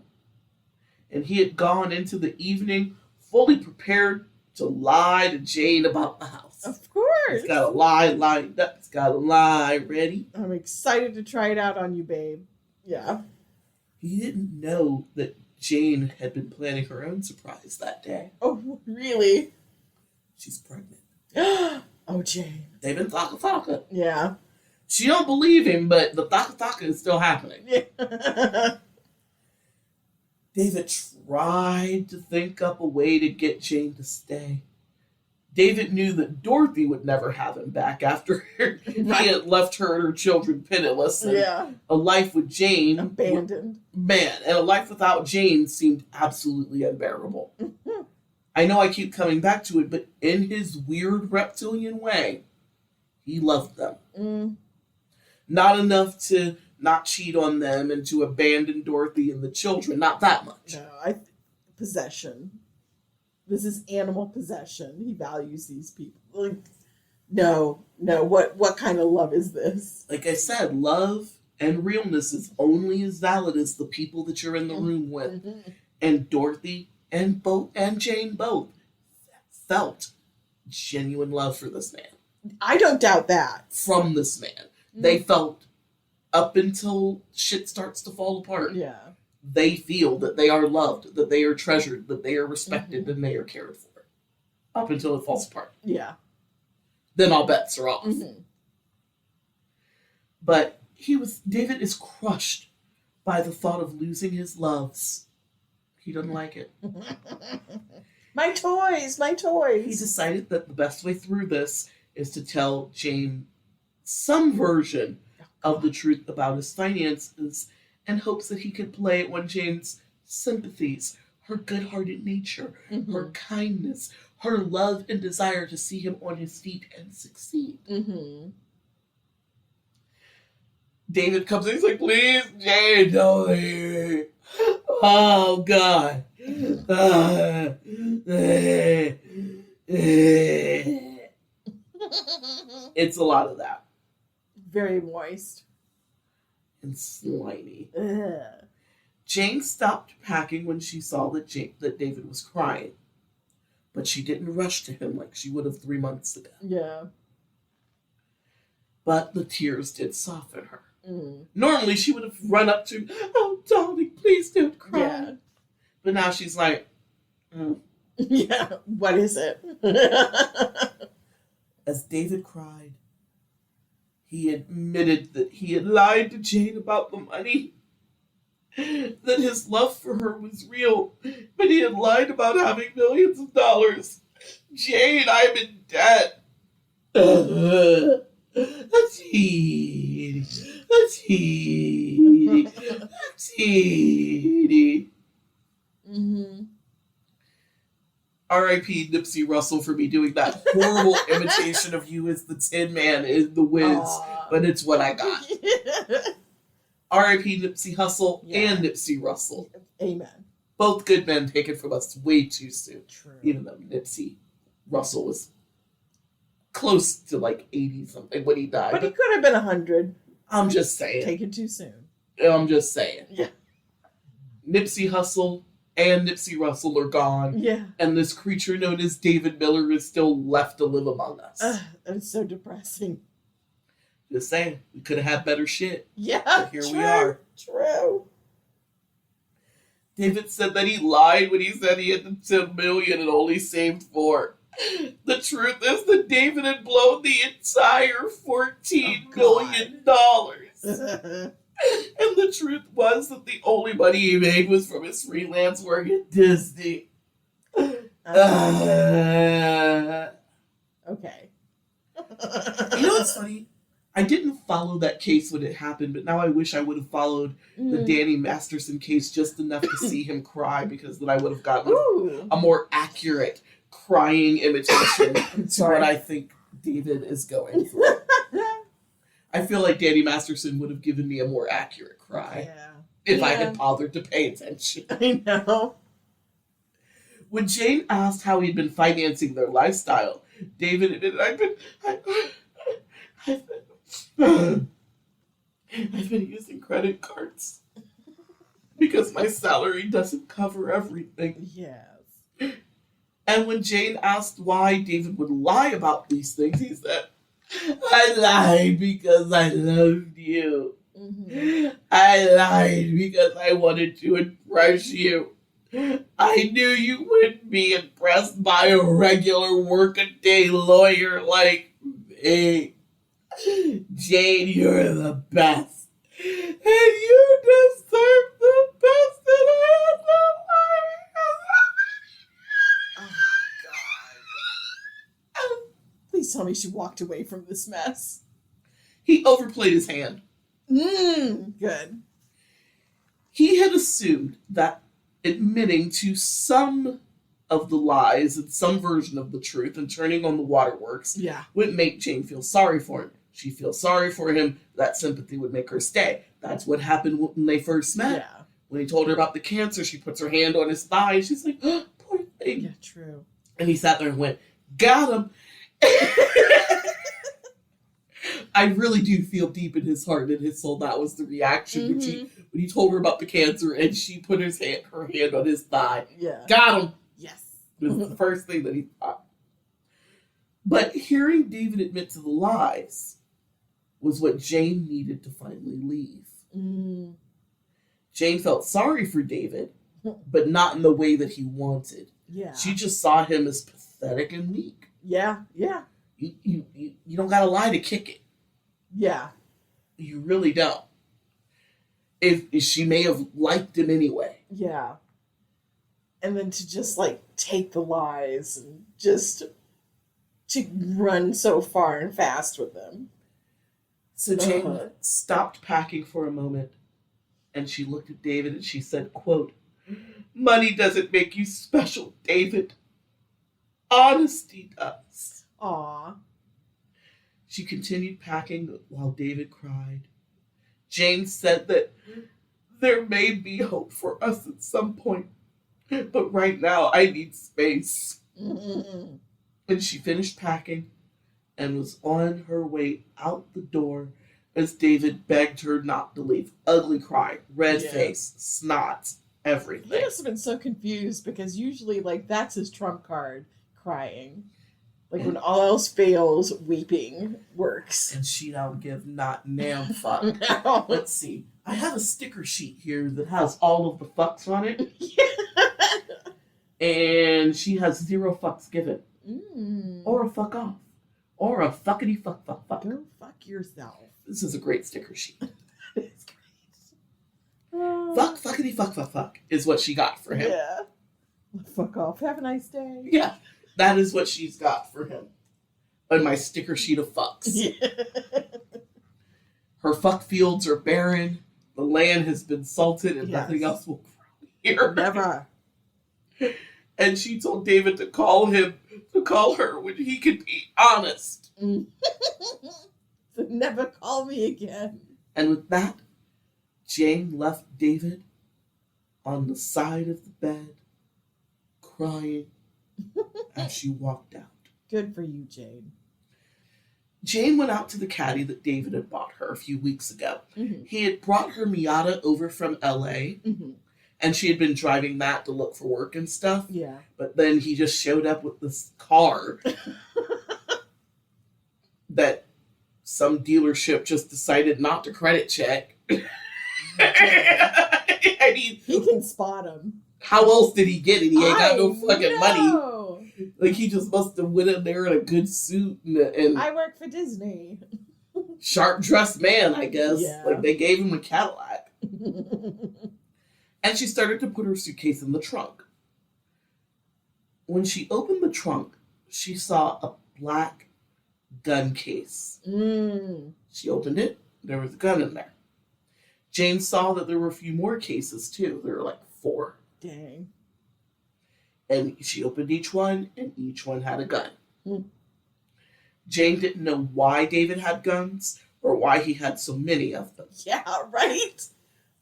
And he had gone into the evening fully prepared to lie to Jane about the house. Of course. He's got a lie lined up. He's got a lie ready. I'm excited to try it out on you, babe. Yeah. He didn't know that Jane had been planning her own surprise that day. Oh, really? She's pregnant. Oh, Jane. They've been thaka. Yeah. She don't believe him, but the thaka is still happening. Yeah. David tried to think up a way to get Jane to stay. David knew that Dorothy would never have him back after he had left her and her children penniless. And a life with Jane... abandoned. Man, and a life without Jane seemed absolutely unbearable. I know I keep coming back to it, but in his weird reptilian way, he loved them. Not enough to not cheat on them and to abandon Dorothy and the children. Not that much. No, possession. This is animal possession. He values these people. Like, no. What kind of love is this? Like I said, love and realness is only as valid as the people that you're in the room with. And Dorothy and Jane both felt genuine love for this man. I don't doubt that. From this man. They felt up until shit starts to fall apart. Yeah. They feel that they are loved, that they are treasured, that they are respected, and they are cared for. Up until it falls apart. Yeah. Then all bets are off. But David is crushed by the thought of losing his loves. He doesn't like it. My toys. He decided that the best way through this is to tell Jane some version of the truth about his finances, and hopes that he could play on Jane's sympathies, her good-hearted nature, her kindness, her love and desire to see him on his feet and succeed. David comes in, he's like, please, Jane, don't leave. Oh, God. It's a lot of that. Very moist. And slimy. Ugh. Jane stopped packing when she saw that David was crying. But she didn't rush to him like she would have 3 months ago. Yeah. But the tears did soften her. Normally she would have run up to, oh, darling, please don't cry. Yeah. But now she's like, Yeah, what is it? As David cried, he admitted that he had lied to Jane about the money. That his love for her was real, but he had lied about having millions of dollars. Jane, I'm in debt. R.I.P. Nipsey Russell for me doing that horrible imitation of you as the Tin Man in The Wiz, but it's what I got. R.I.P. Nipsey Hussle and Nipsey Russell. Amen. Both good men taken from us way too soon. True. Even though Nipsey Russell was close to like 80-something when he died. But he could have been 100. I'm just saying. Taken too soon. I'm just saying. Yeah. Nipsey Hussle and Nipsey Russell are gone. Yeah. And this creature known as David Miller is still left to live among us. That's so depressing. Just saying. We could have had better shit. Yeah. But here we are. True. David said that he lied when he said he had the 10 million and only saved 4. The truth is that David had blown the entire $14 million. And the truth was that the only money he made was from his freelance work at Disney. Okay. You know what's funny? I didn't follow that case when it happened, but now I wish I would have followed the Danny Masterson case just enough to see him cry, because then I would have gotten a more accurate crying imitation to what I think David is going through. I feel like Danny Masterson would have given me a more accurate cry if I had bothered to pay attention. I know. When Jane asked how he'd been financing their lifestyle, David admitted, I've been using credit cards because my salary doesn't cover everything. Yes. And when Jane asked why David would lie about these things, he said, I lied because I loved you. Mm-hmm. I lied because I wanted to impress you. I knew you wouldn't be impressed by a regular workaday lawyer like me. Jane, you're the best. And you deserve the best, and I have no life. Oh, God. Please tell me she walked away from this mess. He overplayed his hand. Good. He had assumed that admitting to some of the lies and some version of the truth and turning on the waterworks would make Jane feel sorry for him. She feels sorry for him. That sympathy would make her stay. That's what happened when they first met. Yeah. When he told her about the cancer, she puts her hand on his thigh and she's like, oh, poor thing. Yeah, true. And he sat there and went, got him. I really do feel deep in his heart and his soul that was the reaction when he told her about the cancer and she put her hand on his thigh. Yeah. Got him. Yes. Was the first thing that he thought. But hearing David admit to the lies was what Jane needed to finally leave. Jane felt sorry for David, but not in the way that he wanted. Yeah. She just saw him as pathetic and weak. Yeah. Yeah. You don't gotta lie to kick it. Yeah. You really don't. If she may have liked him anyway. Yeah. And then to just take the lies and just to run so far and fast with them. So Jane stopped packing for a moment and she looked at David and she said, quote, money doesn't make you special, David. Honesty does. Aw. She continued packing while David cried. Jane said that there may be hope for us at some point, but right now I need space. And she finished packing and was on her way out the door as David begged her not to leave. Ugly cry, red face, snot, everything. He must have been so confused because usually that's his trump card, crying. When all else fails, weeping works. And she don't give not damn fuck. No. Let's see. I have a sticker sheet here that has all of the fucks on it. And she has 0 fucks given. Or a fuck off. Or a fuckity fuck fuck fuck. Go fuck yourself. This is a great sticker sheet. It's great. Fuck fuckity fuck fuck fuck is what she got for him. Yeah. Fuck off. Have a nice day. Yeah. That is what she's got for him. On my sticker sheet of fucks. Yeah. Her fuck fields are barren. The land has been salted and nothing else will grow here. Never. And she told David to call her when he could be honest. Never call me again. And with that, Jane left David on the side of the bed, crying as she walked out. Good for you, Jane. Jane went out to the caddy that David had bought her a few weeks ago. He had brought her Miata over from LA, and she had been driving that to look for work and stuff. Yeah. But then he just showed up with this car that some dealership just decided not to credit check. I mean, he can spot him. How else did he get it? He ain't got no fucking money. Like he just must have went in there in a good suit and I work for Disney. sharp-dressed man, I guess. Yeah. Like, they gave him a Cadillac. And she started to put her suitcase in the trunk. When she opened the trunk, she saw a black gun case. She opened it. There was a gun in there. Jane saw that there were a few more cases, too. There were like 4. Dang. And she opened each one, and each one had a gun. Jane didn't know why David had guns or why he had so many of them. Yeah, right?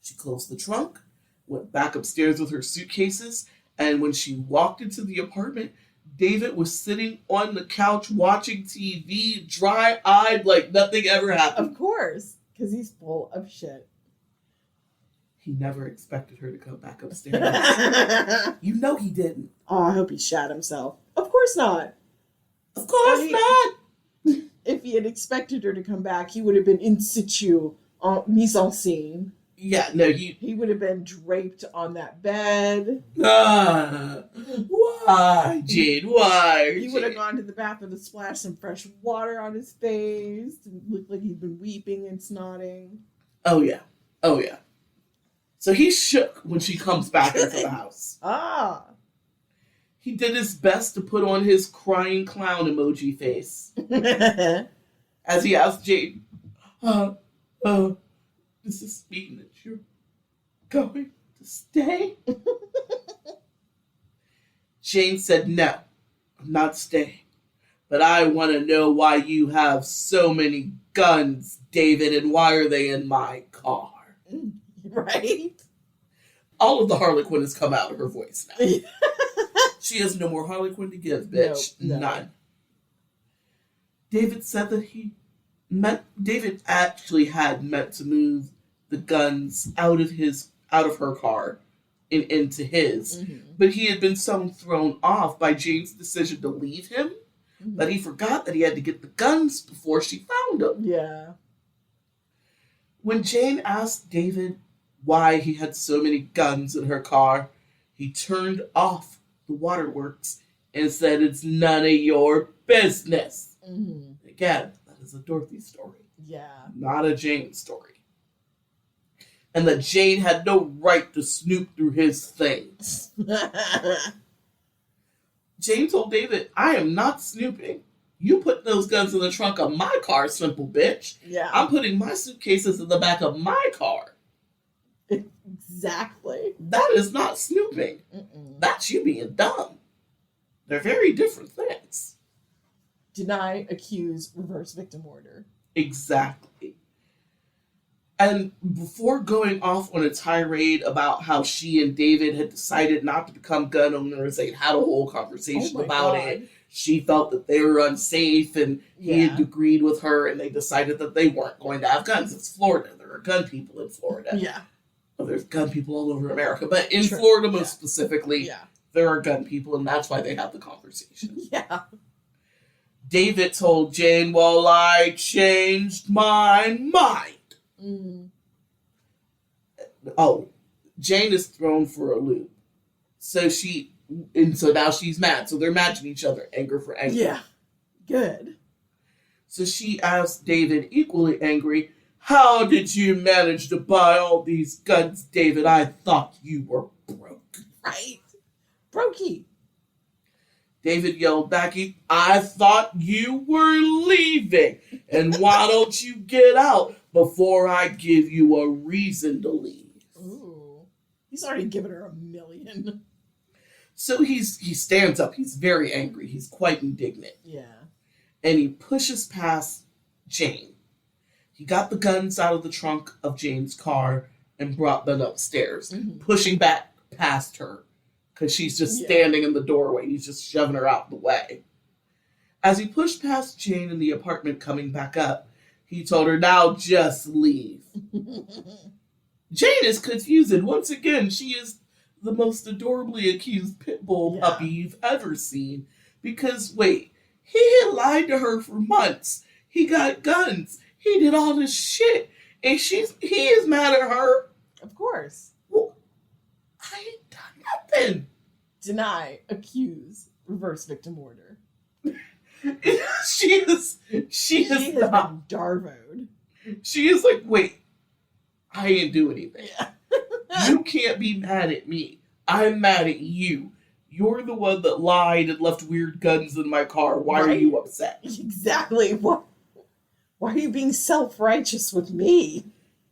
She closed the trunk, went back upstairs with her suitcases, and when she walked into the apartment, David was sitting on the couch watching TV, dry-eyed like nothing ever happened. Of course, because he's full of shit. He never expected her to come back upstairs. You know he didn't. Oh, I hope he shot himself. Of course not. Of course not. If he had expected her to come back, he would have been in situ, mise en scene. Yeah, no, He would have been draped on that bed. Why, Jane? Why? He would have gone to the bathroom to splash some fresh water on his face and looked like he'd been weeping and snotting. Oh, yeah. Oh, yeah. So he's shook when she comes back into the house. He did his best to put on his crying clown emoji face. As he asked Jane, does this mean that you're going to stay? Jane said, no, I'm not staying. But I want to know why you have so many guns, David, and why are they in my car? Right? All of the Harlequin has come out of her voice now. She has no more Harlequin to give, bitch. No. None. David said that David actually had meant to move the guns out of her car and into his. But he had been so thrown off by Jane's decision to leave him that he forgot that he had to get the guns before she found them. Yeah. When Jane asked David why he had so many guns in her car, he turned off the waterworks and said, it's none of your business. Again, that is a Dorothy story. Yeah. Not a Jane story. And that Jane had no right to snoop through his things. Jane told David, I am not snooping. You put those guns in the trunk of my car, simple bitch. Yeah. I'm putting my suitcases in the back of my car. Exactly. That is not snooping. That's you being dumb. They're very different things. Deny, accuse, reverse victim order. Exactly. And before going off on a tirade about how she and David had decided not to become gun owners, they'd had a whole conversation about it. She felt that they were unsafe and he had agreed with her and they decided that they weren't going to have guns. It's Florida. There are gun people in Florida. Yeah. Well, there's gun people all over America, but in Florida most specifically, there are gun people and that's why they have the conversation. Yeah. David told Jane, well, I changed my mind. Oh, Jane is thrown for a loop. So now she's mad. So they're matching each other, anger for anger. Yeah. Good. So she asked David, equally angry, how did you manage to buy all these guns, David? I thought you were broke. Right. Brokey. David yelled back, I thought you were leaving. And why don't you get out before I give you a reason to leave? Ooh. He's already given her $1 million. So he stands up. He's very angry. He's quite indignant. Yeah. And he pushes past Jane. He got the guns out of the trunk of Jane's car and brought them upstairs, pushing back past her because she's just standing in the doorway. He's just shoving her out the way. As he pushed past Jane in the apartment coming back up, he told her, now just leave. Jane is confused, and once again, she is the most adorably accused pit bull puppy you've ever seen. Because, wait, he had lied to her for months. He got guns. He did all this shit. And he is mad at her. Of course. Well, I ain't done nothing. Deny, accuse, reverse victim order. She has not. been Darvoed. She is like, wait, I didn't do anything. Yeah. You can't be mad at me. I'm mad at you. You're the one that lied and left weird guns in my car. Why are you upset? Exactly. Why are you being self-righteous with me?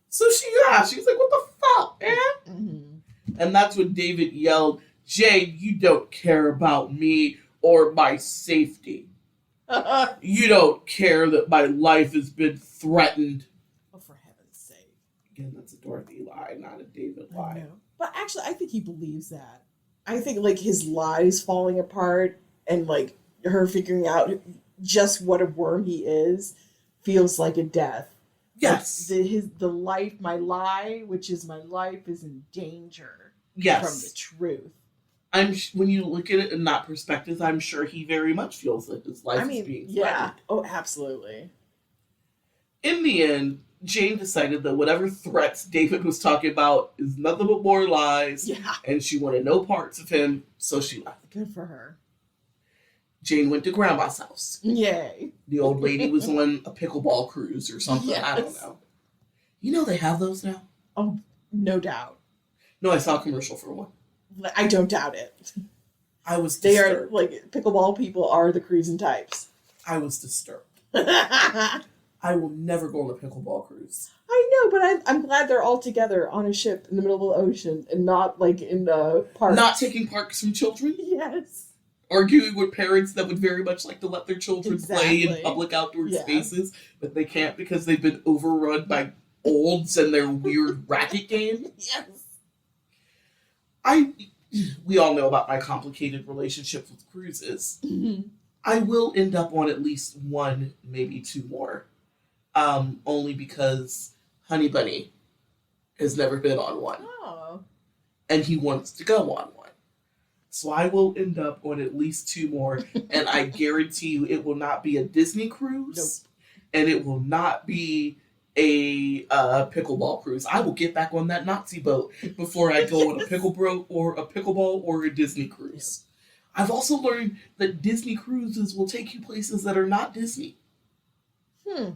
So she's like, what the fuck, man? Mm-hmm. And that's when David yelled, Jane, you don't care about me or my safety. You don't care that my life has been threatened. Oh, for heaven's sake. Again, that's a Dorothy lie, not a David lie. I know. But actually, I think he believes that. I think, like, his lies falling apart and, like, her figuring out just what a worm he is feels like a death. Yes. Like my lie, which is my life, is in danger. Yes. From the truth. When you look at it in that perspective, I'm sure he very much feels that his life is being threatened. Yeah. Oh, absolutely. In the end, Jane decided that whatever threats David was talking about is nothing but more lies. Yeah. And she wanted no parts of him, so she left. Good for her. Jane went to Grandma's house. Yay. The old lady was on a pickleball cruise or something. Yes. I don't know. You know they have those now? Oh, no doubt. No, I saw a commercial for one. I don't doubt it. I was disturbed. They are, like, pickleball people are the cruising types. I was disturbed. I will never go on a pickleball cruise. I know, but I'm glad they're all together on a ship in the middle of the ocean and not, like, in the park. Not taking parks from children? Yes. Arguing with parents that would very much like to let their children play in public outdoor spaces, but they can't because they've been overrun by olds and their weird racket game. Yes. We all know about my complicated relationship with cruises. Mm-hmm. I will end up on at least one, maybe two more. Only because Honey Bunny has never been on one. Oh. And he wants to go on one. So I will end up on at least two more, and I guarantee you it will not be a Disney cruise, and it will not be a pickleball cruise. I will get back on that Nazi boat before I go on a pickleball or a Disney cruise. I've also learned that Disney cruises will take you places that are not Disney. Yeah.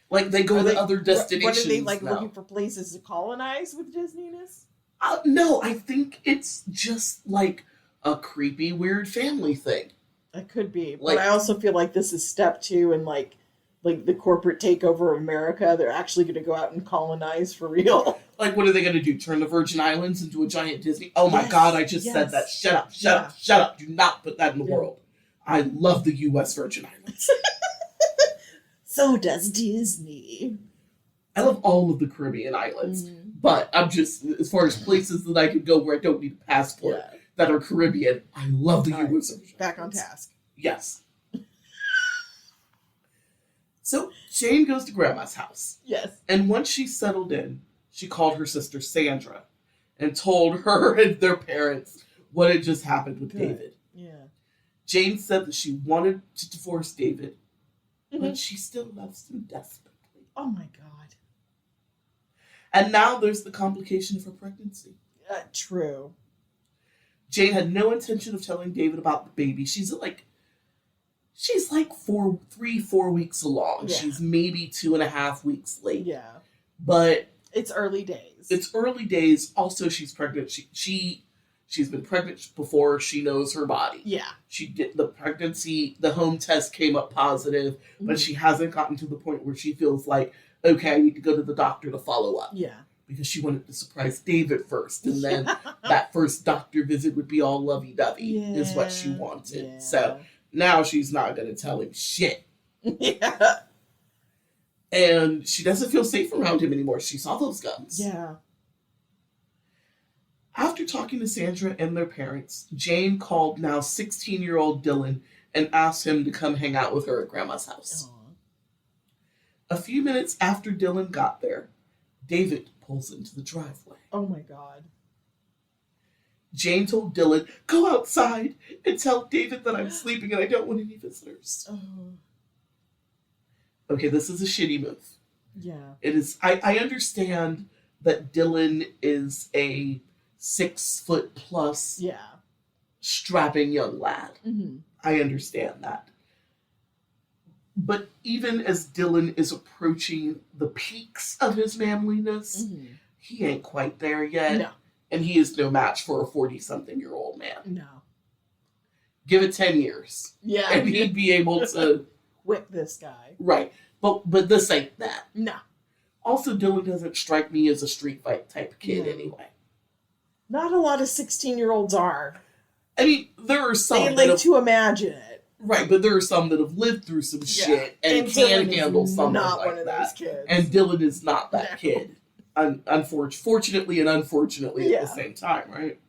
Like they go to other destinations. What are they like now? Looking for places to colonize with Disneyness? No, I think it's just like a creepy, weird family thing. It could be, but I also feel like this is step 2 in like the corporate takeover of America. They're actually going to go out and colonize for real. Like, what are they going to do? Turn the Virgin Islands into a giant Disney? Oh my God! I just said that. Shut up! Do not put that in the world. I love the U.S. Virgin Islands. So does Disney. I love all of the Caribbean islands, but I'm just, as far as places that I could go where I don't need a passport that are Caribbean, I love the U.S. Virgin Islands. Back on task. Yes. So Jane goes to Grandma's house. Yes. And once she settled in, she called her sister Sandra and told her and their parents what had just happened with David. Yeah. Jane said that she wanted to divorce David, but she still loves him desperately. Oh my God. And now there's the complication of her pregnancy. True. Jane had no intention of telling David about the baby. She's like 4 weeks along. Yeah. She's maybe 2.5 weeks late. Yeah. But it's early days. It's early days. Also, she's pregnant. She's been pregnant before. She knows her body. Yeah. She did the pregnancy. The home test came up positive, but she hasn't gotten to the point where she feels like, okay, I need to go to the doctor to follow up. Yeah. Because she wanted to surprise David first, and then that first doctor visit would be all lovey-dovey, is what she wanted. Yeah. So now she's not going to tell him shit. Yeah. And she doesn't feel safe around him anymore. She saw those guns. Yeah. After talking to Sandra and their parents, Jane called now 16-year-old Dylan and asked him to come hang out with her at Grandma's house. Aww. A few minutes after Dylan got there, David pulls into the driveway. Oh my God. Jane told Dylan, go outside and tell David that I'm sleeping and I don't want any visitors. Oh. Okay, this is a shitty move. Yeah. It is. I understand that Dylan is a 6 foot plus strapping young lad. Mm-hmm. I understand that. But even as Dylan is approaching the peaks of his manliness, Mm-hmm. he ain't quite there yet. No. And he is no match for a 40-something-year-old man. No. Give it 10 years. Yeah. And he'd be able to... whip this guy. Right. But this ain't that. No. Also, Dylan doesn't strike me as a street fight type of kid anyway. Not a lot of 16-year-olds are. I mean, there are some They that like to imagine it. Right, but there are some that have lived through some shit and can handle something not like one of that. those kids. And Dylan is not that kid. Fortunately and unfortunately at the same time, right?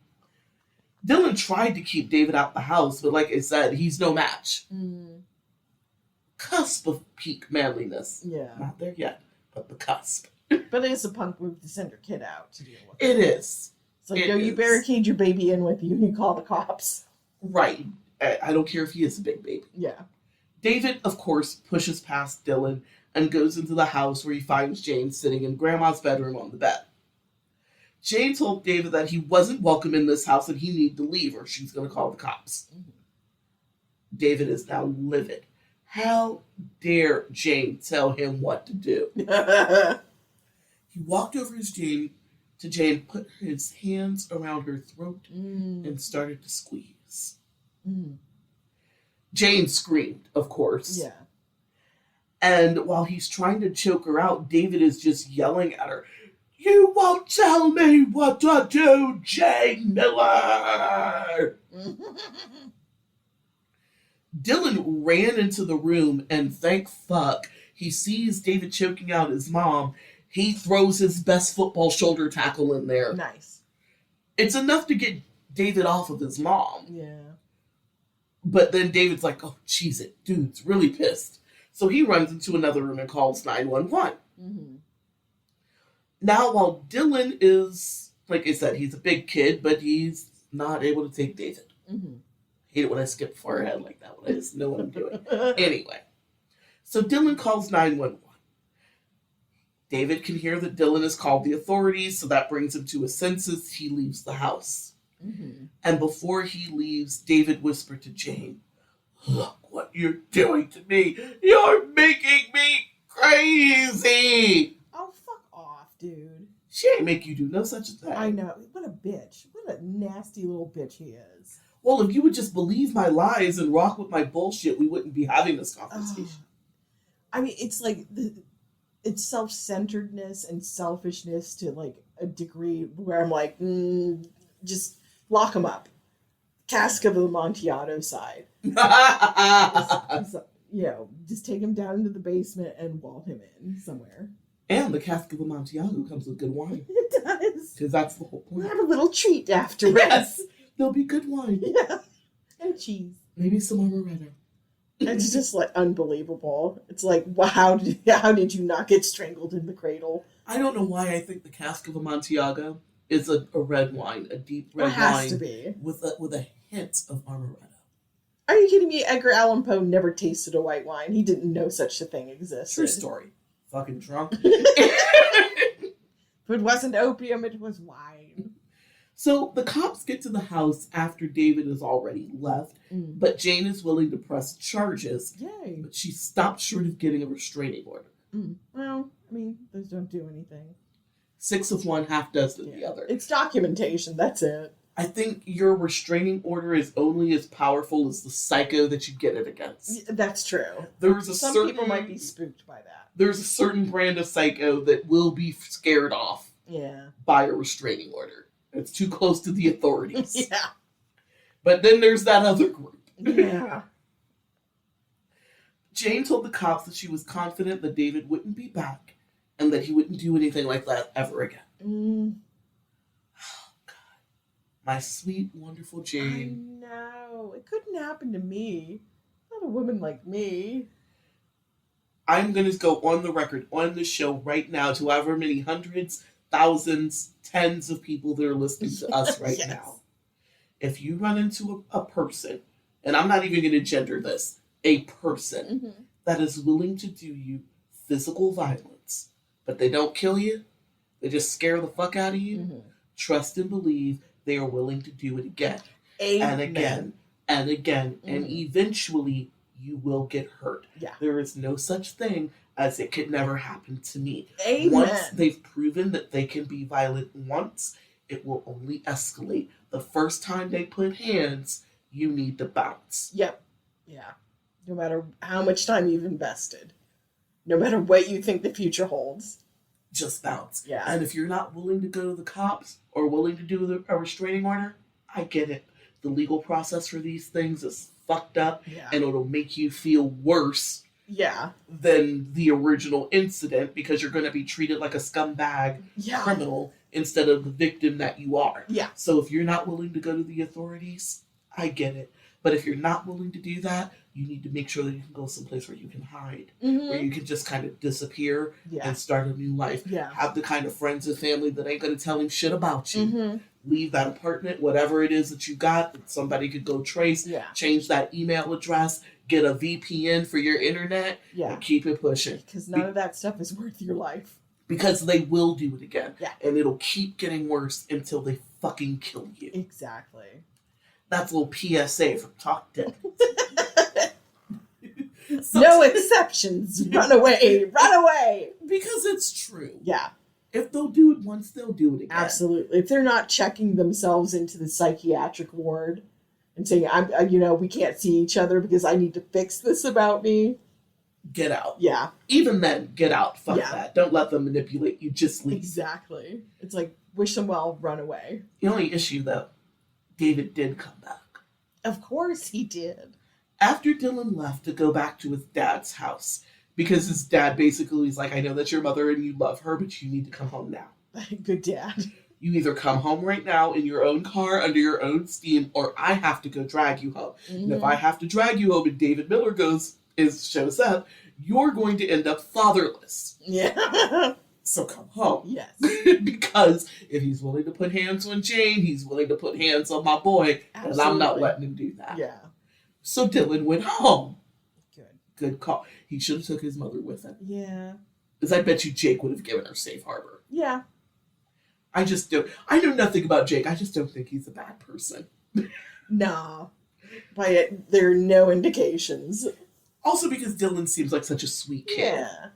Dylan tried to keep David out the house, but like I said, he's no match. Mm. Cusp of peak manliness. Yeah. Not there yet, but the cusp. But it is a punk move to send your kid out to deal with It is. It's like, you barricade your baby in with you and you call the cops. Right. I don't care if he is a big baby. Yeah. David, of course, pushes past Dylan and goes into the house where he finds Jane sitting in Grandma's bedroom on the bed. Jane told David that he wasn't welcome in this house and he needed to leave or she's going to call the cops. Mm-hmm. David is now livid. How dare Jane tell him what to do? He walked over to Jane, put his hands around her throat, and started to squeeze. Mm. Jane screamed, of course. Yeah. And while he's trying to choke her out, David is just yelling at her, "You won't tell me what to do, Jane Miller!" Dylan ran into the room, and thank fuck, he sees David choking out his mom. He throws his best football shoulder tackle in there. Nice. It's enough to get David off of his mom. Yeah. But then David's like, oh, jeez, it dude's really pissed. So he runs into another room and calls 911. Mm-hmm. Now, while Dylan is, like I said, he's a big kid, but he's not able to take David. Mm-hmm. Hate it when I skip far ahead like that, when I just know what I'm doing. Anyway, so Dylan calls 911. David can hear that Dylan has called the authorities, so that brings him to his senses. He leaves the house. Mm-hmm. And before he leaves, David whispered to Jane, "Look what you're doing to me. You're making me crazy." Oh, fuck off, dude. She ain't make you do no such a thing. I know. What a bitch. What a nasty little bitch he is. Well, if you would just believe my lies and rock with my bullshit, we wouldn't be having this conversation. I mean, it's like it's self-centeredness and selfishness to like a degree where I'm like, just lock him up. Cask of the Amontillado side. Just take him down into the basement and wall him in somewhere. And the cask of Amontillado comes with good wine. It does. Because that's the whole point. We'll have a little treat afterwards. Yes, there'll be good wine. Yeah. And cheese. Maybe some amaretto. It's just like unbelievable. It's like, wow, how did you not get strangled in the cradle? I don't know why I think the cask of Amontillado is a red wine, a deep red wine. It has to be. With a hint of amaretto. Are you kidding me? Edgar Allan Poe never tasted a white wine. He didn't know such a thing existed. True story. Fucking drunk. If it wasn't opium, it was wine. So the cops get to the house after David has already left, but Jane is willing to press charges. Yay. But she stopped short of getting a restraining order. Well, I mean, those don't do anything. 6 of one, half dozen of the other. It's documentation, that's it. I think your restraining order is only as powerful as the psycho that you get it against. That's true. Some people might be spooked by that. There's a certain brand of psycho that will be scared off by a restraining order. It's too close to the authorities. Yeah. But then there's that other group. Yeah. Jane told the cops that she was confident that David wouldn't be back and that he wouldn't do anything like that ever again. Oh, God. My sweet, wonderful Jane. I know. It couldn't happen to me. Not a woman like me. I'm going to go on the record on the show right now to however many hundreds, thousands, tens of people that are listening to us right now. If you run into a person, and I'm not even going to gender this, a person that is willing to do you physical violence, but they don't kill you, they just scare the fuck out of you, trust and believe they are willing to do it again. and again and again, and Mhm. eventually you will get hurt. Yeah. There is no such thing as it could never happen to me. Amen. Once they've proven that they can be violent once, it will only escalate. The first time they put hands, you need to bounce. Yep. Yeah. No matter how much time you've invested, no matter what you think the future holds. Just bounce. Yeah. And if you're not willing to go to the cops or willing to do a restraining order, I get it. The legal process for these things is fucked up, Yeah. and it'll make you feel worse Yeah. than the original incident because you're going to be treated like a scumbag Yeah. criminal instead of the victim that you are. Yeah. So if you're not willing to go to the authorities, I get it. But if you're not willing to do that, you need to make sure that you can go someplace where you can hide, where you can just kind of disappear Yeah. and start a new life. Yeah. Have the kind of friends and family that ain't going to tell him shit about you. Mm-hmm. Leave that apartment, whatever it is that you got, that somebody could go trace, Yeah. change that email address, get a VPN for your internet, Yeah. and keep it pushing. Because none of that stuff is worth your life. Because they will do it again. Yeah. And it'll keep getting worse until they fucking kill you. Exactly. That's a little PSA from Talk Dead. No exceptions. Run away. Run away. Because it's true. Yeah. If they'll do it once, they'll do it again. Absolutely. If they're not checking themselves into the psychiatric ward and saying, we can't see each other because I need to fix this about me. Get out. Yeah. Even then, get out. Fuck Yeah. that. Don't let them manipulate you. Just leave. Exactly. It's like, wish them well, run away. The only issue, though, David did come back. Of course he did. After Dylan left to go back to his dad's house, because his dad basically is like, I know that's your mother and you love her, but you need to come home now. Good dad. You either come home right now in your own car under your own steam, or I have to go drag you home. And if I have to drag you home and David Miller shows up, you're going to end up fatherless. Yeah. So come home. Yes. Because if he's willing to put hands on Jane, he's willing to put hands on my boy, and I'm not Absolutely. letting him do that. Yeah. So Dylan went home. Good. Good call. He should have took his mother with him. Yeah. Because I bet you Jake would have given her safe harbor. Yeah. I just don't. I know nothing about Jake. I just don't think he's a bad person. No. By it, there are no indications. Also because Dylan seems like such a sweet kid. Yeah.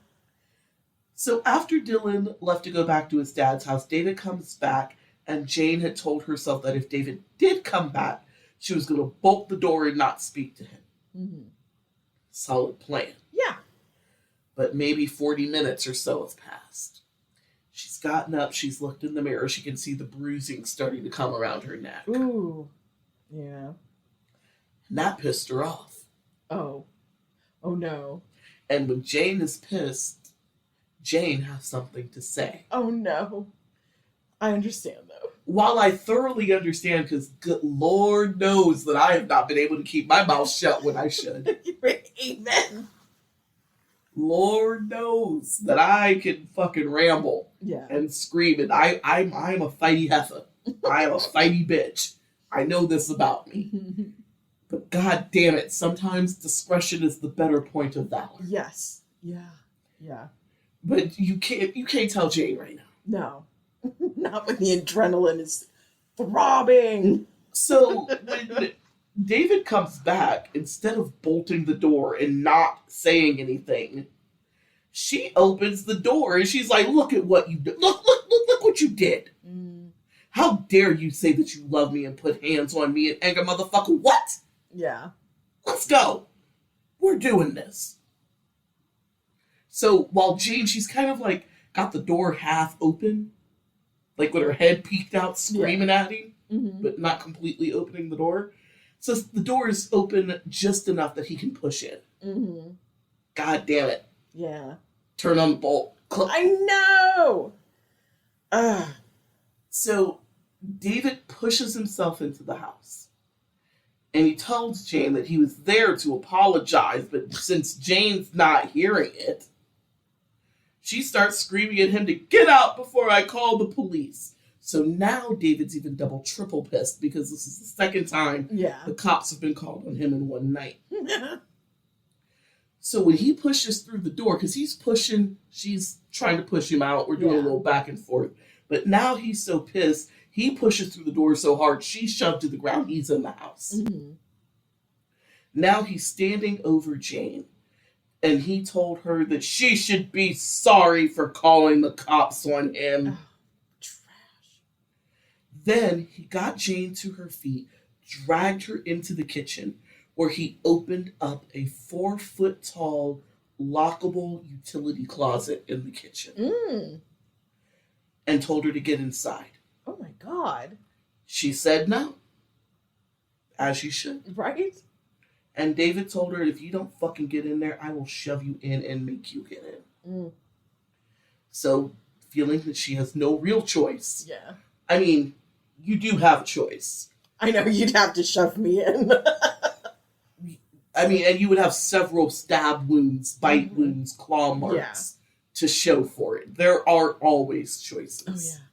So after Dylan left to go back to his dad's house, David comes back, and Jane had told herself that if David did come back, she was going to bolt the door and not speak to him. Mm-hmm. Solid plan. Yeah. But maybe 40 minutes or so have passed. She's gotten up, she's looked in the mirror, she can see the bruising starting to come around her neck. Ooh. Yeah. And that pissed her off. Oh. Oh no. And when Jane is pissed, Jane has something to say. Oh no. I understand though. While I thoroughly understand, because good Lord knows that I have not been able to keep my mouth shut when I should. Amen. Lord knows that I can fucking ramble Yeah. and scream, and I'm a fighty heifer. I am a fighty bitch. I know this about me. But god damn it, sometimes discretion is the better point of valor. Yes. Yeah. Yeah. But you can't tell Jane right now. No. Not when the adrenaline is throbbing. So when David comes back, instead of bolting the door and not saying anything, she opens the door and she's like, look at what you did. Look what you did. How dare you say that you love me and put hands on me and anger motherfucker? What? Yeah. Let's go. We're doing this. So while Jane, she's kind of like got the door half open, like with her head peeked out screaming at him, but not completely opening the door. So the door is open just enough that he can push in. Mm-hmm. God damn it. Yeah. Turn on the bolt. I know! Ugh. So David pushes himself into the house. And he tells Jane that he was there to apologize, but since Jane's not hearing it, she starts screaming at him to get out before I call the police. So now David's even double triple pissed because this is the second time the cops have been called on him in one night. So when he pushes through the door, because he's pushing, she's trying to push him out. We're doing a little back and forth. But now he's so pissed, He pushes through the door so hard, she's shoved to the ground. He's in the house. Mm-hmm. Now he's standing over Jane, and he told her that she should be sorry for calling the cops on him. Oh, trash. Then he got Jane to her feet, dragged her into the kitchen, where he opened up a 4-foot-tall, lockable utility closet in the kitchen and told her to get inside. Oh my God. She said no, as you should. Right? And David told her, if you don't fucking get in there, I will shove you in and make you get in. So, feeling that she has no real choice. Yeah. I mean, you do have a choice. I know, you'd have to shove me in. I mean, and you would have several stab wounds, bite wounds, claw marks to show for it. There are always choices. Oh, yeah.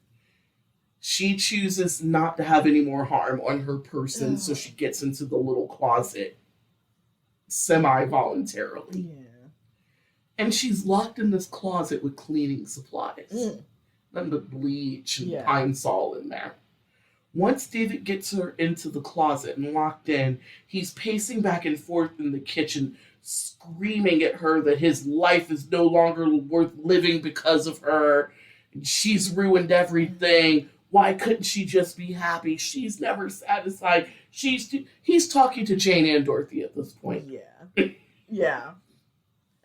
She chooses not to have any more harm on her person, so she gets into the little closet semi-voluntarily. Yeah. And she's locked in this closet with cleaning supplies. Nothing but bleach and Pine Sol in there. Once David gets her into the closet and locked in, he's pacing back and forth in the kitchen, screaming at her that his life is no longer worth living because of her. She's ruined everything. Why couldn't she just be happy? She's never satisfied. He's talking to Jane and Dorothy at this point. Yeah. Yeah.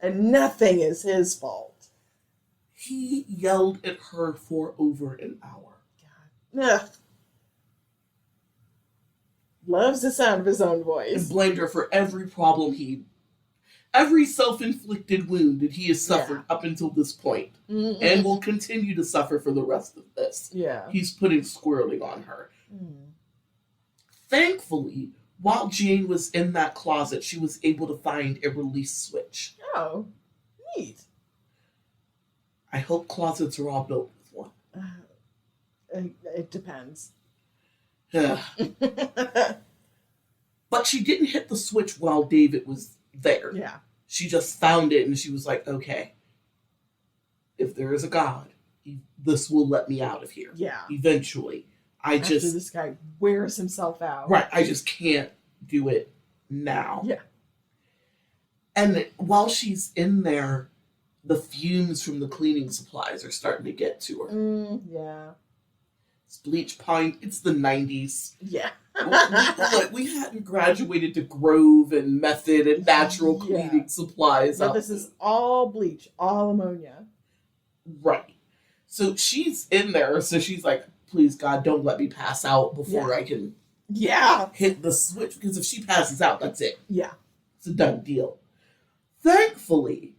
And nothing is his fault. He yelled at her for over an hour. God. Ugh. Loves the sound of his own voice. And blamed her for every problem every self-inflicted wound that he has suffered up until this point, and will continue to suffer for the rest of this. Yeah. He's putting squarely on her. Thankfully, while Jane was in that closet, she was able to find a release switch. Oh, neat. I hope closets are all built with one. It depends. But she didn't hit the switch while David was there. Yeah. She just found it and she was like, okay, if there is a God, this will let me out of here. Yeah. Eventually. After this guy wears himself out. Right. I just can't do it now. Yeah. And while she's in there, the fumes from the cleaning supplies are starting to get to her. Yeah. It's bleach pine. It's the 90s. Yeah. we hadn't graduated to Grove and Method and natural cleaning supplies. But this is all bleach, all ammonia. Right. So she's in there, so she's like, please, God, don't let me pass out before I can hit the switch. Because if she passes out, that's it. Yeah. It's a done deal. Thankfully,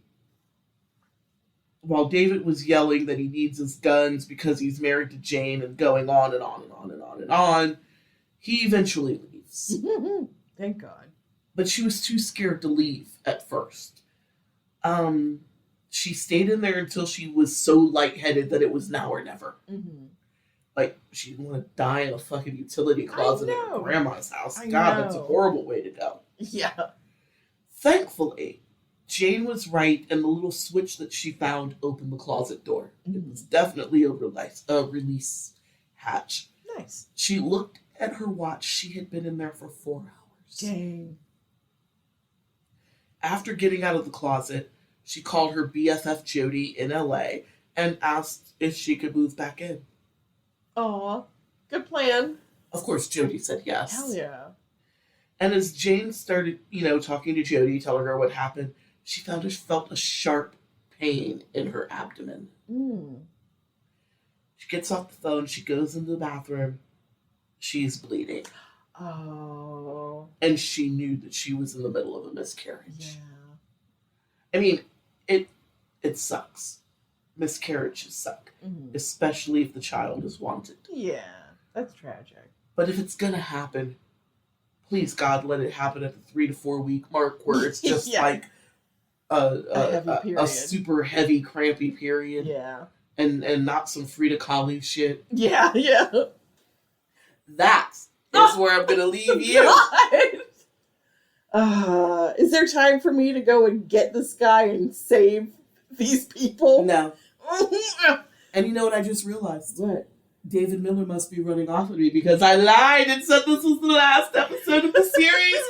while David was yelling that he needs his guns because he's married to Jane and going on and on and on and on and on, he eventually leaves. Thank God. But she was too scared to leave at first. She stayed in there until she was so lightheaded that it was now or never. Like, she didn't want to die in a fucking utility closet at her grandma's house. God, that's a horrible way to go. Yeah. Thankfully, Jane was right, and the little switch that she found opened the closet door. It was definitely a release hatch. Nice. She looked at her watch. She had been in there for 4 hours. Dang. After getting out of the closet, she called her BFF Jody in LA and asked if she could move back in. Aw, good plan. Of course, Jody said yes. Hell yeah. And as Jane started, talking to Jody, telling her what happened, she felt a sharp pain in her abdomen. She gets off the phone. She goes into the bathroom. She's bleeding. Oh. And she knew that she was in the middle of a miscarriage. Yeah. I mean, it sucks. Miscarriages suck. Especially if the child is wanted. Yeah, that's tragic. But if it's going to happen, please, God, let it happen at the 3 to 4 week mark where it's just like a super heavy, crampy period. Yeah. And not some Frida Kahlo shit. Yeah, yeah. That is where I'm going to leave you. Is there time for me to go and get this guy and save these people? No. And you know what I just realized? What? David Miller must be running off with me because I lied and said this was the last episode of the series.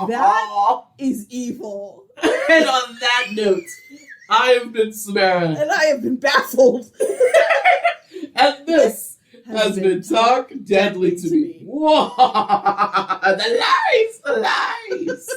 That is evil. And on that note, I have been Samara. And I have been baffled. And this has been Talk Deadly to Me. Whoa! The lies! The lies!